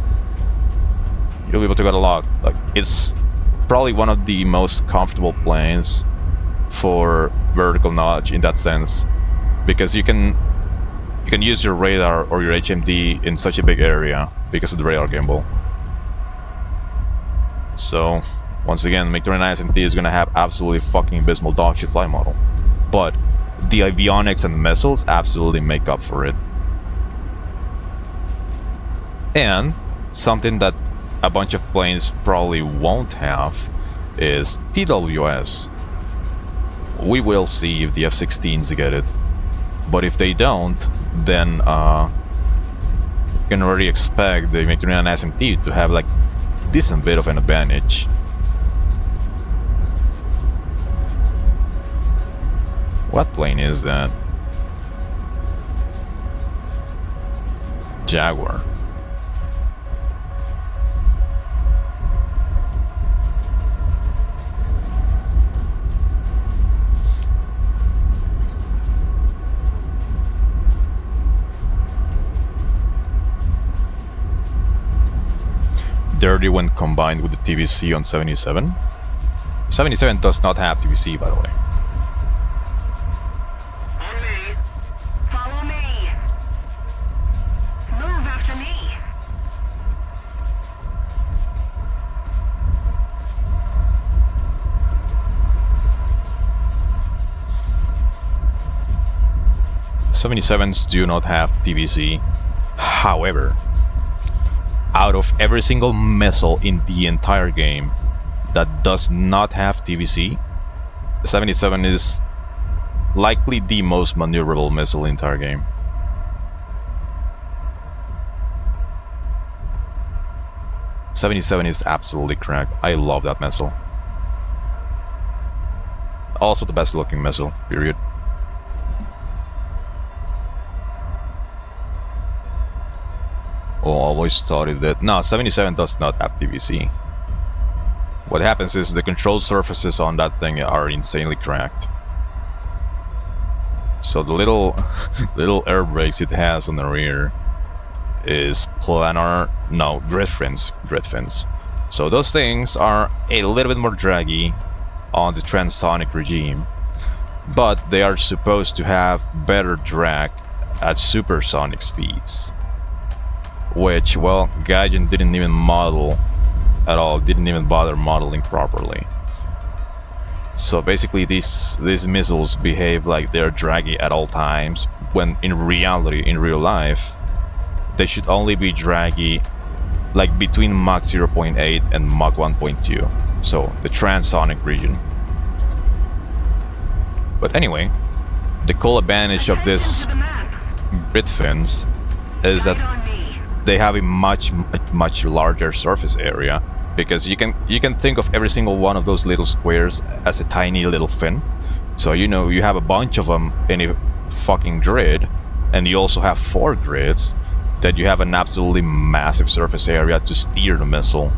You'll be able to get a lock. Like, it's probably one of the most comfortable planes for vertical notch in that sense. Because you can use your radar or your HMD in such a big area because of the radar gimbal. So, Once again, MiG-29 SMT is gonna have absolutely fucking abysmal dogshit flight model. But the avionics and missiles absolutely make up for it. And something that a bunch of planes probably won't have is TWS. We will see if the F-16s get it. But if they don't, then you can already expect the MiG-29 SMT to have like decent bit of an advantage. What plane is that? Jaguar. Dirty when combined with the TVC on 77. 77 does not have TVC, by the way. On me. Follow me. Move after me. '77s do not have TVC. However, out of every single missile in the entire game that does not have TVC, the 77 is likely the most maneuverable missile in the entire game. '77 is absolutely cracked. I love that missile. Also the best looking missile, period. Oh, always thought it did. No, 77 does not have TVC. What happens is the control surfaces on that thing are insanely cracked. So the little air brakes it has on the rear is planar, no, grid fins. So those things are a little bit more draggy on the transonic regime, but they are supposed to have better drag at supersonic speeds. Which, well, Gaijin didn't even model at all, didn't even bother modeling properly. So basically these missiles behave like they're draggy at all times, when in reality, in real life, they should only be draggy like between Mach 0.8 and Mach 1.2. So the transonic region. But anyway, the cool advantage of this To the map. grid fins is Guide that on me. they have a much larger surface area, because you can think of every single one of those little squares as a tiny little fin. So you know, you have a bunch of them in a fucking grid, and you also have 4 grids that you have an absolutely massive surface area to steer the missile,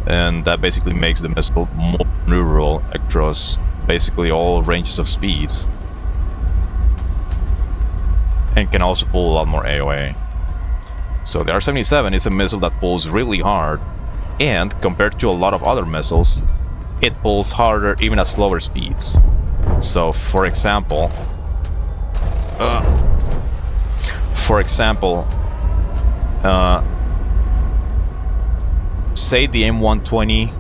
and that basically makes the missile more maneuverable across basically all ranges of speeds, and can also pull a lot more AOA. So the R-77 is a missile that pulls really hard, and compared to a lot of other missiles, it pulls harder even at slower speeds. So for example, say the M120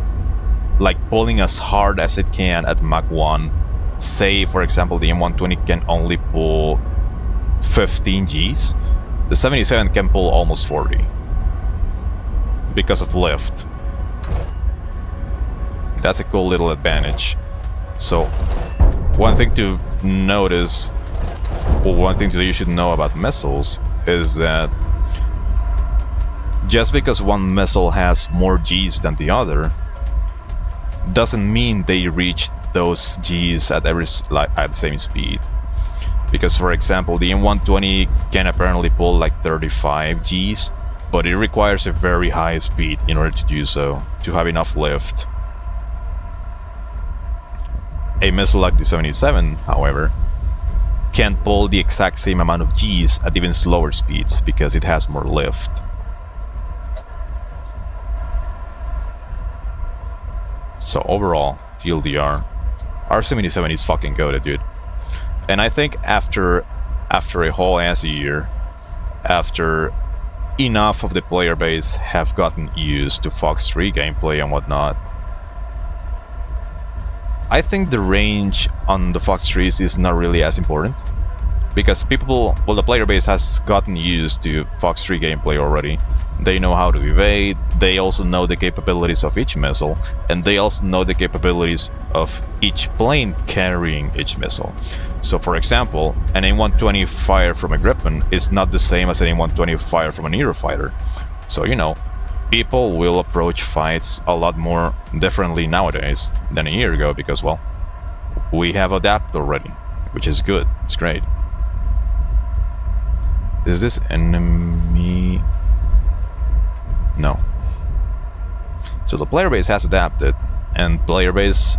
like pulling as hard as it can at Mach 1. Say for example the M120 can only pull 15 Gs. The 77 can pull almost 40 because of lift. That's a cool little advantage. So one thing to notice, or one thing that you should know about missiles, is that just because one missile has more Gs than the other doesn't mean they reach those Gs at the same speed. Because for example, the M120 can apparently pull like 35 Gs, but it requires a very high speed in order to do so, to have enough lift. A missile like the 77, however, can pull the exact same amount of Gs at even slower speeds because it has more lift. So overall, TLDR, R-77 is fucking goated, dude. And I think after a whole ass year, after enough of the player base have gotten used to Fox 3 gameplay and whatnot, I think the range on the Fox trees is not really as important. Because people, well, the player base has gotten used to Fox 3 gameplay already. They know how to evade, they also know the capabilities of each missile, and they also know the capabilities of each plane carrying each missile. So for example, an A120 fire from a Gripen is not the same as an A120 fire from an Eurofighter. So, you know, people will approach fights a lot more differently nowadays than a year ago because, well, we have adapted already, which is good, it's great. Is this enemy? No. So the player base has adapted, and player base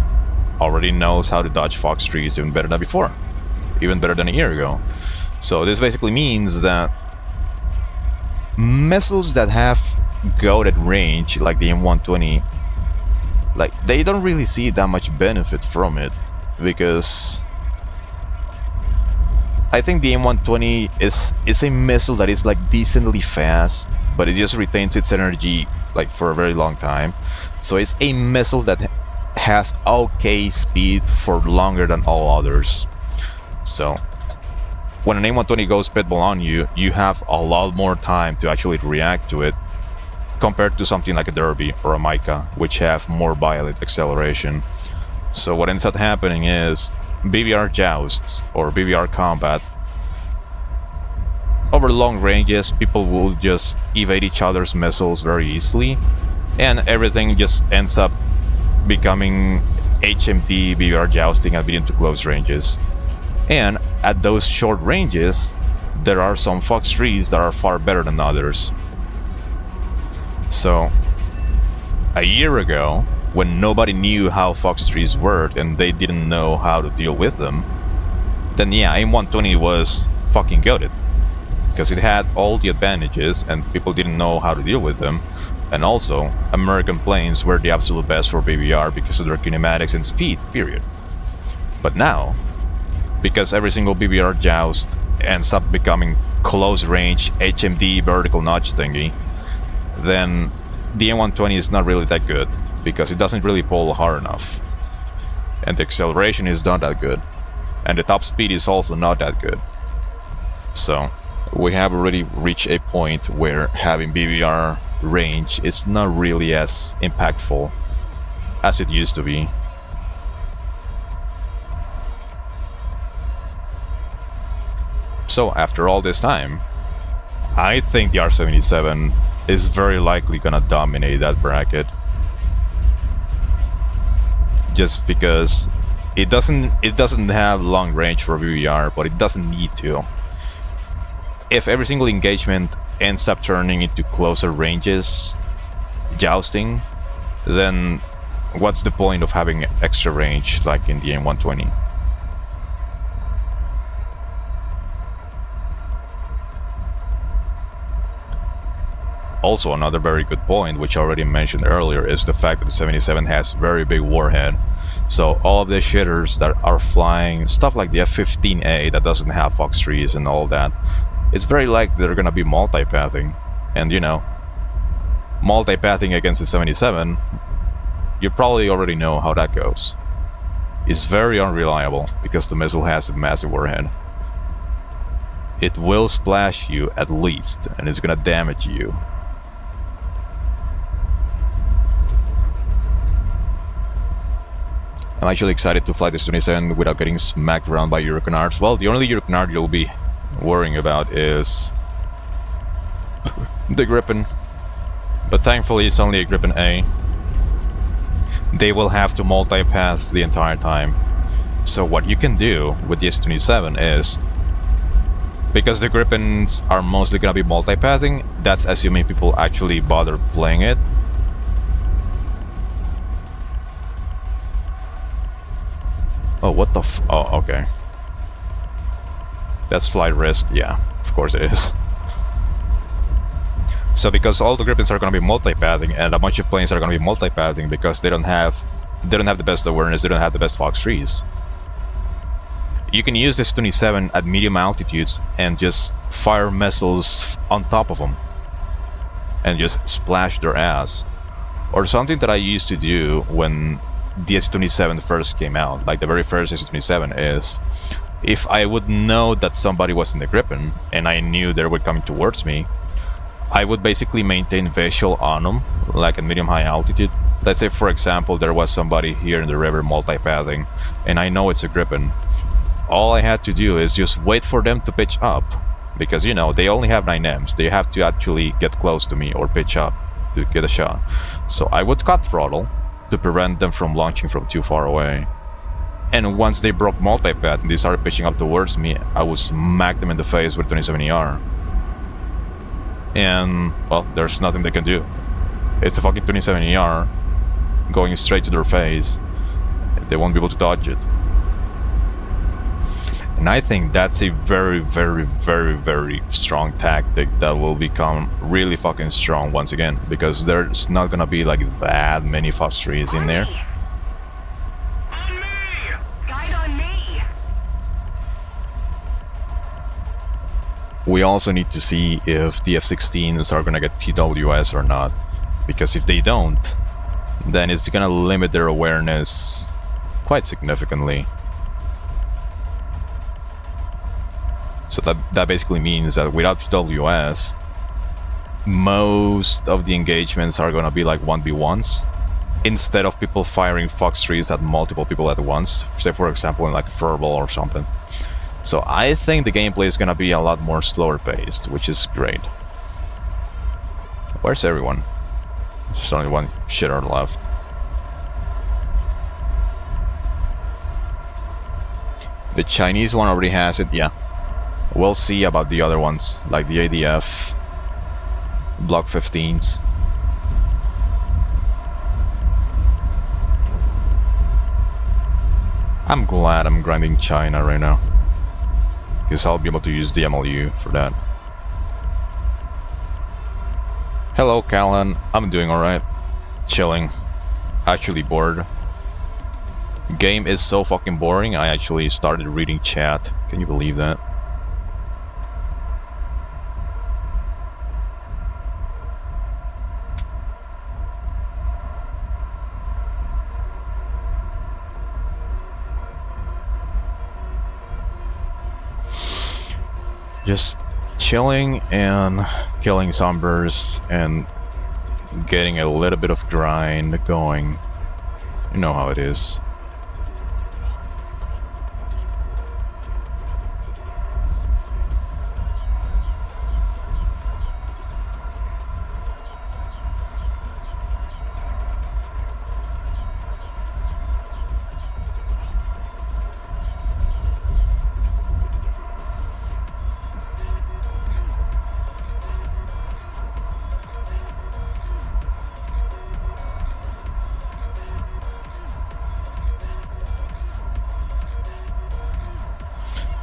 already knows how to dodge Fox trees even better than before. Even better than a year ago. So this basically means that missiles that have goated range, like the M120, like, they don't really see that much benefit from it, because I think the M120 is a missile that is like decently fast, but it just retains its energy like for a very long time. So it's a missile that has okay speed for longer than all others. So when an A120 goes pitbull on you, you have a lot more time to actually react to it compared to something like a Derby or a Mica, which have more violent acceleration. So what ends up happening is BBR jousts or BBR combat. Over long ranges, people will just evade each other's missiles very easily, and everything just ends up becoming HMT BBR jousting at medium to close ranges. And at those short ranges, there are some Fox trees that are far better than others. So a year ago, when nobody knew how Fox trees worked and they didn't know how to deal with them, then yeah, M120 was fucking goated. Because it had all the advantages and people didn't know how to deal with them. And also, American planes were the absolute best for BBR because of their kinematics and speed, period. But now, because every single BBR joust ends up becoming close range HMD vertical notch thingy, then the M120 is not really that good, because it doesn't really pull hard enough. And the acceleration is not that good. And the top speed is also not that good. So we have already reached a point where having BBR range is not really as impactful as it used to be. So after all this time, I think the R77 is very likely gonna dominate that bracket. Just because it doesn't have long range for BBR, but it doesn't need to. If every single engagement ends up turning into closer ranges jousting, then what's the point of having extra range like in the M120? Also, another very good point, which I already mentioned earlier, is the fact that the 77 has very big warhead. So all of the shitters that are flying, stuff like the F-15A that doesn't have Fox trees and all that, it's very likely they're gonna be multipathing. And you know, multipathing against the 77, you probably already know how that goes. It's very unreliable because the missile has a massive warhead. It will splash you at least, and it's gonna damage you. I'm actually excited to fly this 27 without getting smacked around by Eurocanards. Well, the only Eurocanard you'll be worrying about is the Gripen. But thankfully it's only a Gripen A. They will have to multipass the entire time. So what you can do with the S-27 is, because the Gripens are mostly gonna be multipathing, that's assuming people actually bother playing it. Oh, what the oh, okay. That's flight risk, yeah, of course it is. So because all the Gripens are gonna be multipathing, and a bunch of planes are gonna be multipathing because they don't have the best awareness, they don't have the best Fox trees. You can use this 27 at medium altitudes and just fire missiles on top of them and just splash their ass. Or something that I used to do when the SC-27 first came out, like the very first SC-27, is if I would know that somebody was in the Gripen and I knew they were coming towards me, I would basically maintain visual on them, like at medium-high altitude. Let's say, for example, there was somebody here in the river multipathing, and I know it's a Gripen. All I had to do is just wait for them to pitch up, because, you know, they only have 9 Ms. They have to actually get close to me or pitch up to get a shot. So I would cut throttle to prevent them from launching from too far away. And once they broke multipath and they started pitching up towards me, I would smack them in the face with 27ER. And, well, there's nothing they can do. It's a fucking 27ER going straight to their face. They won't be able to dodge it. And I think that's a very, very, very, very strong tactic that will become really fucking strong once again, because there's not gonna be like that many Fox trees in there. On me! Guide on me! We also need to see if the F-16s are gonna get TWS or not, because if they don't, then it's gonna limit their awareness quite significantly. So that basically means that without TWS, most of the engagements are gonna be like 1v1s, instead of people firing Fox trees at multiple people at once, say for example in like Furball or something. So I think the gameplay is gonna be a lot more slower paced, which is great. Where's everyone? There's only one shitter left. The Chinese one already has it, yeah. We'll see about the other ones, like the ADF, Block 15s. I'm glad I'm grinding China right now, because I'll be able to use the MLU for that. Hello, Callan. I'm doing alright. Chilling. Actually bored. Game is so fucking boring, I actually started reading chat. Can you believe that? Just chilling and killing zombies and getting a little bit of grind going. You know how it is.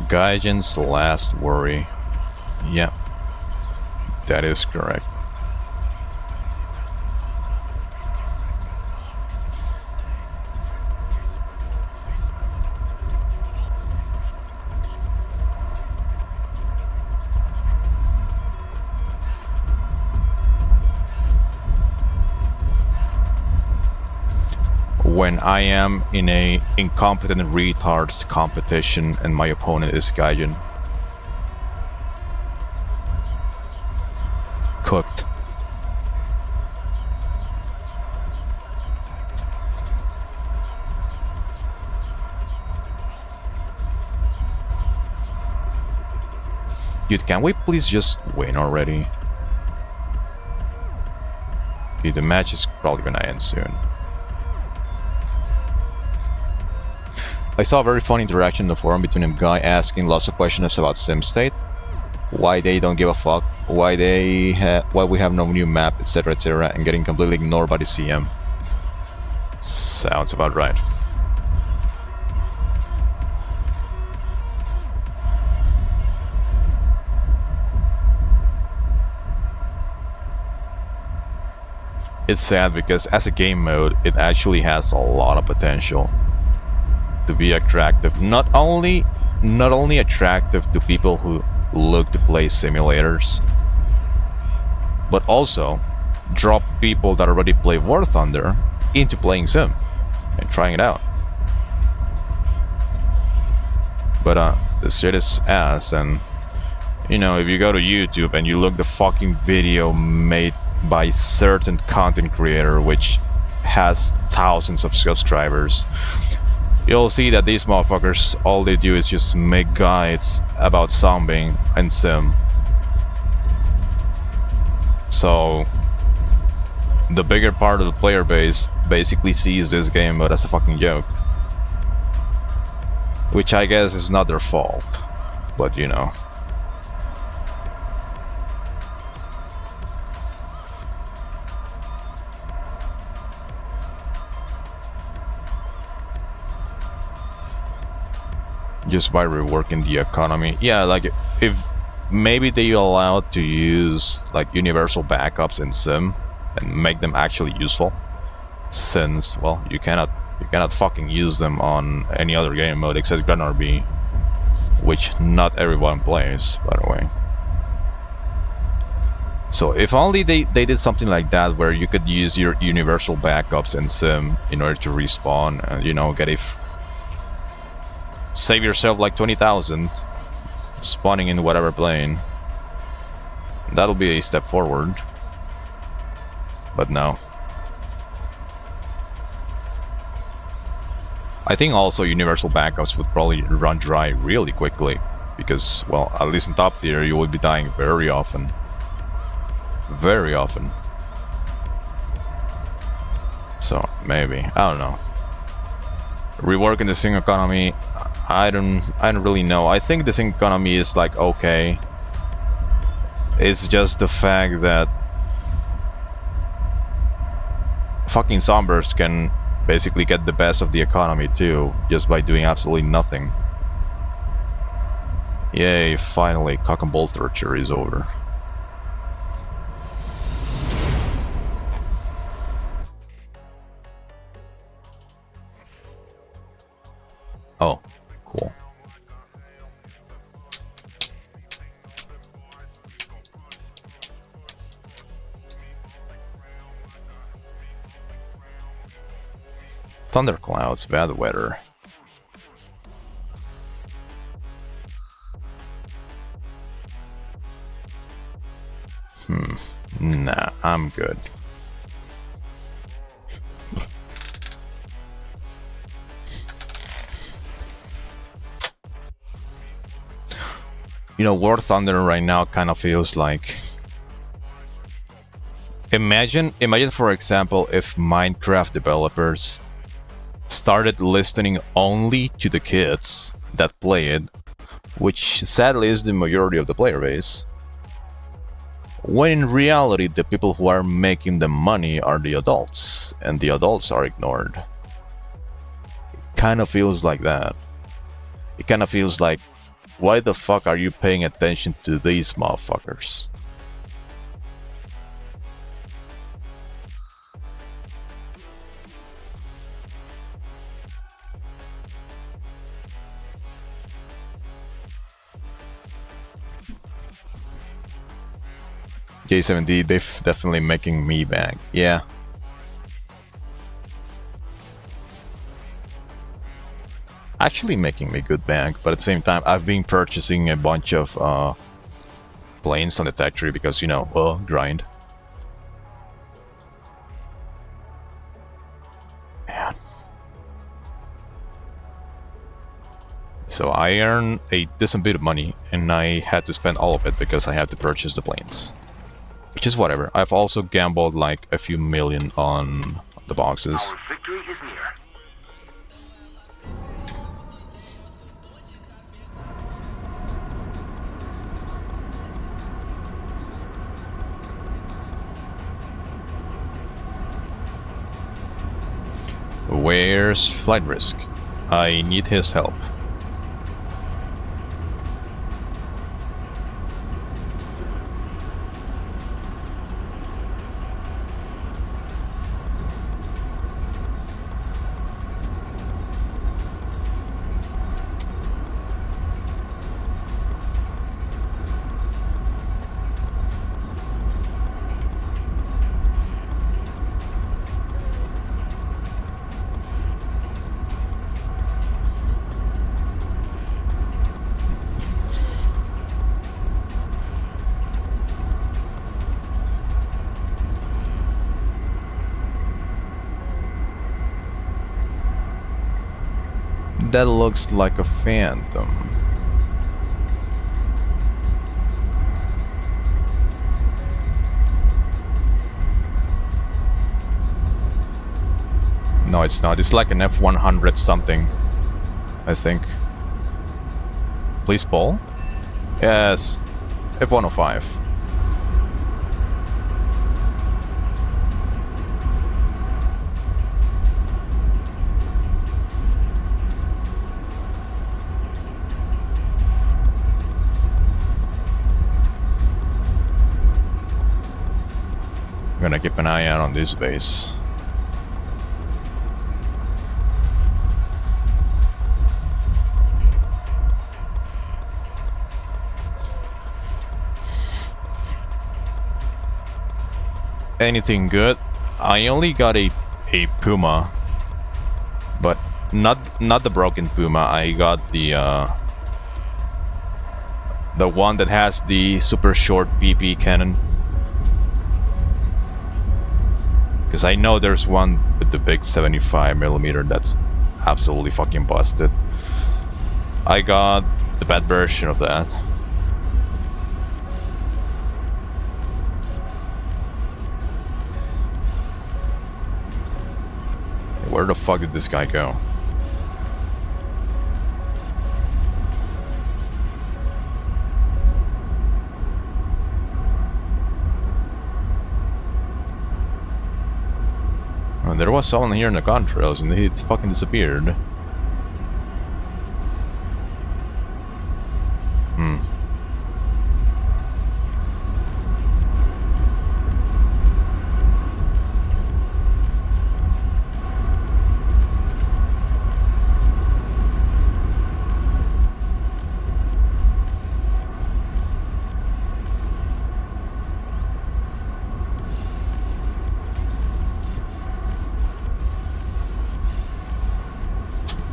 Gaijin's last worry. Yeah, that is correct. When I am in a incompetent retards competition and my opponent is Gaijin. Cooked. Dude, can we please just win already? Okay, the match is probably gonna end soon. I saw a very funny interaction in the forum between a guy asking lots of questions about sim state, why they don't give a fuck, why we have no new map, etc, and getting completely ignored by the CM. Sounds about right. It's sad because as a game mode, it actually has a lot of potential to be attractive. Not only attractive to people who look to play simulators, but also drop people that already play War Thunder into playing sim. and trying it out. But the shit is ass, and you know, if you go to YouTube and you look the fucking video made by certain content creator which has thousands of subscribers, you'll see that these motherfuckers, all they do is just make guides about zombing and sim. So the bigger part of the player base basically sees this game but as a fucking joke, which I guess is not their fault, but you know. Just by reworking the economy. Yeah, like if maybe they allowed to use like universal backups in sim and make them actually useful, since well you cannot fucking use them on any other game mode except Grand RB, which not everyone plays, by the way. So if only they did something like that where you could use your universal backups in sim in order to respawn and, you know, get a save yourself like 20,000 spawning in whatever plane. That'll be a step forward. But no. I think also universal backups would probably run dry really quickly because, well, at least in top tier you will be dying very often. Very often. So maybe, I don't know. Reworking the sync economy, I don't really know. I think the sync economy is like okay. It's just the fact that fucking zombies can basically get the best of the economy too, just by doing absolutely nothing. Yay, finally, cock and ball torture is over. Oh, cool. Thunderclouds, bad weather. Nah, I'm good. You know, War Thunder right now kind of feels like... Imagine for example, if Minecraft developers started listening only to the kids that play it, which sadly is the majority of the player base, when in reality the people who are making the money are the adults, and the adults are ignored. It kind of feels like that. It kind of feels like, why the fuck are you paying attention to these motherfuckers? J7D, they're definitely making me back. Yeah. Actually making me good bank, but at the same time, I've been purchasing a bunch of planes on the tech tree because, you know, grind. Man. So I earned a decent bit of money, and I had to spend all of it because I had to purchase the planes. Which is whatever. I've also gambled like a few million on the boxes. Our victory is near. Where's Flight Risk? I need his help. That looks like a phantom. No, it's not. It's like an F-100 something, I think. Please pull. Yes, F-105. I'm gonna keep an eye out on this base. Anything good? I only got a Puma, but not the broken Puma. I got the one that has the super short PP cannon. Because I know there's one with the big 75mm that's absolutely fucking busted. I got the bad version of that. Where the fuck did this guy go? Oh, there was someone here in the contrails and he's fucking disappeared.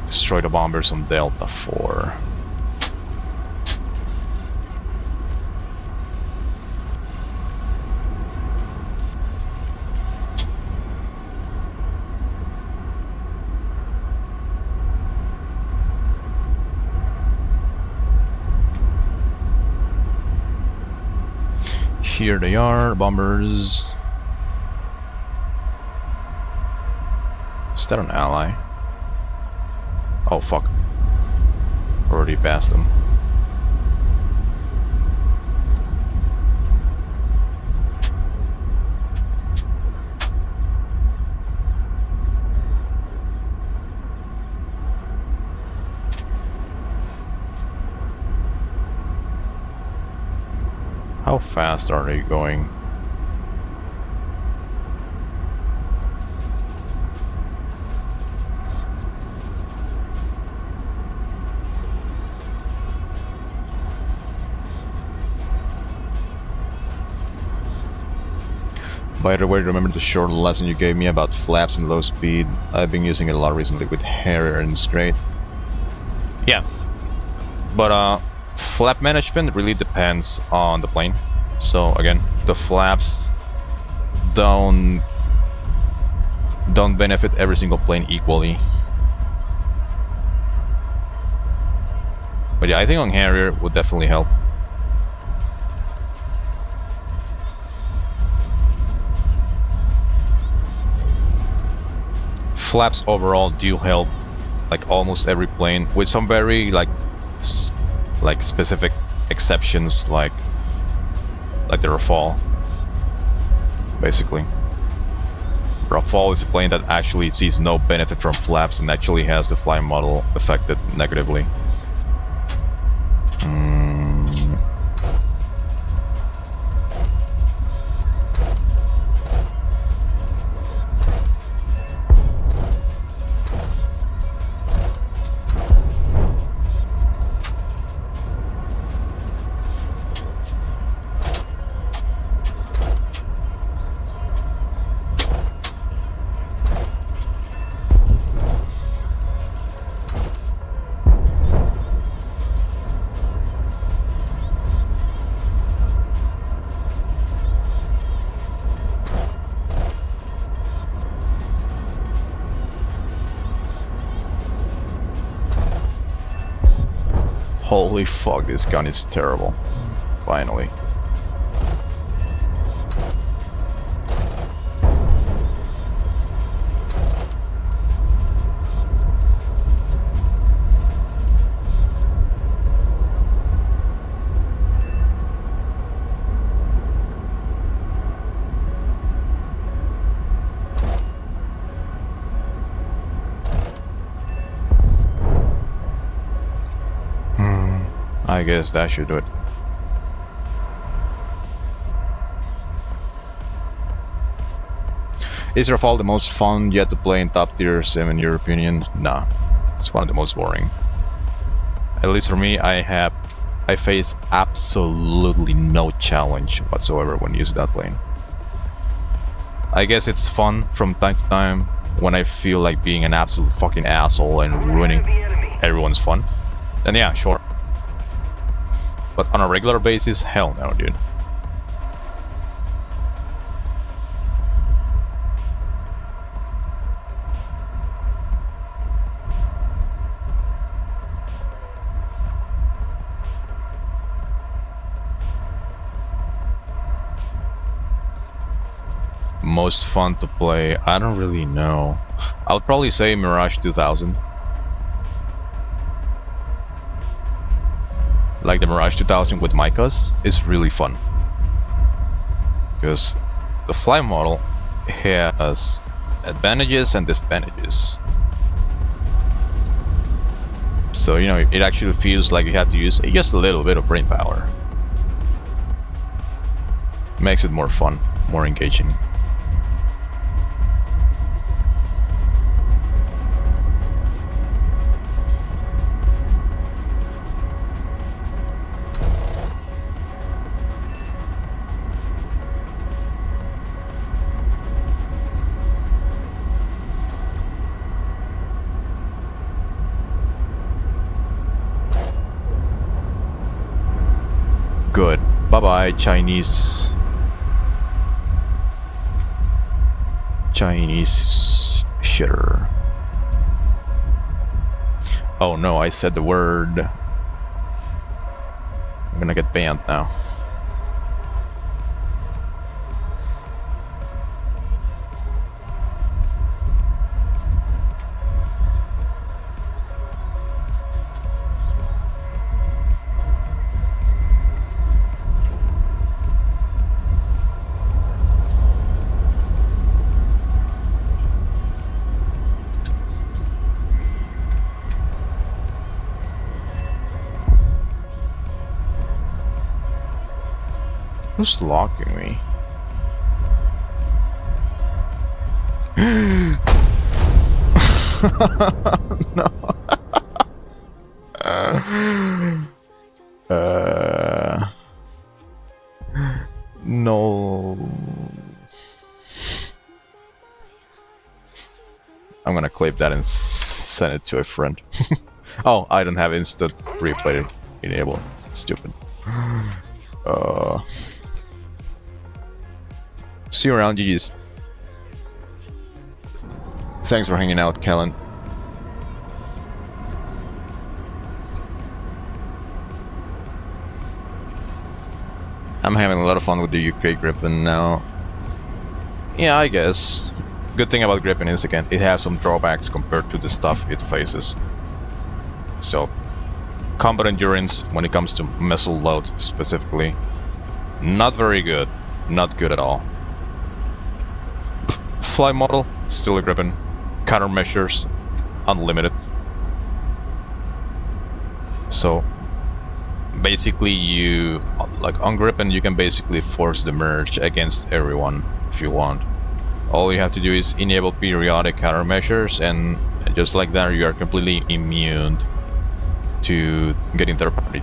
Destroy the bombers on Delta 4. Here they are, bombers. Is that an ally? Oh fuck. Already passed them. How fast are they going? By the way, remember the short lesson you gave me about flaps and low speed? I've been using it a lot recently with Harrier and it's great. Yeah. But flap management really depends on the plane. So again, the flaps don't benefit every single plane equally. But yeah, I think on Harrier would definitely help. Flaps overall do help like almost every plane, with some very like specific exceptions, like the Rafale. Basically, Rafale is a plane that actually sees no benefit from flaps and actually has the fly model affected negatively. Holy fuck, this gun is terrible. Finally. I guess that should do it. Is Rafale the most fun yet to play in top tier sim in your opinion? Nah, it's one of the most boring. At least for me, I face absolutely no challenge whatsoever when using that plane. I guess it's fun from time to time when I feel like being an absolute fucking asshole and ruining everyone's fun. Then yeah, sure. But on a regular basis, hell no, dude. Most fun to play, I don't really know. I would probably say Mirage 2000. Like the Mirage 2000 with Micas is really fun. Because the fly model has advantages and disadvantages. So, you know, it actually feels like you have to use just a little bit of brain power. Makes it more fun, more engaging. Good. Bye-bye, Chinese shitter. Oh no, I said the word. I'm gonna get banned now. Who's locking me? No. No. I'm gonna clip that and send it to a friend. Oh, I don't have instant replay enabled. Stupid. See you around, GG's. Thanks for hanging out, Kellen. I'm having a lot of fun with the UK Griffin now. Yeah, I guess. Good thing about Griffin is, again, it has some drawbacks compared to the stuff it faces. So, combat endurance when it comes to missile load specifically, not very good. Not good at all. Fly model, still a Griffin. Countermeasures, unlimited. So basically you, like on Griffin, you can basically force the merge against everyone if you want. All you have to do is enable periodic countermeasures, and just like that you are completely immune to getting third party.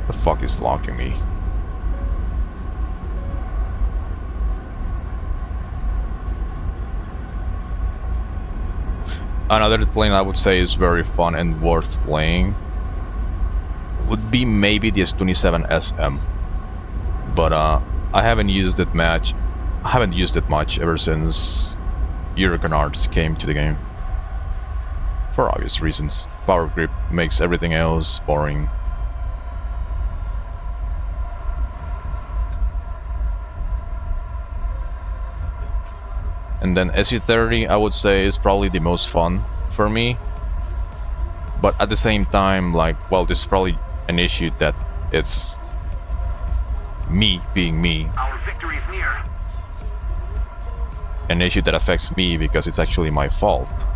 The fuck is locking me? Another plane I would say is very fun and worth playing would be maybe the S-27 SM. But I haven't used it much. I haven't used it much ever since Eurocanards came to the game. For obvious reasons. Power grip makes everything else boring. And then SU-30, I would say, is probably the most fun for me. But at the same time, like, well, this is probably an issue that it's me being me. Our victory is near. An issue that affects me because it's actually my fault.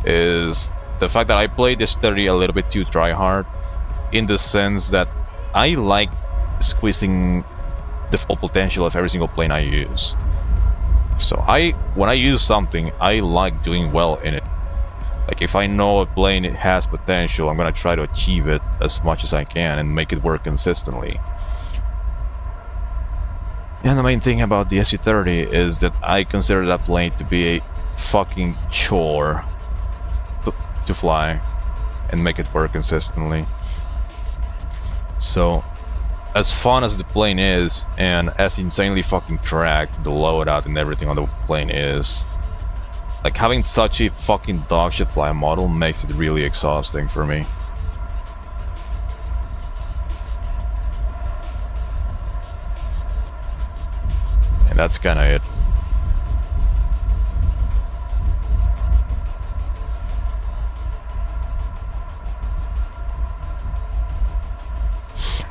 Is the fact that I play this 30 a little bit too tryhard, in the sense that I like squeezing the full potential of every single plane I use. So when I use something, I like doing well in it. Like if I know a plane has potential, I'm gonna try to achieve it as much as I can and make it work consistently. And the main thing about the SU-30 is that I consider that plane to be a fucking chore to fly and make it work consistently. So, as fun as the plane is, and as insanely fucking cracked the loadout and everything on the plane is, like having such a fucking dogshit fly model makes it really exhausting for me. And that's kinda it.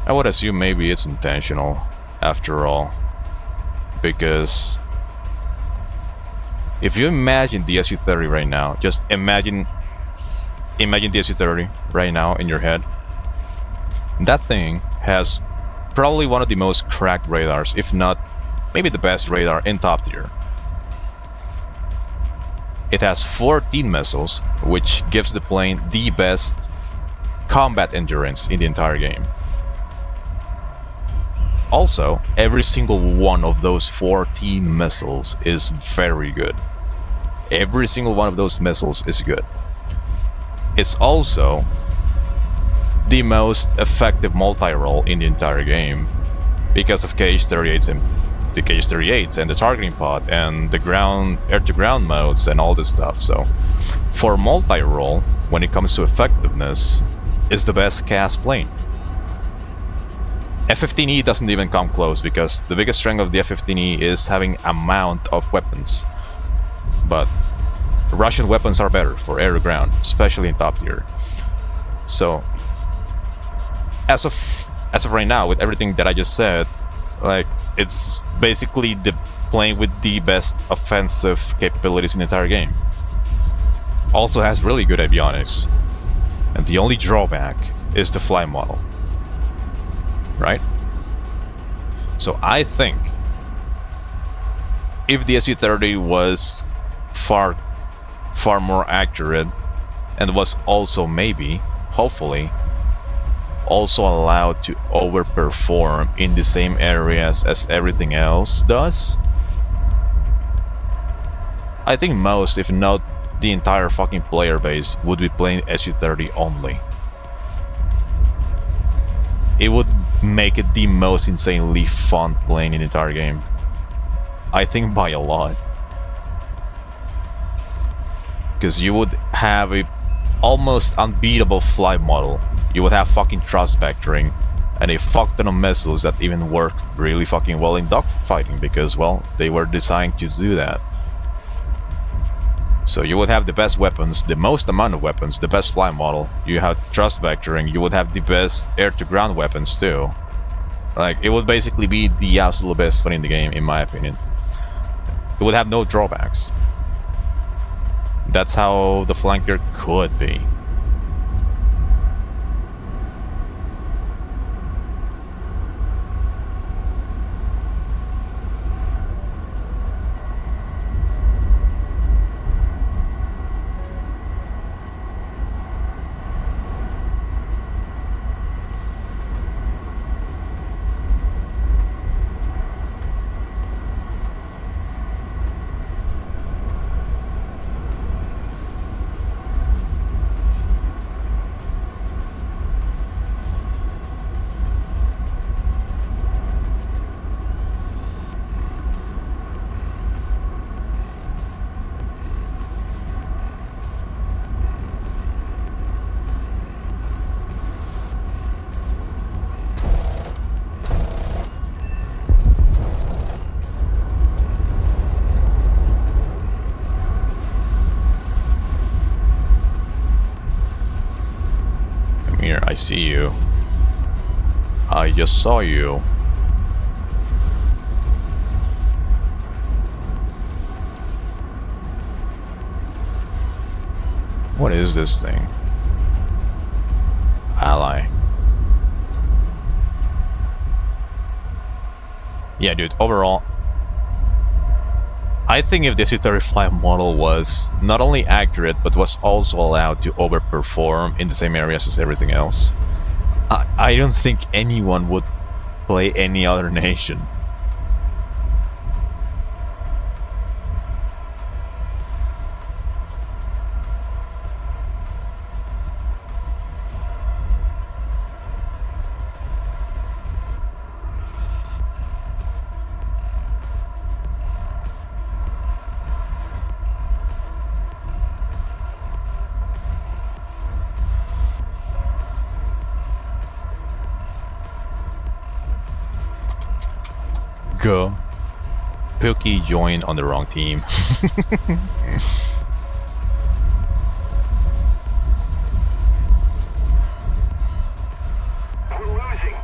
I would assume maybe it's intentional, after all, because if you imagine the SU-30 right now, just imagine the SU-30 right now in your head. That thing has probably one of the most cracked radars, if not maybe the best radar in top tier. It has 14 missiles, which gives the plane the best combat endurance in the entire game. Also, every single one of those 14 missiles is very good. Every single one of those missiles is good. It's also the most effective multi-role in the entire game because of KH-38s and the KH-38s and the targeting pod and the ground air-to-ground modes and all this stuff. So, for multi-role, when it comes to effectiveness, is the best cast plane. F-15E doesn't even come close because the biggest strength of the F-15E is having amount of weapons. But Russian weapons are better for air to ground, especially in top tier. So as of right now, with everything that I just said, like it's basically the plane with the best offensive capabilities in the entire game. Also has really good avionics. And the only drawback is the fly model. Right? So I think if the SU-30 was far more accurate and was also maybe, hopefully, also allowed to overperform in the same areas as everything else does, I think most, if not the entire fucking player base, would be playing SU-30 only. It would make it the most insanely fun plane in the entire game. I think by a lot. Because you would have a almost unbeatable fly model. You would have fucking thrust vectoring and a fuck ton of missiles that even work really fucking well in dogfighting because, well, they were designed to do that. So you would have the best weapons, the most amount of weapons, the best fly model. You have thrust vectoring, you would have the best air-to-ground weapons too. Like, it would basically be the absolute best one in the game, in my opinion. It would have no drawbacks. That's how the flanker could be. I see you. I just saw you. What is this thing? Ally. Yeah, dude, overall, I think if the SC-35 model was not only accurate, but was also allowed to overperform in the same areas as everything else, I don't think anyone would play any other nation. Go. Pookie joined on the wrong team. We're losing.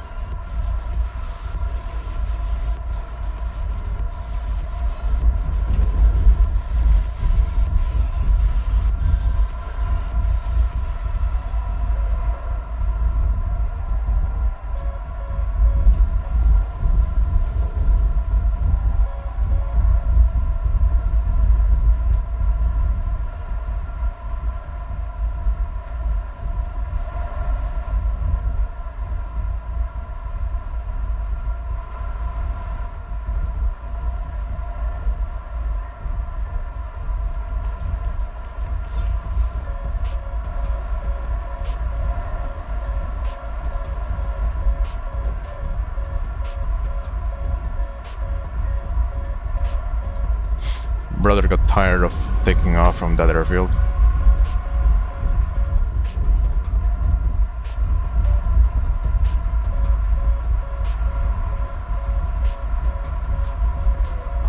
Brother got tired of taking off from that airfield.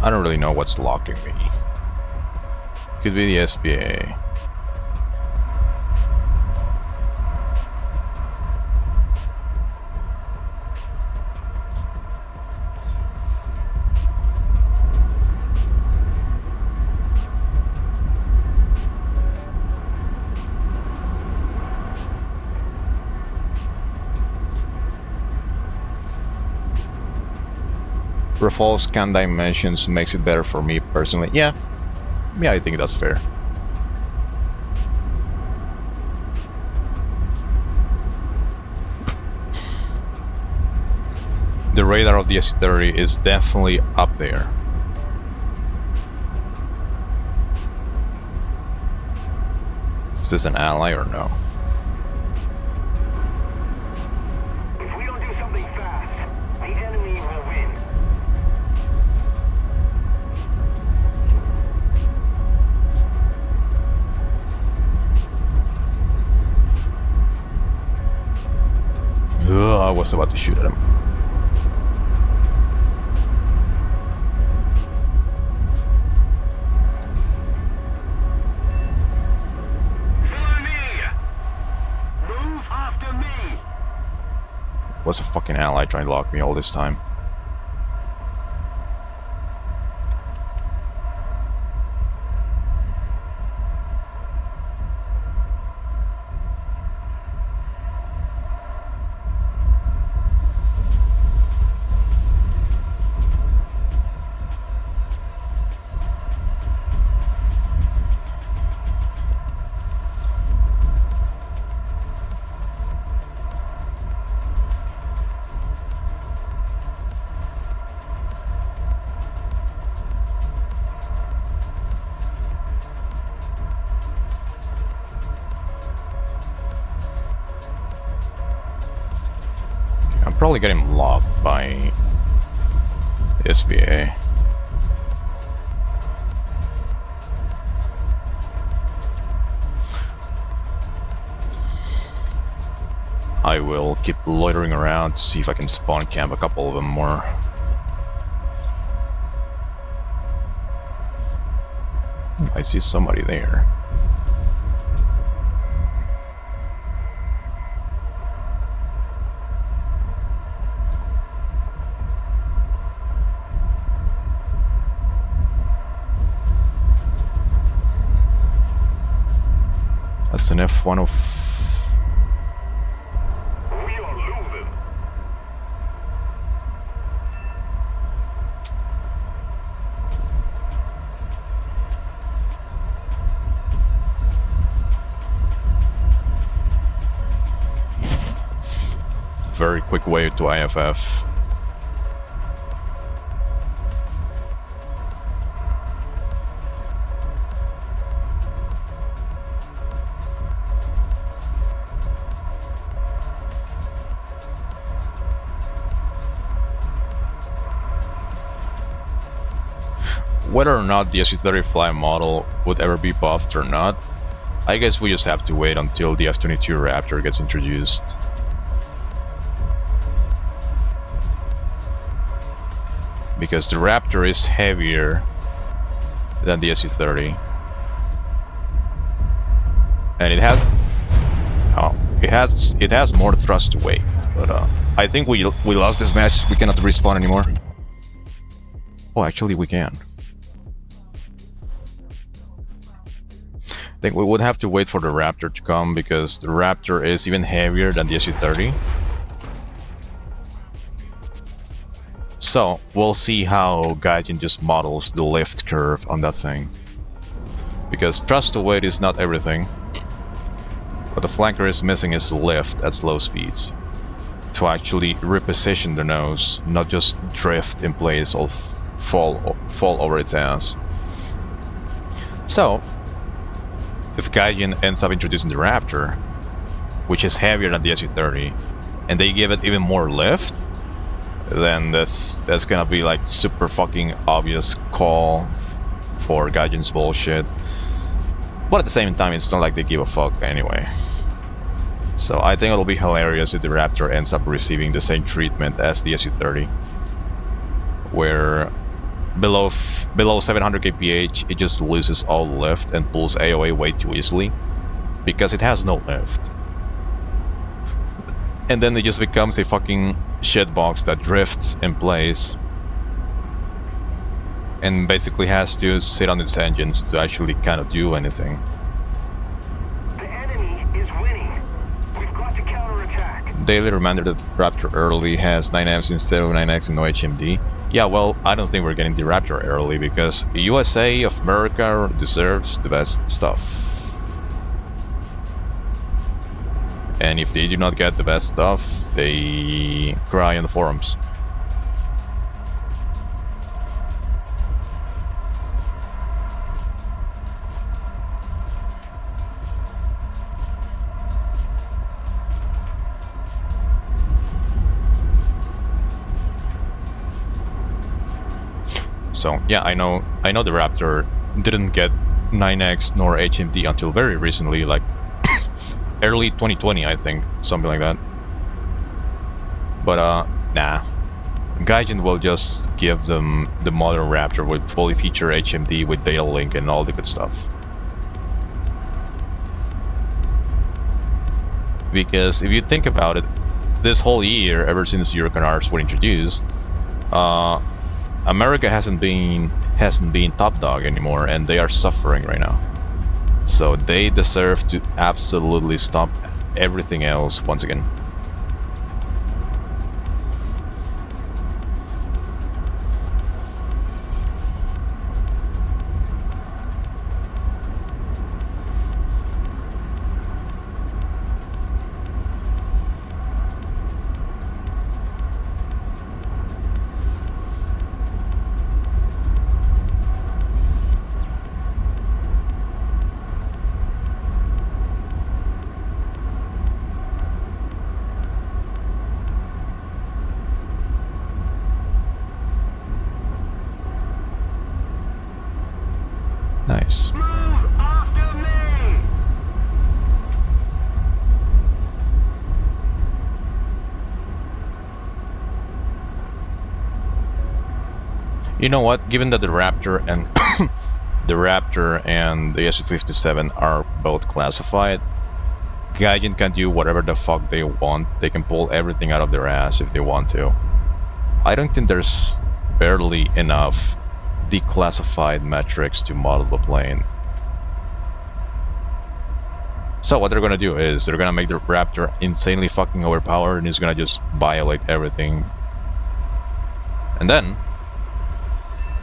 I don't really know what's locking me. Could be the SBA. Rafal scan dimensions makes it better for me personally. Yeah, I think that's fair. The radar of the SC-30 is definitely up there. Is this an ally or no? If we don't do something fast, the enemy will win. Ugh, I was about to shoot at him. Follow me. Move after me. What's a fucking ally trying to lock me all this time? I'm probably getting locked by the SBA. I will keep loitering around to see if I can spawn camp a couple of them more. I see somebody there. That's an F-105. We are losing. Very quick way to IFF. Whether or not the SU-30 fly model would ever be buffed or not, I guess we just have to wait until the F-22 Raptor gets introduced. Because the Raptor is heavier than the SU-30. And it has more thrust to weight. But I think we lost this match. We cannot respawn anymore. Oh, actually we can. I think we would have to wait for the Raptor to come because the Raptor is even heavier than the SU-30. So, we'll see how Gaijin just models the lift curve on that thing. Because thrust to weight is not everything. What the flanker is missing is lift at slow speeds. To actually reposition the nose, not just drift in place or fall over its ass. So, if Gaijin ends up introducing the Raptor, which is heavier than the SU-30, and they give it even more lift, then that's gonna be like super fucking obvious call for Gaijin's bullshit. But at the same time, it's not like they give a fuck anyway. So I think it'll be hilarious if the Raptor ends up receiving the same treatment as the SU-30, where below 700 kph it just loses all lift and pulls AOA way too easily because it has no lift. And then it just becomes a fucking shitbox that drifts in place and basically has to sit on its engines to actually kind of do anything. The enemy is winning. We've got to counterattack. Daily reminder that Raptor early has 9Ms instead of 9X and no HMD. Yeah, well, I don't think we're getting the Raptor early because the USA of America deserves the best stuff. And if they do not get the best stuff, they cry on the forums. So yeah, I know the Raptor didn't get 9X nor HMD until very recently, like early 2020, I think, something like that. But nah, Gaijin will just give them the modern Raptor with fully featured HMD with data link and all the good stuff. Because if you think about it, this whole year, ever since Eurocanars were introduced, America hasn't been top dog anymore, and they are suffering right now. So they deserve to absolutely stop everything else once again. Nice. Move after me! You know what? Given that the Raptor and the SU-57 are both classified, Gaijin can do whatever the fuck they want. They can pull everything out of their ass if they want to. I don't think there's barely enough declassified metrics to model the plane. So what they're gonna do is they're gonna make the Raptor insanely fucking overpowered and he's gonna just violate everything. And then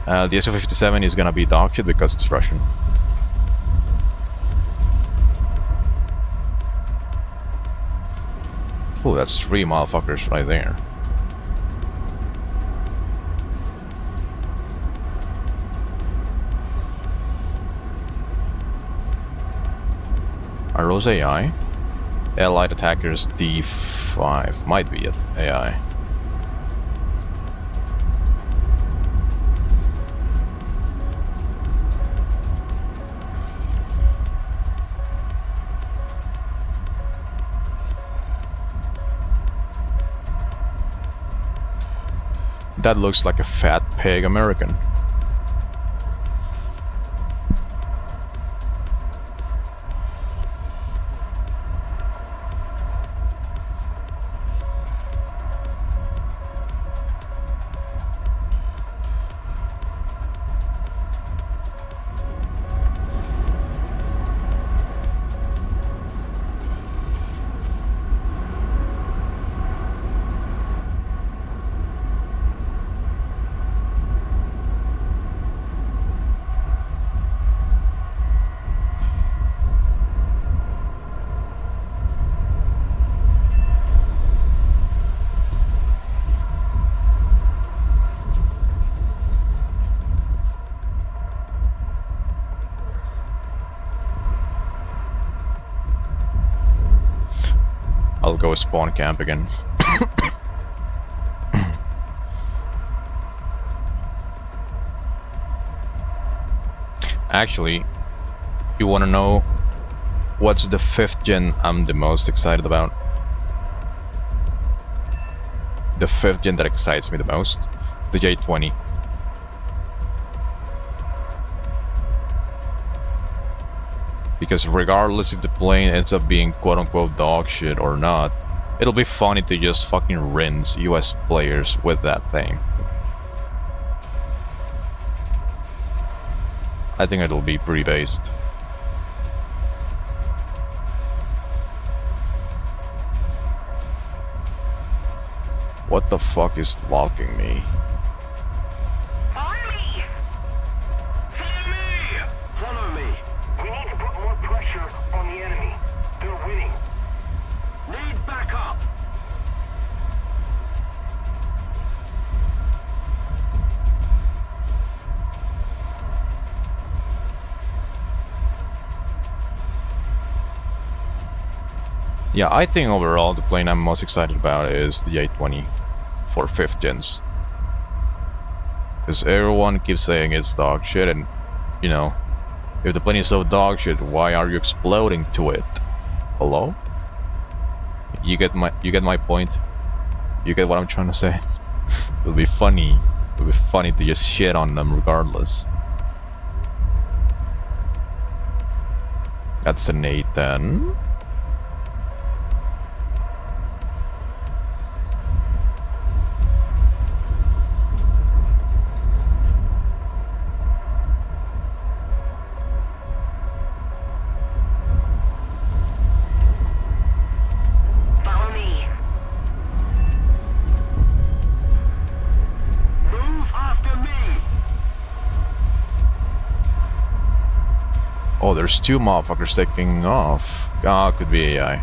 the Su-57 is gonna be dog shit because it's Russian. Oh, that's 3 motherfuckers right there. Are those AI? Allied attackers D5. Might be AI. That looks like a fat pig American. I'll go spawn camp again. Actually, you wanna know what's the 5th gen I'm the most excited about? The 5th gen that excites me the most? The J-20. Because regardless if the plane ends up being quote-unquote dog shit or not, it'll be funny to just fucking rinse US players with that thing. I think it'll be pretty based. What the fuck is locking me? Follow me! Follow me! Follow me! We need to put more pressure on the enemy. They're winning. Need backup! Yeah, I think overall the plane I'm most excited about is the A-20 for 5th gens. Because everyone keeps saying it's dog shit and, you know, if the plane is so dog shit, why are you exploding to it? Hello? You get my point? You get what I'm trying to say? It'll be funny. It'll be funny to just shit on them regardless. That's an A-10. Follow me. Move after me. Oh, there's 2 motherfuckers taking off. Ah, could be AI.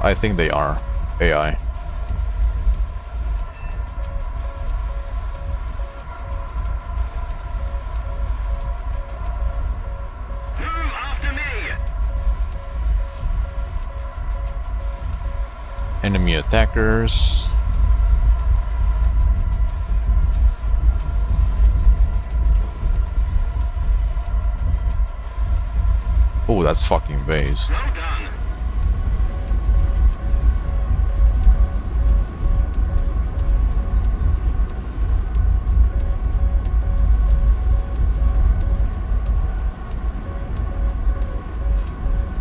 I think they are AI. Move after me. Enemy attackers. Oh, that's fucking based. Well done.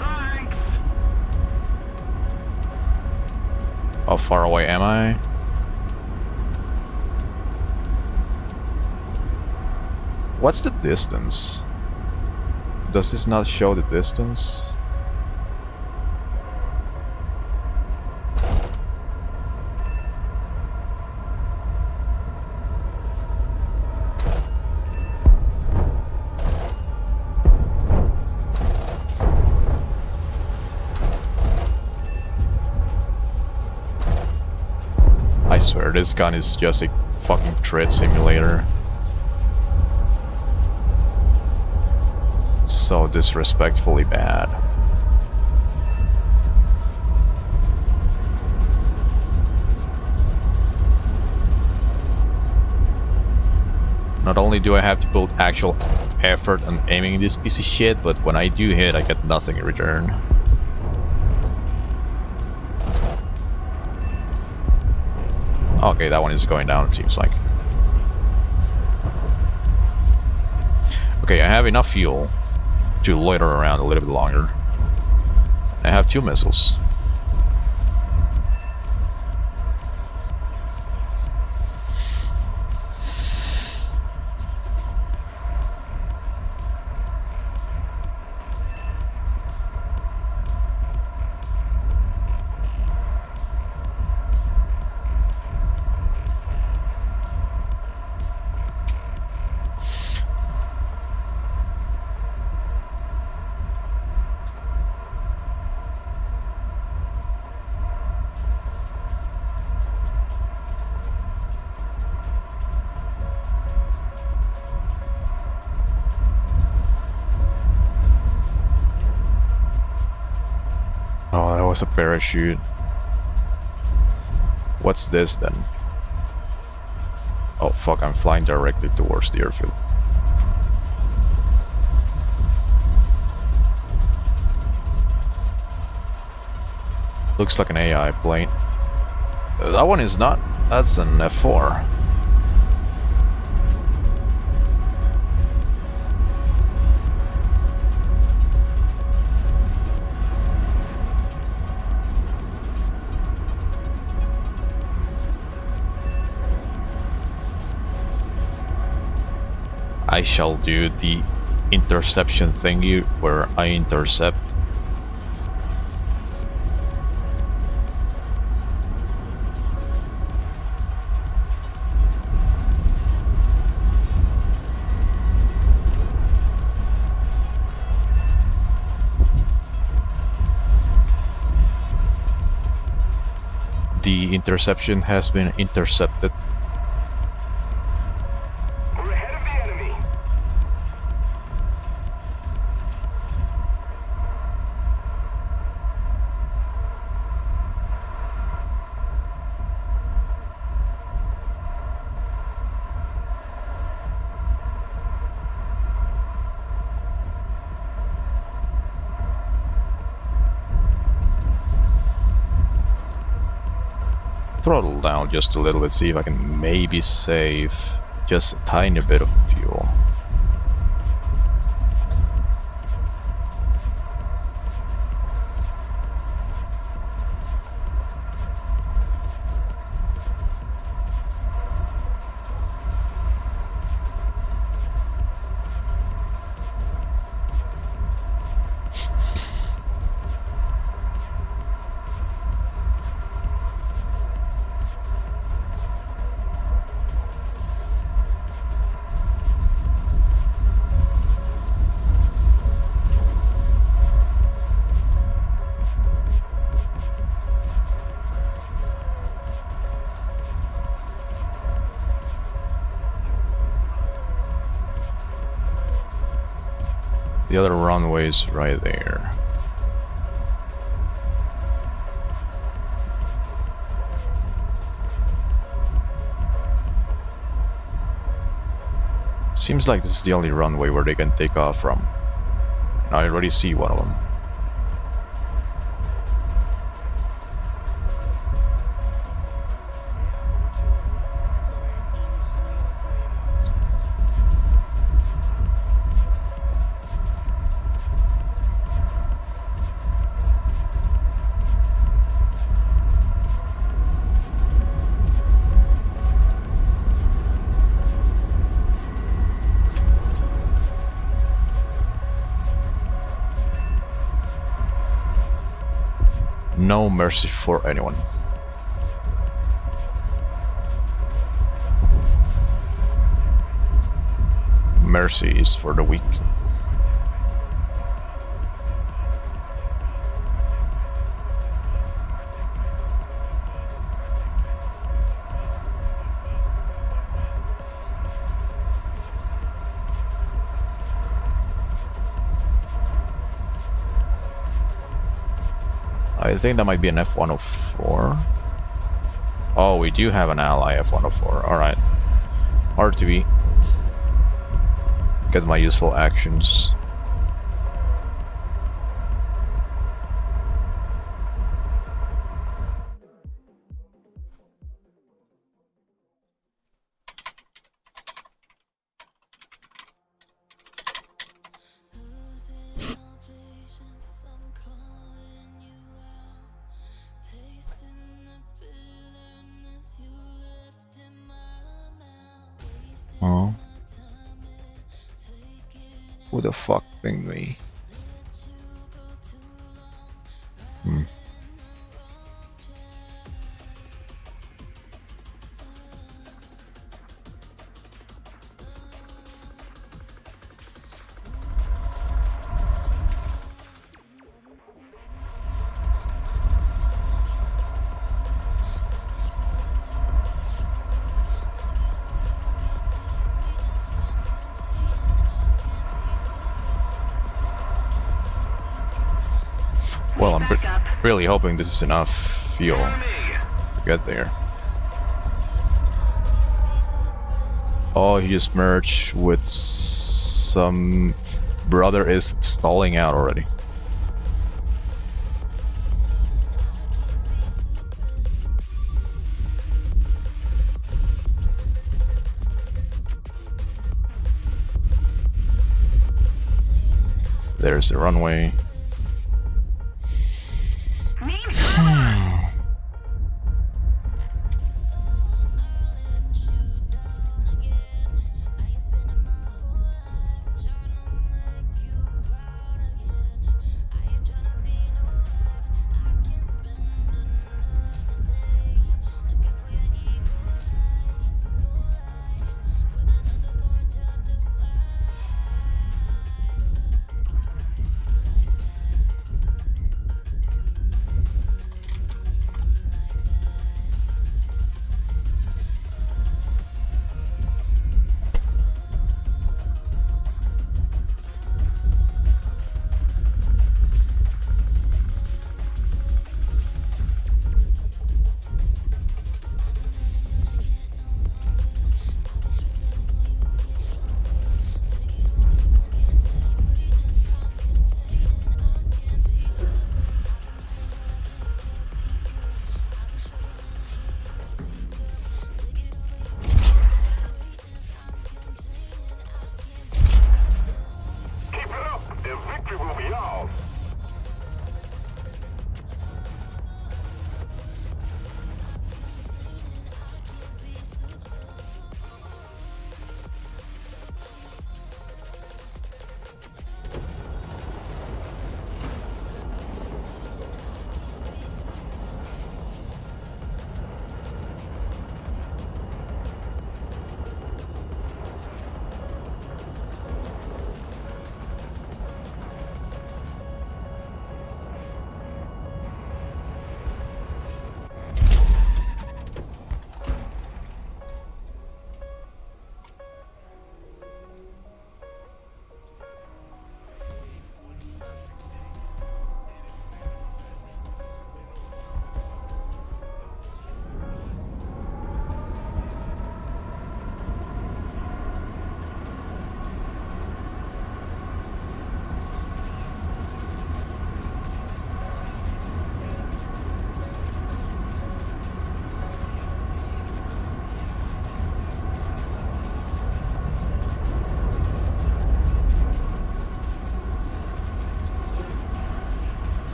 Thanks. How far away am I? What's the distance? Does this not show the distance? I swear, this gun is just a fucking tread simulator. It's so disrespectfully bad. Not only do I have to put actual effort on aiming this piece of shit, but when I do hit, I get nothing in return. Okay, that one is going down, it seems like. Okay, I have enough fuel to loiter around a little bit longer. I have 2 missiles. Oh, that was a parachute. What's this then? Oh fuck, I'm flying directly towards the airfield. Looks like an AI plane. That one is not. That's an F4. I shall do the interception thingy where I intercept. The interception has been intercepted. We're ahead of the enemy. Throttle down just a little bit, see if I can maybe save just a tiny bit of fuel. The other runway is right there. Seems like this is the only runway where they can take off from. And I already see one of them. No mercy for anyone. Mercy is for the weak. I think that might be an F-104. Oh, we do have an ally F-104. Alright. RTV. Get my useful actions. Oh. Who the fuck pinged me? Well, I'm really hoping this is enough fuel to get there. Oh, he just merged with some brother is stalling out already. There's the runway.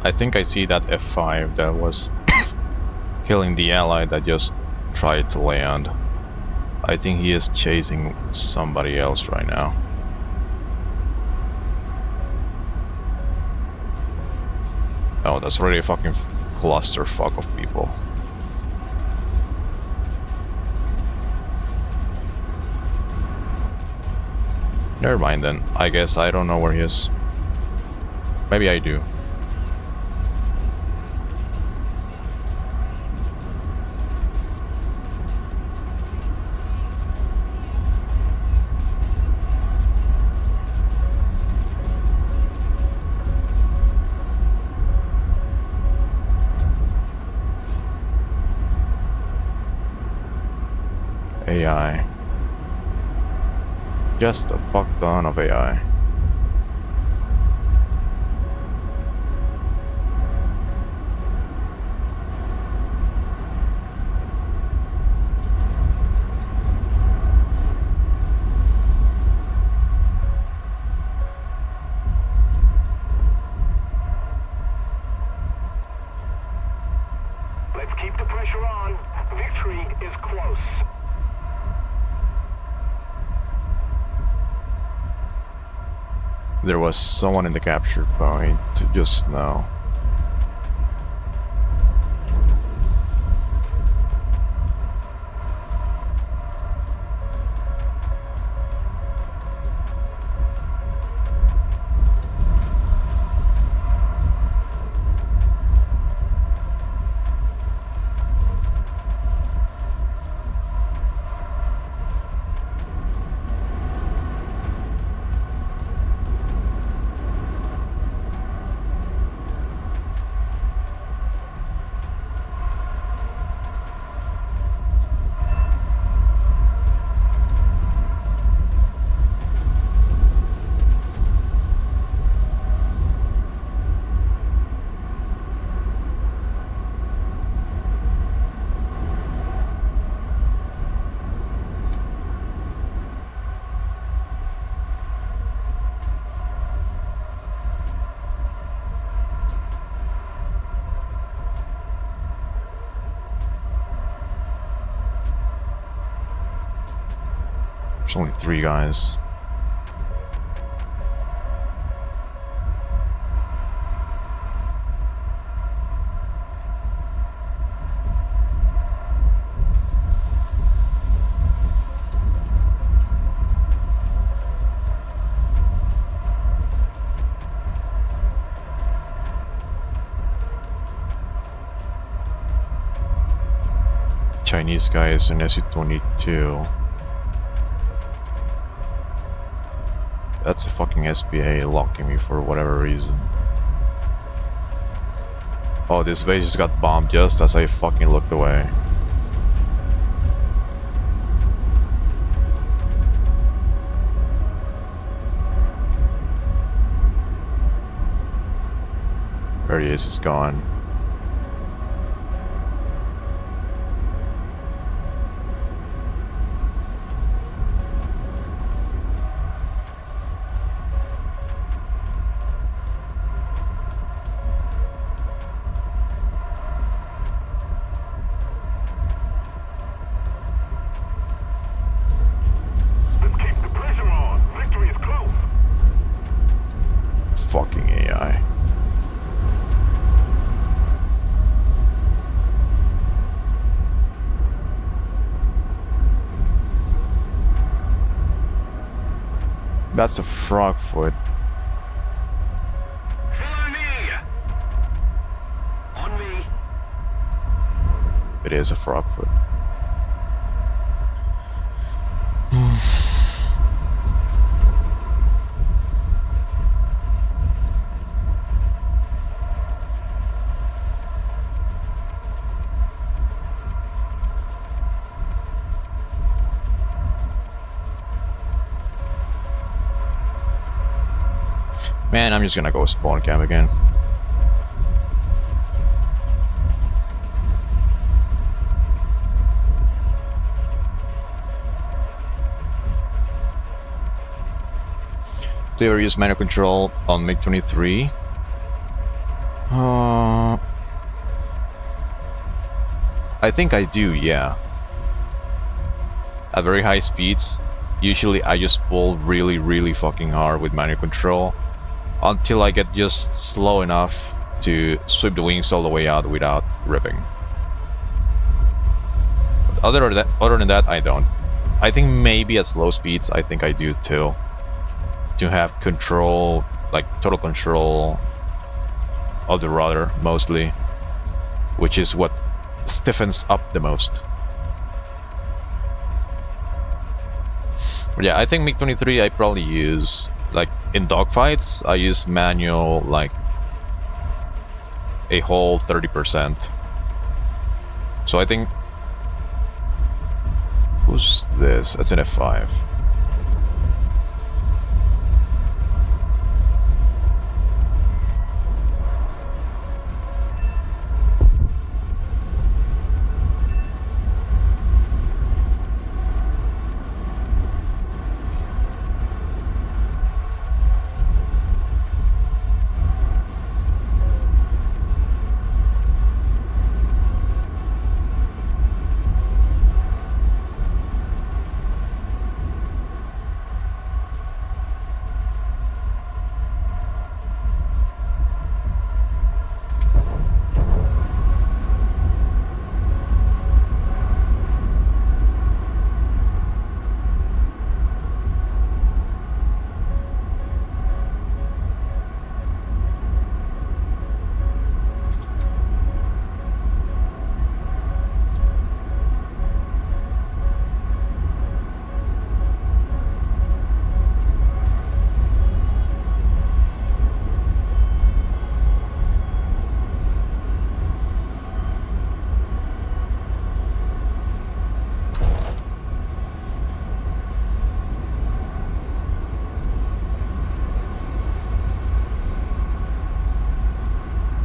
I think I see that F5 that was killing the ally that just tried to land. I think he is chasing somebody else right now. Oh, that's already a fucking clusterfuck of people. Never mind then. I guess I don't know where he is. Maybe I do. AI. Just a fuck ton of AI. Let's keep the pressure on. Victory is close. There was someone in the capture point just now. There's only 3 guys. Chinese guy is an SU-22. That's a fucking SPA locking me for whatever reason. Oh, this base just got bombed just as I fucking looked away. There he is, it's gone. Fucking AI. That's a frog foot. Follow me. On me. It is a frog foot. Man, I'm just gonna go spawn camp again. There is manual control on MiG-23. I think I do, yeah. At very high speeds, usually I just pull really fucking hard with manual control until I get just slow enough to sweep the wings all the way out without ripping. But other than that, I don't. I think maybe at slow speeds, I think I do too. To have control, like total control of the rudder mostly, which is what stiffens up the most. But yeah, I think MiG-23 I probably use, like in dogfights, I use manual like a whole 30%. So I think... Who's this? That's an F5.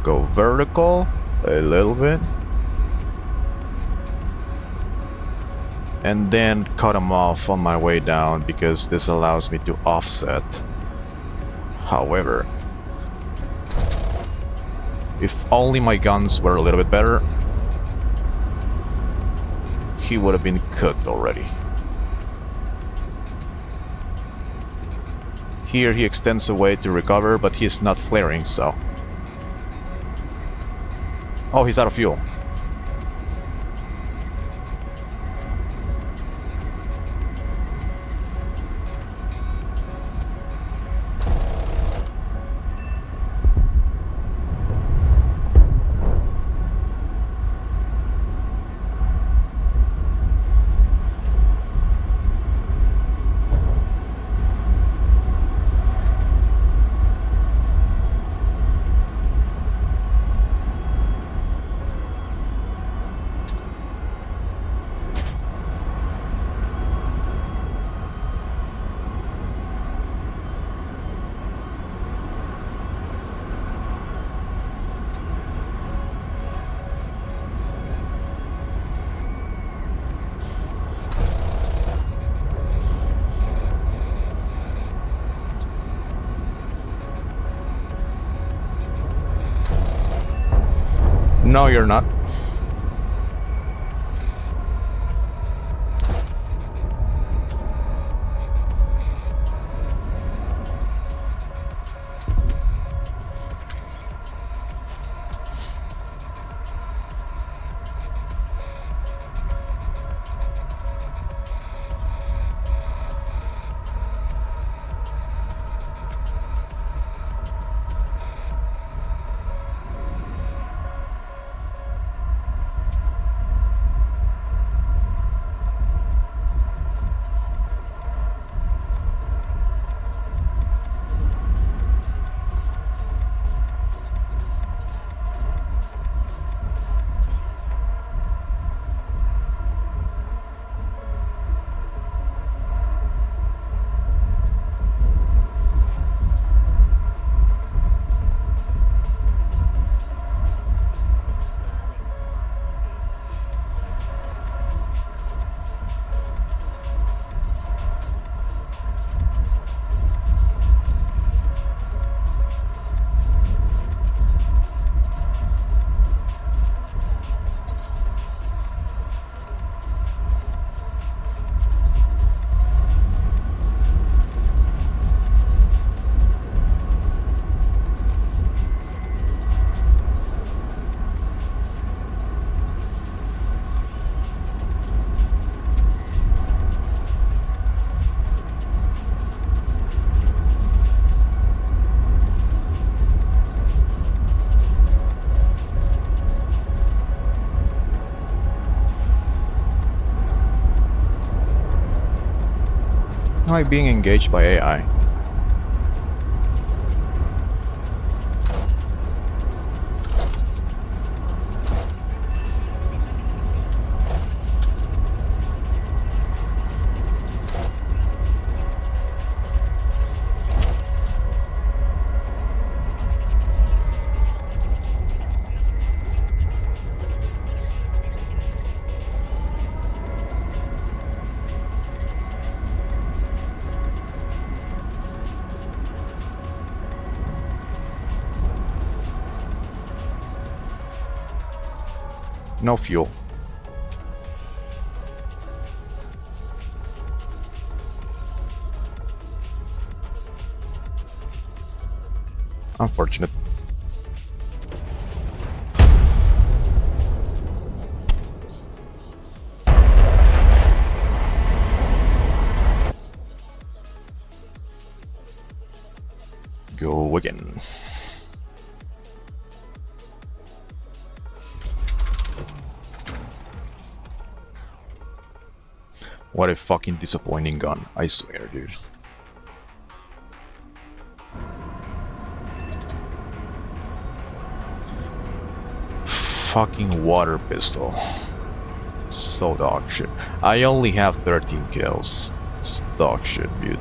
Go vertical a little bit, and then cut them off on my way down because this allows me to offset. However, if only my guns were a little bit better, he would have been cooked already. Here he extends away to recover, but he's not flaring, so... Oh, he's out of fuel. No, you're not. am I being engaged by AI? No fuel. Unfortunate. Go again. What a fucking disappointing gun, I swear, dude. Fucking water pistol. So dog shit. I only have 13 kills. It's dog shit, dude.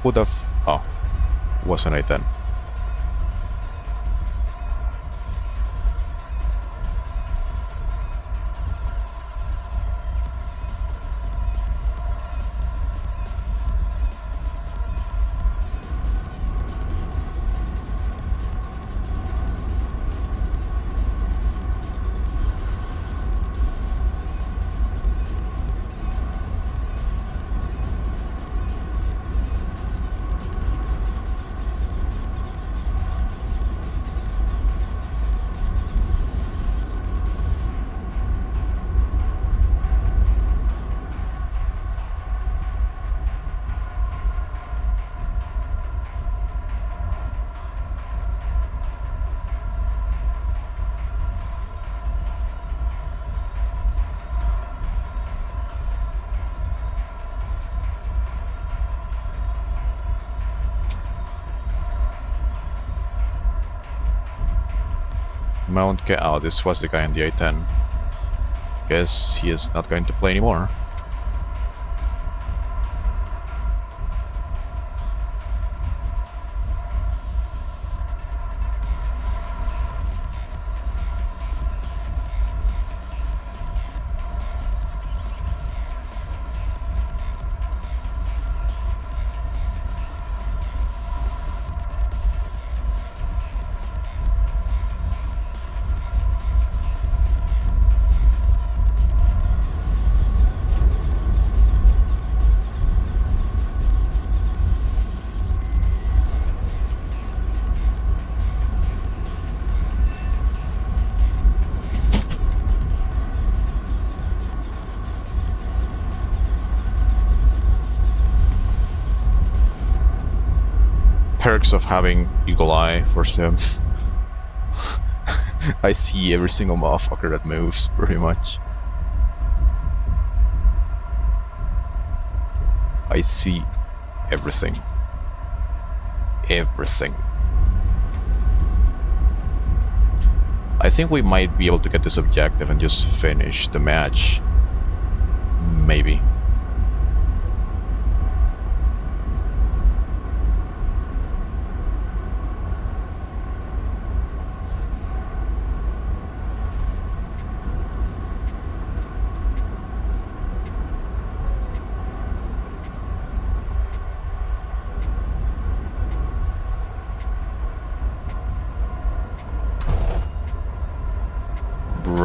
Who the f- oh, wasn't I then? Mount K. Oh, this was the guy in the A10. Guess he is not going to play anymore. Perks of having Eagle Eye for Sim. I see every single motherfucker that moves, pretty much. I see everything. Everything. I think we might be able to get this objective and just finish the match. Maybe.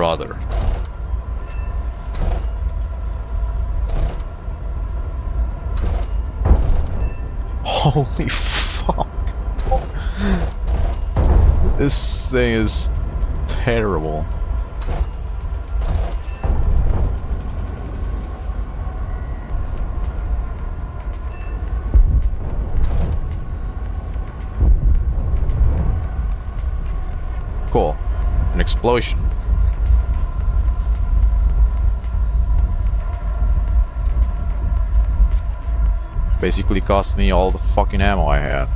brother. Holy fuck. This thing is terrible. Cool. An explosion. Basically cost me all the fucking ammo I had.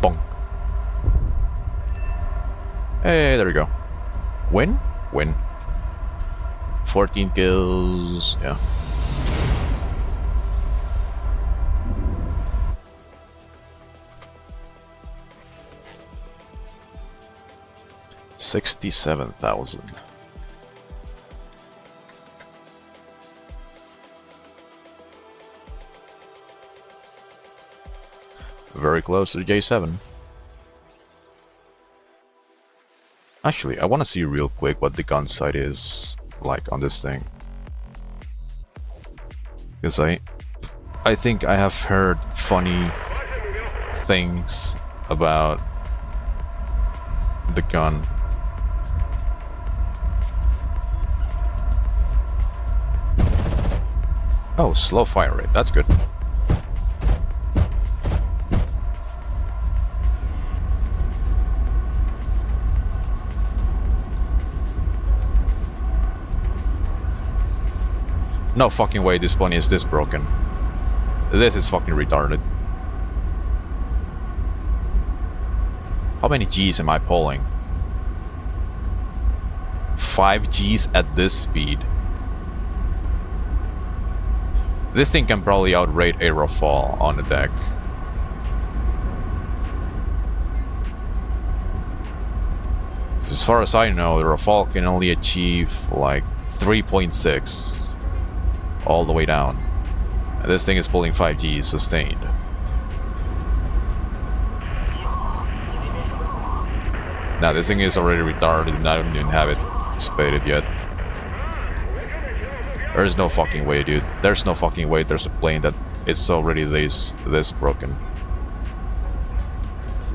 Bonk. Hey, there we go. Win? Win. 14 kills, yeah. $67,000. Very close to the J7. Actually, I want to see real quick what the gun sight is like on this thing, because I think I have heard funny things about the gun. Oh, slow fire rate, that's good. No fucking way this bunny is this broken. This is fucking retarded. How many Gs am I pulling? 5 Gs at this speed. This thing can probably outrate a Rafale on the deck. As far as I know, the Rafale can only achieve like 3.6 all the way down. And this thing is pulling 5 Gs sustained. Now this thing is already retarded and I don't even have it spaded yet. There's no fucking way, dude. There's no fucking way there's a plane that it's already this broken.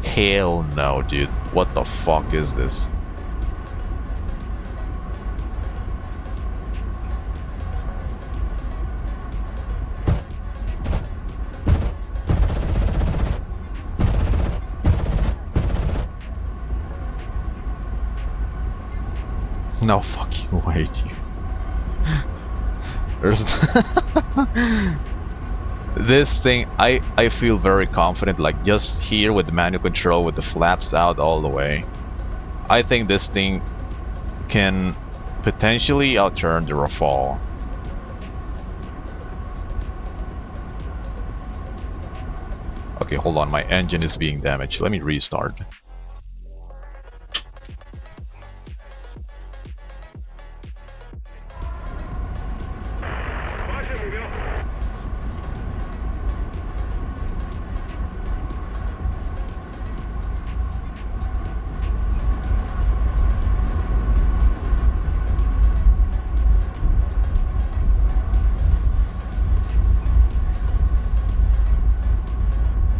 Hell no, dude. What the fuck is this? No fucking way, dude. There's this thing, I feel very confident, like just here with the manual control with the flaps out all the way. I think this thing can potentially outturn the Rafale. Okay, hold on, my engine is being damaged. Let me restart.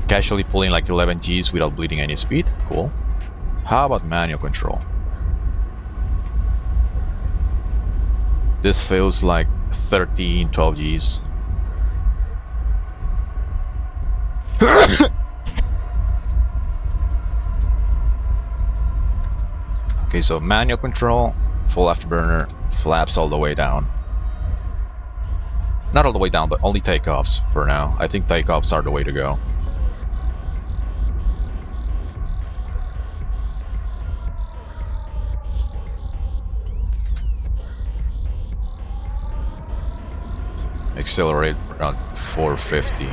Casually pulling like 11 Gs without bleeding any speed. Cool. How about manual control? This feels like 13, 12 Gs. Okay, so manual control, full afterburner, flaps all the way down. Not all the way down, but only takeoffs for now. I think takeoffs are the way to go. Accelerate around 450.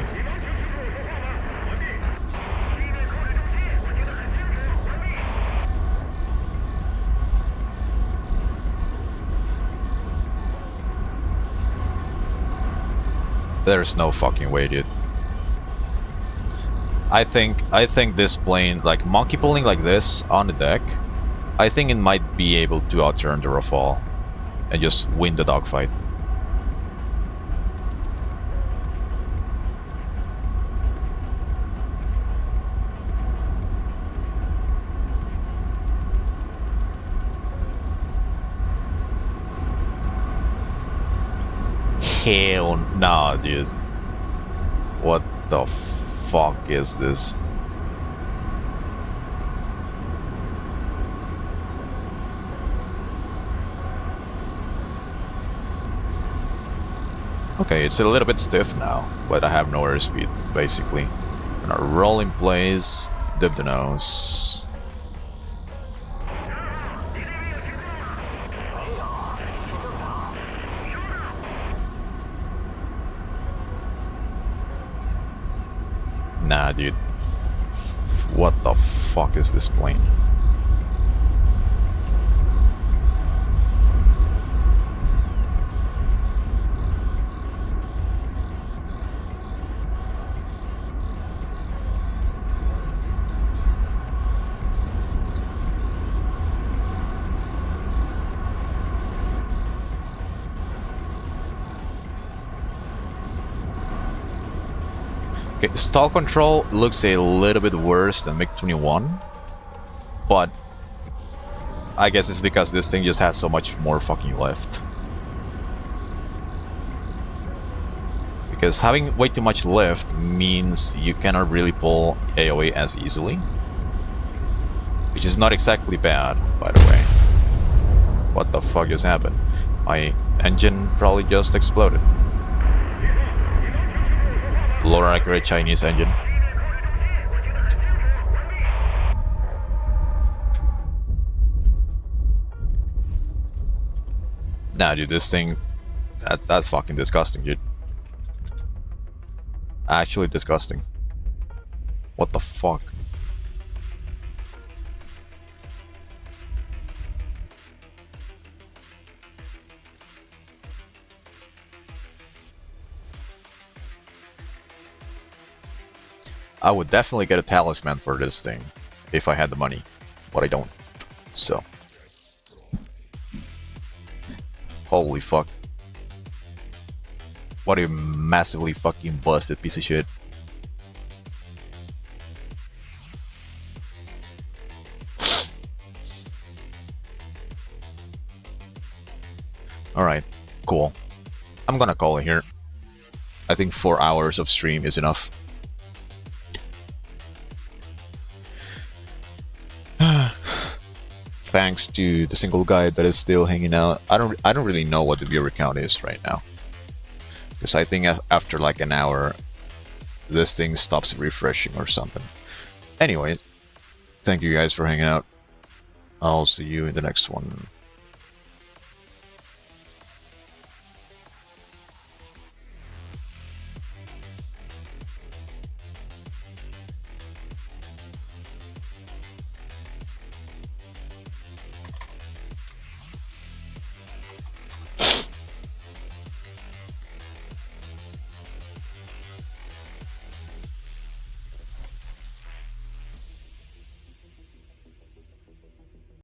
There's no fucking way, dude. I think this plane, like monkey pulling like this on the deck, I think it might be able to outturn the Rafale and just win the dogfight. Hell nah, dude. What the fuck is this? Okay, it's a little bit stiff now, but I have no airspeed, basically. I'm gonna roll in place, dip the nose. Nah, dude. What the fuck is this plane? Okay, stall control looks a little bit worse than MiG-21, but I guess it's because this thing just has so much more fucking lift. Because having way too much lift means you cannot really pull AOA as easily, which is not exactly bad, by the way. What the fuck just happened? My engine probably just exploded. Lower accurate Chinese engine. Nah, dude, this thing, that's fucking disgusting, dude. Actually disgusting. What the fuck? I would definitely get a talisman for this thing if I had the money, but I don't. So, holy fuck. What a massively fucking busted piece of shit. Alright, cool. I'm gonna call it here. I think 4 hours of stream is enough. Thanks to the single guy that is still hanging out. I don't really know what the viewer count is right now, because I think after like an hour this thing stops refreshing or something. Anyway, thank you guys for hanging out. I'll see you in the next one.